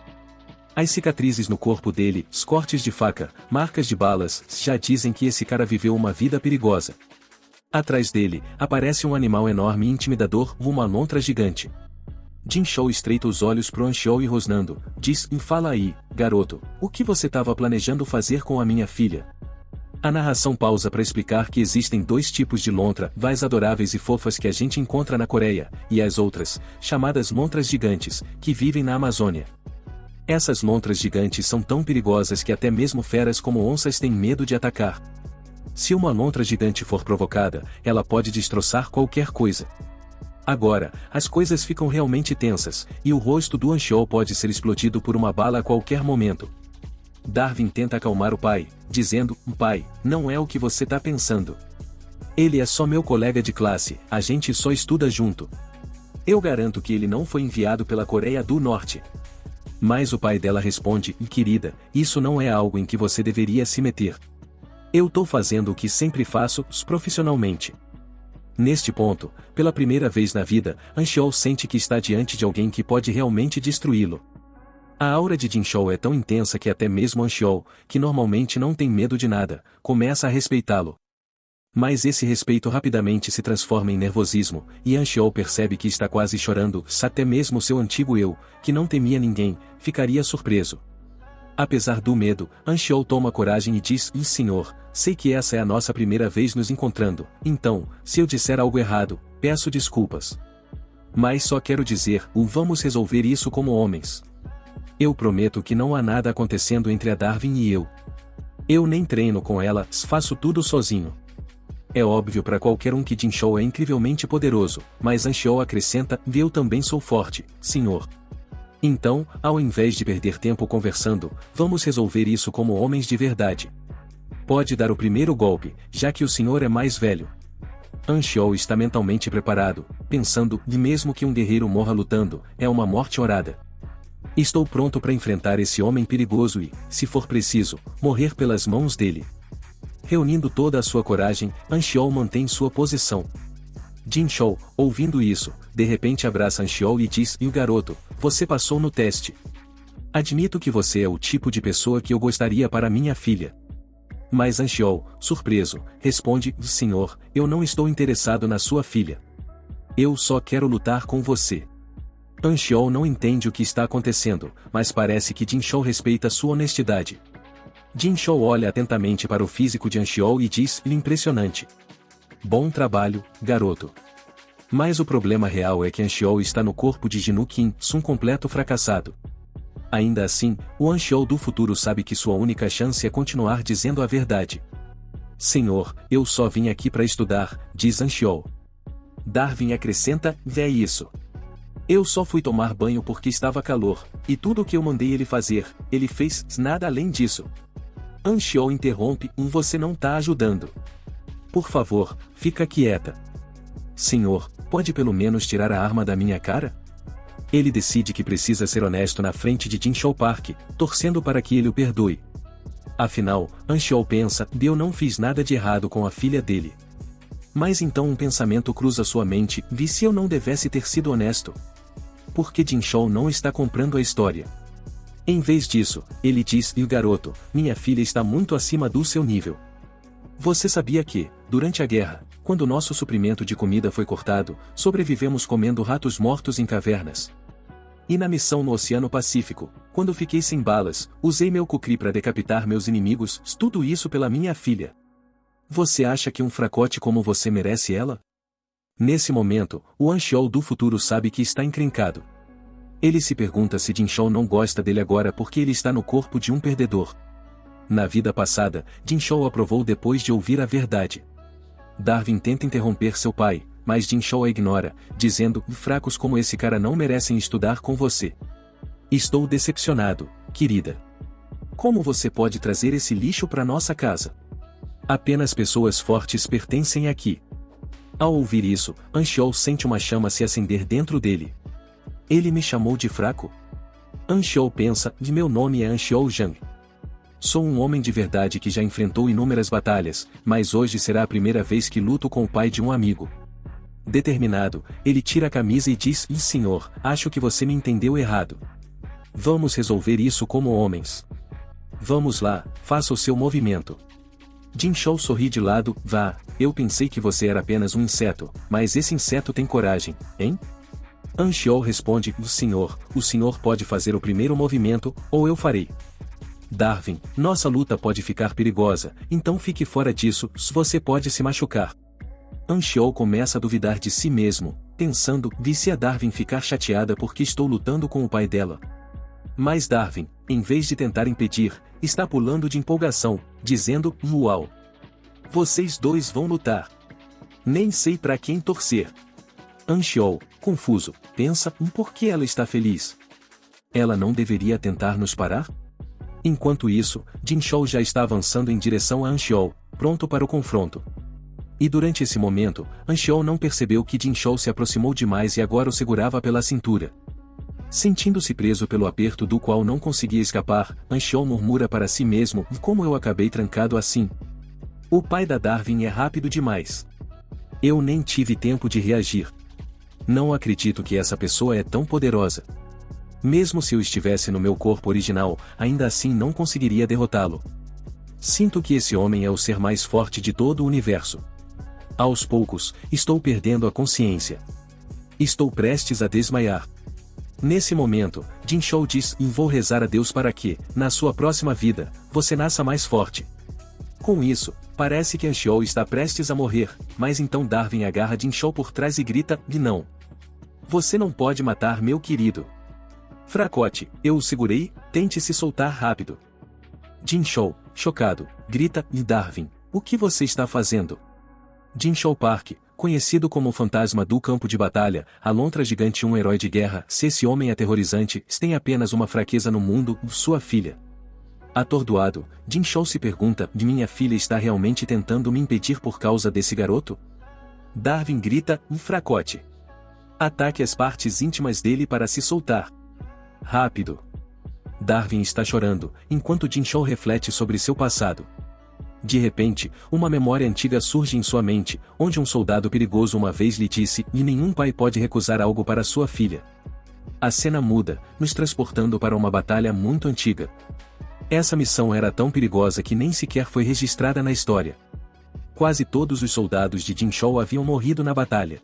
As cicatrizes no corpo dele, os cortes de faca, marcas de balas, já dizem que esse cara viveu uma vida perigosa. Atrás dele, aparece um animal enorme e intimidador, uma lontra gigante. Jin-chol estreita os olhos pro Anxiol e rosnando, diz: "Fala aí, garoto, o que você estava planejando fazer com a minha filha?" A narração pausa para explicar que existem dois tipos de lontra, mais adoráveis e fofas que a gente encontra na Coreia, e as outras, chamadas lontras gigantes, que vivem na Amazônia. Essas lontras gigantes são tão perigosas que até mesmo feras como onças têm medo de atacar. Se uma lontra gigante for provocada, ela pode destroçar qualquer coisa. Agora, as coisas ficam realmente tensas, e o rosto do Anxiol pode ser explodido por uma bala a qualquer momento. Darwin tenta acalmar o pai, dizendo: pai, não é o que você tá pensando. Ele é só meu colega de classe, a gente só estuda junto. Eu garanto que ele não foi enviado pela Coreia do Norte. Mas o pai dela responde: querida, isso não é algo em que você deveria se meter. Eu tô fazendo o que sempre faço, profissionalmente. Neste ponto, pela primeira vez na vida, Anxiol sente que está diante de alguém que pode realmente destruí-lo. A aura de Jinchou é tão intensa que até mesmo Anxiol, que normalmente não tem medo de nada, começa a respeitá-lo. Mas esse respeito rapidamente se transforma em nervosismo, e Anxiol percebe que está quase chorando, até mesmo seu antigo eu, que não temia ninguém, ficaria surpreso. Apesar do medo, Anxiol toma coragem e diz: senhor, sei que essa é a nossa primeira vez nos encontrando, então, se eu disser algo errado, peço desculpas. Mas só quero dizer, vamos resolver isso como homens. Eu prometo que não há nada acontecendo entre a Darwin e eu. Eu nem treino com ela, faço tudo sozinho. É óbvio para qualquer um que Jinchou é incrivelmente poderoso, mas Anxiol acrescenta: eu também sou forte, senhor. Então, ao invés de perder tempo conversando, vamos resolver isso como homens de verdade. Pode dar o primeiro golpe, já que o senhor é mais velho. Anxiol está mentalmente preparado, pensando: mesmo que um guerreiro morra lutando, é uma morte orada. Estou pronto para enfrentar esse homem perigoso e, se for preciso, morrer pelas mãos dele. Reunindo toda a sua coragem, Anxiol mantém sua posição. Jinchou, ouvindo isso, de repente abraça Anxiol e diz: garoto, você passou no teste. Admito que você é o tipo de pessoa que eu gostaria para minha filha. Mas Anxiol, surpreso, responde: senhor, eu não estou interessado na sua filha. Eu só quero lutar com você. Anxiol não entende o que está acontecendo, mas parece que Jinchou respeita sua honestidade. Jinchou olha atentamente para o físico de Anxiol e diz: impressionante. Bom trabalho, garoto. Mas o problema real é que Anxiol está no corpo de Jinu Kim, um completo fracassado. Ainda assim, o Anxiol do futuro sabe que sua única chance é continuar dizendo a verdade. Senhor, eu só vim aqui para estudar, diz Anxiol. Darwin acrescenta: é isso. Eu só fui tomar banho porque estava calor, e tudo o que eu mandei ele fazer, ele fez, nada além disso. Anxiol interrompe: você não tá ajudando. Por favor, fica quieta. Senhor, pode pelo menos tirar a arma da minha cara? Ele decide que precisa ser honesto na frente de Jinchou Park, torcendo para que ele o perdoe. Afinal, Anxiol pensa: eu não fiz nada de errado com a filha dele. Mas então um pensamento cruza sua mente: e se eu não devesse ter sido honesto? Por que Jinchou não está comprando a história? Em vez disso, ele diz: garoto, minha filha está muito acima do seu nível. Você sabia que, durante a guerra, quando nosso suprimento de comida foi cortado, sobrevivemos comendo ratos mortos em cavernas? E na missão no Oceano Pacífico, quando fiquei sem balas, usei meu kukri para decapitar meus inimigos, tudo isso pela minha filha. Você acha que um fracote como você merece ela? Nesse momento, o Anxiol do futuro sabe que está encrencado. Ele se pergunta se Jinchou não gosta dele agora porque ele está no corpo de um perdedor. Na vida passada, Jinchou aprovou depois de ouvir a verdade. Darwin tenta interromper seu pai, mas Jinchou a ignora, dizendo: fracos como esse cara não merecem estudar com você. Estou decepcionado, querida. Como você pode trazer esse lixo para nossa casa? Apenas pessoas fortes pertencem aqui. Ao ouvir isso, Anxiol sente uma chama se acender dentro dele. Ele me chamou de fraco? Anxiol pensa: meu nome é Anxiol Jang. Sou um homem de verdade que já enfrentou inúmeras batalhas, mas hoje será a primeira vez que luto com o pai de um amigo. Determinado, ele tira a camisa e diz: senhor, acho que você me entendeu errado. Vamos resolver isso como homens. Vamos lá, faça o seu movimento. Jinchou sorri de lado: vá, eu pensei que você era apenas um inseto, mas esse inseto tem coragem, hein? Anxiol responde: o senhor pode fazer o primeiro movimento, ou eu farei. Darwin, nossa luta pode ficar perigosa, então fique fora disso, você pode se machucar. Anxiol começa a duvidar de si mesmo, pensando: e se a Darwin ficar chateada porque estou lutando com o pai dela? Mas Darwin, em vez de tentar impedir, está pulando de empolgação, dizendo: uau! Vocês dois vão lutar. Nem sei pra quem torcer. Anxiol, confuso, pensa por que ela está feliz. Ela não deveria tentar nos parar? Enquanto isso, Jinchou já está avançando em direção a Anxiol, pronto para o confronto. E durante esse momento, Anxiol não percebeu que Jinchou se aproximou demais e agora o segurava pela cintura. Sentindo-se preso pelo aperto do qual não conseguia escapar, Anxiol murmura para si mesmo: como eu acabei trancado assim? O pai da Darwin é rápido demais. Eu nem tive tempo de reagir. Não acredito que essa pessoa é tão poderosa. Mesmo se eu estivesse no meu corpo original, ainda assim não conseguiria derrotá-lo. Sinto que esse homem é o ser mais forte de todo o universo. Aos poucos, estou perdendo a consciência. Estou prestes a desmaiar. Nesse momento, Jinchou diz: vou rezar a Deus para que, na sua próxima vida, você nasça mais forte. Com isso, parece que Anxiol está prestes a morrer, mas então Darwin agarra Jinchou por trás e grita: não. Você não pode matar meu querido. Fracote, eu o segurei, tente se soltar rápido. Jinchou, chocado, grita: Darwin, o que você está fazendo? Jinchou Park, conhecido como o fantasma do campo de batalha, a lontra gigante, um herói de guerra. Se esse homem aterrorizante tem apenas uma fraqueza no mundo, sua filha. Atordoado, Jinchou se pergunta: minha filha está realmente tentando me impedir por causa desse garoto? Darwin grita: fracote. Ataque as partes íntimas dele para se soltar. Rápido. Darwin está chorando, enquanto Jinchou reflete sobre seu passado. De repente, uma memória antiga surge em sua mente, onde um soldado perigoso uma vez lhe disse: e nenhum pai pode recusar algo para sua filha. A cena muda, nos transportando para uma batalha muito antiga. Essa missão era tão perigosa que nem sequer foi registrada na história. Quase todos os soldados de Jinchou haviam morrido na batalha.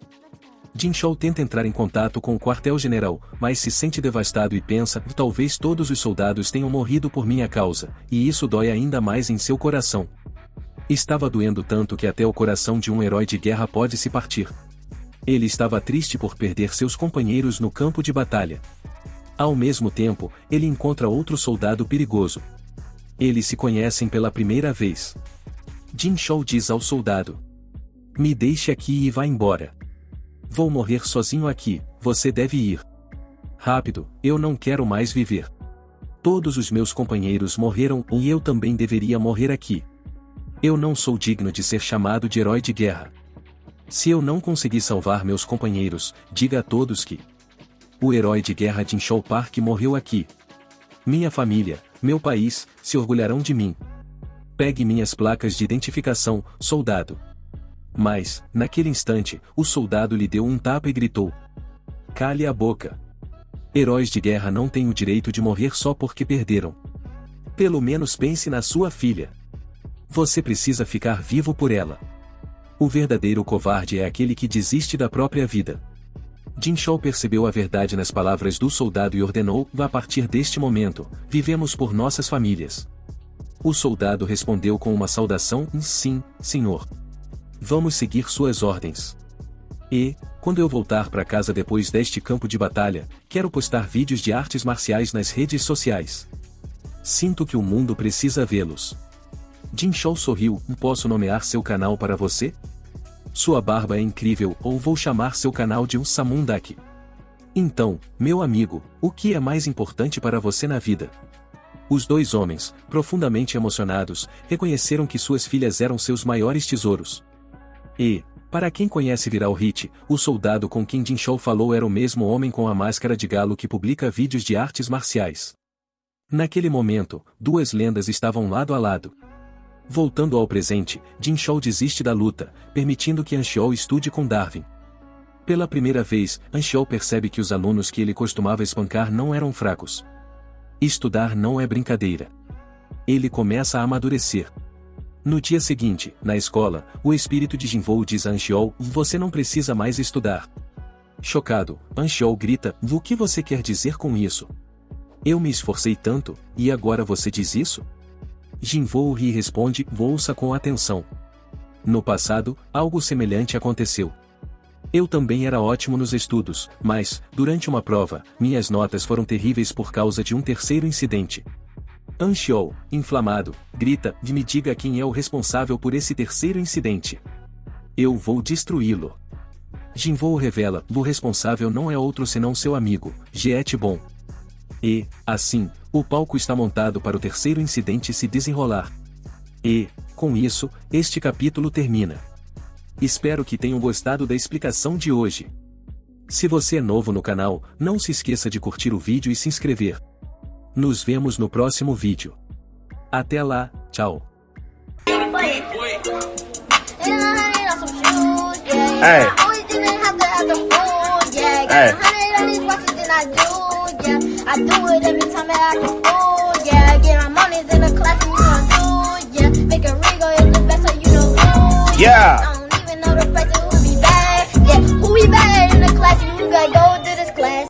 Jinchou tenta entrar em contato com o quartel-general, mas se sente devastado e pensa: talvez todos os soldados tenham morrido por minha causa, e isso dói ainda mais em seu coração. Estava doendo tanto que até o coração de um herói de guerra pode se partir. Ele estava triste por perder seus companheiros no campo de batalha. Ao mesmo tempo, ele encontra outro soldado perigoso. Eles se conhecem pela primeira vez. Jinchou diz ao soldado: me deixe aqui e vá embora. Vou morrer sozinho aqui, você deve ir. Rápido, eu não quero mais viver. Todos os meus companheiros morreram e eu também deveria morrer aqui. Eu não sou digno de ser chamado de herói de guerra. Se eu não conseguir salvar meus companheiros, diga a todos que o herói de guerra Jinchou Park morreu aqui. Minha família, meu país, se orgulharão de mim. Pegue minhas placas de identificação, soldado. Mas, naquele instante, o soldado lhe deu um tapa e gritou: cale a boca. Heróis de guerra não têm o direito de morrer só porque perderam. Pelo menos pense na sua filha. Você precisa ficar vivo por ela. O verdadeiro covarde é aquele que desiste da própria vida. Jinchou percebeu a verdade nas palavras do soldado e ordenou: a partir deste momento, vivemos por nossas famílias. O soldado respondeu com uma saudação: sim, senhor. Vamos seguir suas ordens. E, quando eu voltar para casa depois deste campo de batalha, quero postar vídeos de artes marciais nas redes sociais. Sinto que o mundo precisa vê-los. Jinchou sorriu: posso nomear seu canal para você? Sua barba é incrível, ou vou chamar seu canal de um Samundaki. Então, meu amigo, o que é mais importante para você na vida? Os dois homens, profundamente emocionados, reconheceram que suas filhas eram seus maiores tesouros. E, para quem conhece Viral Hit, o soldado com quem Jinchou falou era o mesmo homem com a máscara de galo que publica vídeos de artes marciais. Naquele momento, duas lendas estavam lado a lado. Voltando ao presente, Jinchou desiste da luta, permitindo que Anxiol estude com Darwin. Pela primeira vez, Anxiol percebe que os alunos que ele costumava espancar não eram fracos. Estudar não é brincadeira. Ele começa a amadurecer. No dia seguinte, na escola, o espírito de Jinvou diz a Anxiol: você não precisa mais estudar. Chocado, Anxiol grita: o que você quer dizer com isso? Eu me esforcei tanto, e agora você diz isso? Jinvou ri e responde: ouça com atenção. No passado, algo semelhante aconteceu. Eu também era ótimo nos estudos, mas, durante uma prova, minhas notas foram terríveis por causa de um terceiro incidente. Anxiol, inflamado, grita, me diga quem é o responsável por esse terceiro incidente. Eu vou destruí-lo. Jinvoo revela, o responsável não é outro senão seu amigo, Jetbon. E, assim, o palco está montado para o terceiro incidente se desenrolar. E, com isso, este capítulo termina. Espero que tenham gostado da explicação de hoje. Se você é novo no canal, não se esqueça de curtir o vídeo e se inscrever. Nos vemos no próximo vídeo. Até lá, tchau. I do it every time that I can fool, yeah. Get my money's in the class and you gon' do, yeah. Make a Rigo is the best, so you know who, yeah. I don't even know the person who be bad, yeah. Who be bad in the class and you gotta go